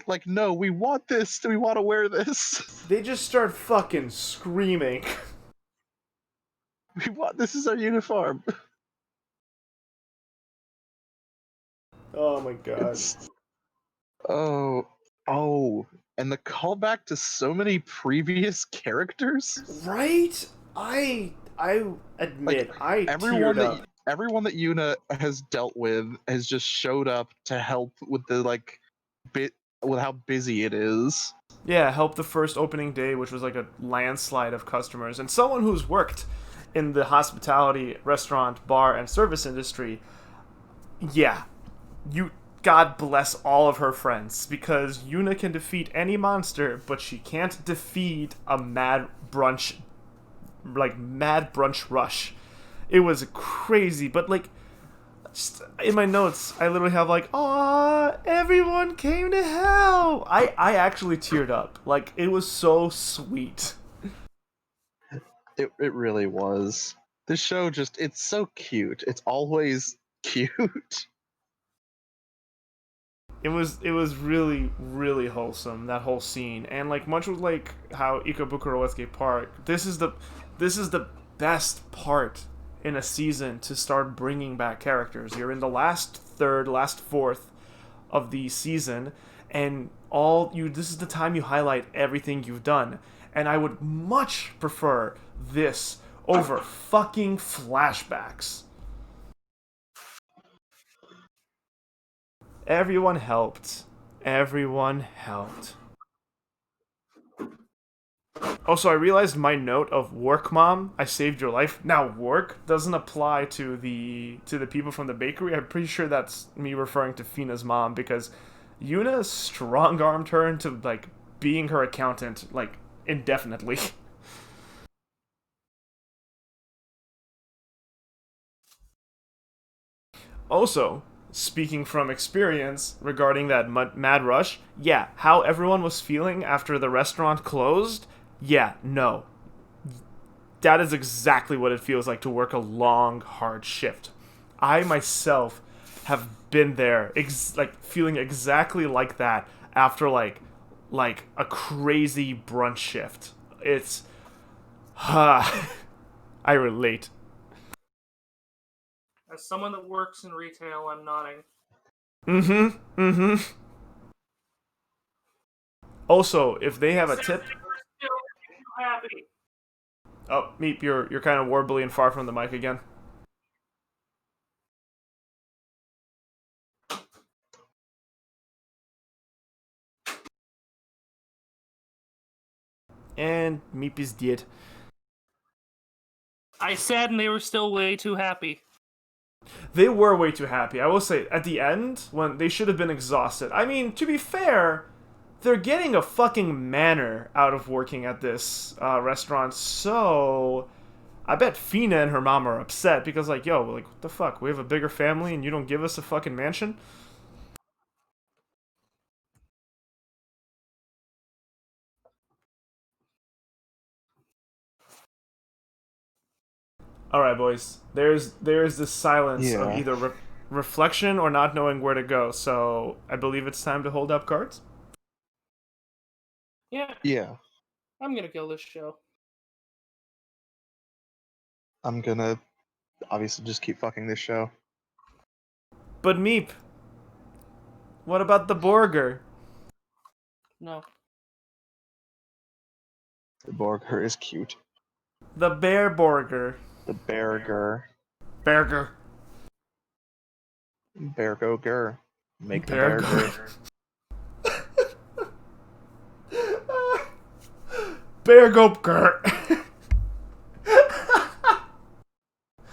like, no, we want this, we want to wear this. They just start fucking screaming. We want this as our uniform. Oh my god. Oh, and the callback to so many previous characters. Right? I admit, I teared up. Everyone that Yuna has dealt with has just showed up to help with the with how busy it is. Yeah, help the first opening day, which was like a landslide of customers. And someone who's worked in the hospitality, restaurant, bar, and service industry, yeah, God bless all of her friends, because Yuna can defeat any monster, but she can't defeat a mad brunch rush. It was crazy, but like, just in my notes, I literally have like, "Aw, everyone came to hell." I actually teared up. Like, it was so sweet. It really was. This show just it's so cute. It's always cute. It was really really wholesome, that whole scene, and like much like how Ikebukuro Escape Park. This is the best part in a season to start bringing back characters. You're in the last third, last fourth of the season, and all you this is the time you highlight everything you've done. And I would much prefer this over fucking flashbacks. Everyone helped. Everyone helped. Also, I realized my note of work mom, I saved your life. Now work doesn't apply to the people from the bakery. I'm pretty sure that's me referring to Fina's mom because Yuna strong armed her into like being her accountant like indefinitely. Also, speaking from experience regarding that mad rush, yeah, how everyone was feeling after the restaurant closed, yeah, no. That is exactly what it feels like to work a long, hard shift. I myself have been there, like feeling exactly like that after like a crazy brunch shift. It's, I relate. As someone that works in retail, I'm nodding. Mm-hmm. Mm-hmm. Also, if they have a tip, Happy. oh, Meep, you're kind of warbly and far from the mic again. And Meep is dead. I said, and they were still way too happy. They were way too happy. I will say, at the end, when they should have been exhausted. I mean, to be fair, they're getting a fucking manor out of working at this restaurant, so I bet Fina and her mom are upset because, like, yo, like, what the fuck? We have a bigger family and you don't give us a fucking mansion? All right, boys. There's this silence of Yeah. either reflection or not knowing where to go. So I believe it's time to hold up cards. Yeah, Yeah. I'm gonna kill this show. I'm gonna obviously just keep fucking this show. But Meep, what about the Borgar? No. The Borgar is cute. The Bear Borgar. The Berger. Berger. Bergoger. Make the Berger. Berger. Bergopger.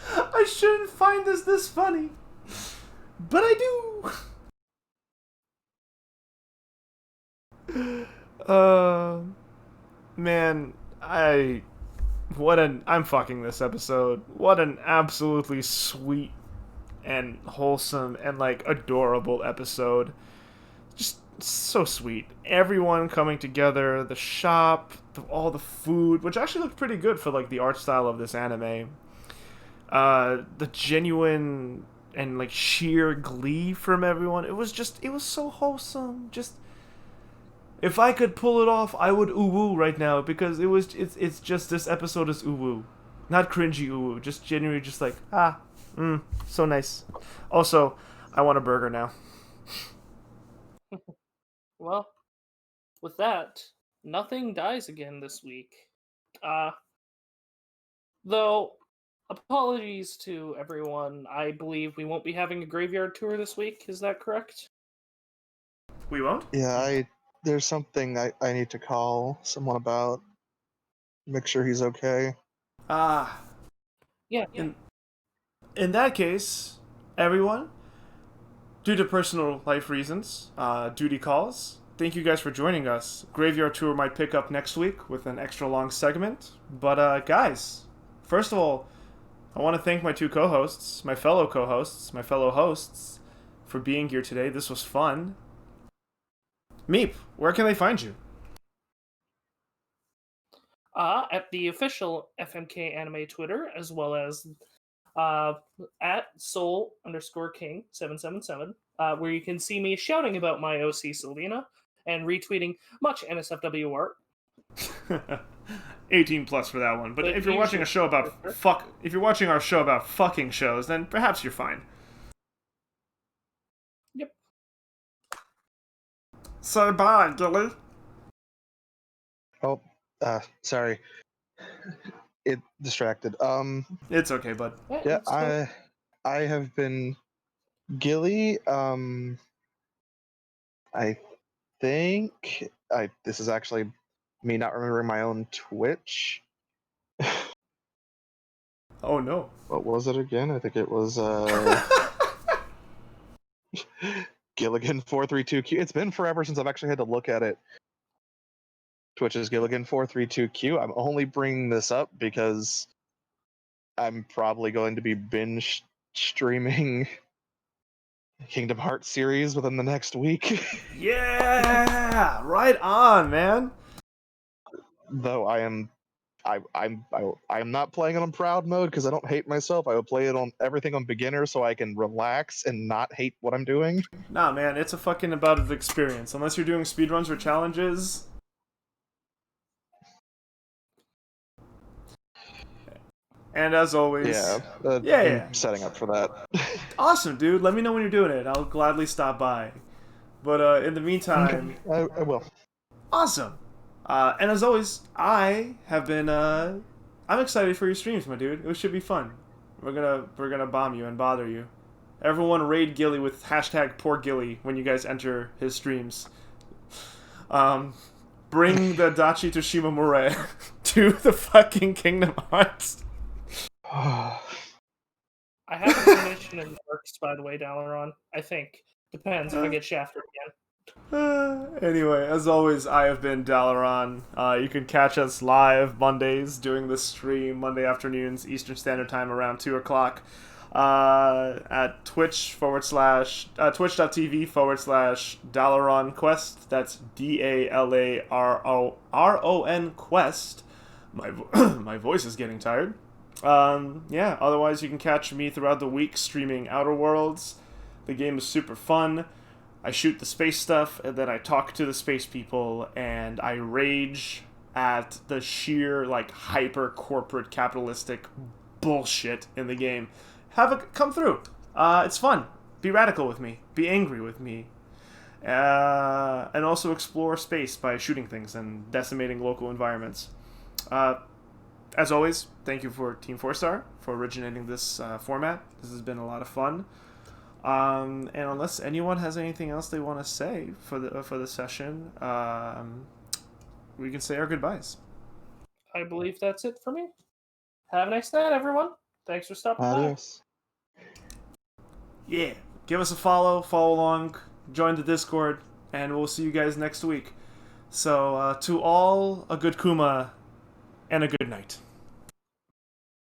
I shouldn't find this funny, but I do. Man, I'm fucking this episode. What an absolutely sweet and wholesome and like adorable episode. Just so sweet. Everyone coming together, the shop, all the food, which actually looked pretty good for like the art style of this anime. The genuine and like sheer glee from everyone. It was so wholesome. Just if I could pull it off, I would woo right now because it's just this episode is woo. Not cringy woo, just genuinely just like so nice. Also, I want a burger now. Well, with that, nothing dies again this week. Though, apologies to everyone. I believe we won't be having a graveyard tour this week. Is that correct? We won't? Yeah, there's something I need to call someone about. Make sure he's okay. Ah. Yeah. In that case, everyone, due to personal life reasons, duty calls. Thank you guys for joining us. Graveyard Tour might pick up next week with an extra long segment. But guys, first of all, I want to thank my two co-hosts, my fellow co-hosts, my fellow hosts, for being here today. This was fun. Meep, where can they find you? At the official FMK anime Twitter, as well as at soul_king777, where you can see me shouting about my OC Selena and retweeting much NSFW art. 18 plus for that one. But if you're watching a show about if you're watching our show about fucking shows, then perhaps you're fine. Yep. So bye, Gilly. Oh, sorry. It distracted. It's okay, bud. Yeah, I have been Gilly. I think this is actually me not remembering my own Twitch. Oh no. What was it again? I think it was Gilligan432Q. It's been forever since I've actually had to look at it. Twitch is Gilligan432Q. I'm only bringing this up because I'm probably going to be binge streaming Kingdom Hearts series within the next week. Yeah, right on, man. Though I'm not playing it on proud mode because I don't hate myself. I will play it on everything on beginner so I can relax and not hate what I'm doing. Nah, man, it's a fucking about of experience. Unless you're doing speedruns or challenges. And as always, I'm setting up for that. Awesome, dude. Let me know when you're doing it. I'll gladly stop by. But in the meantime, I will. Awesome. And as always, I have been. I'm excited for your streams, my dude. It should be fun. We're gonna bomb you and bother you. Everyone raid Gilly with hashtag poor Gilly when you guys enter his streams. Bring the Dachi Toshima Mure to the fucking Kingdom Hearts. I have a mission in the works, by the way, Dalaran. I think. Depends if I get shafted again. Anyway, as always, I have been Dalaran. You can catch us live Mondays doing this stream, Monday afternoons, Eastern Standard Time around 2 o'clock at twitch.tv/Dalaran Quest. That's DALARON Quest. My voice is getting tired. Otherwise you can catch me throughout the week streaming Outer Worlds. The game is super fun. I shoot the space stuff, and then I talk to the space people, and I rage at the sheer, hyper corporate capitalistic bullshit in the game. Have it come through. It's fun. Be radical with me. Be angry with me. And also explore space by shooting things and decimating local environments. As always, thank you for Team 4-Star for originating this format. This has been a lot of fun. And unless anyone has anything else they want to say for the session, we can say our goodbyes. I believe that's it for me. Have a nice night, everyone. Thanks for stopping by. Yeah, give us a follow along, join the Discord, and we'll see you guys next week. So, to all, a good Kuma and a good night.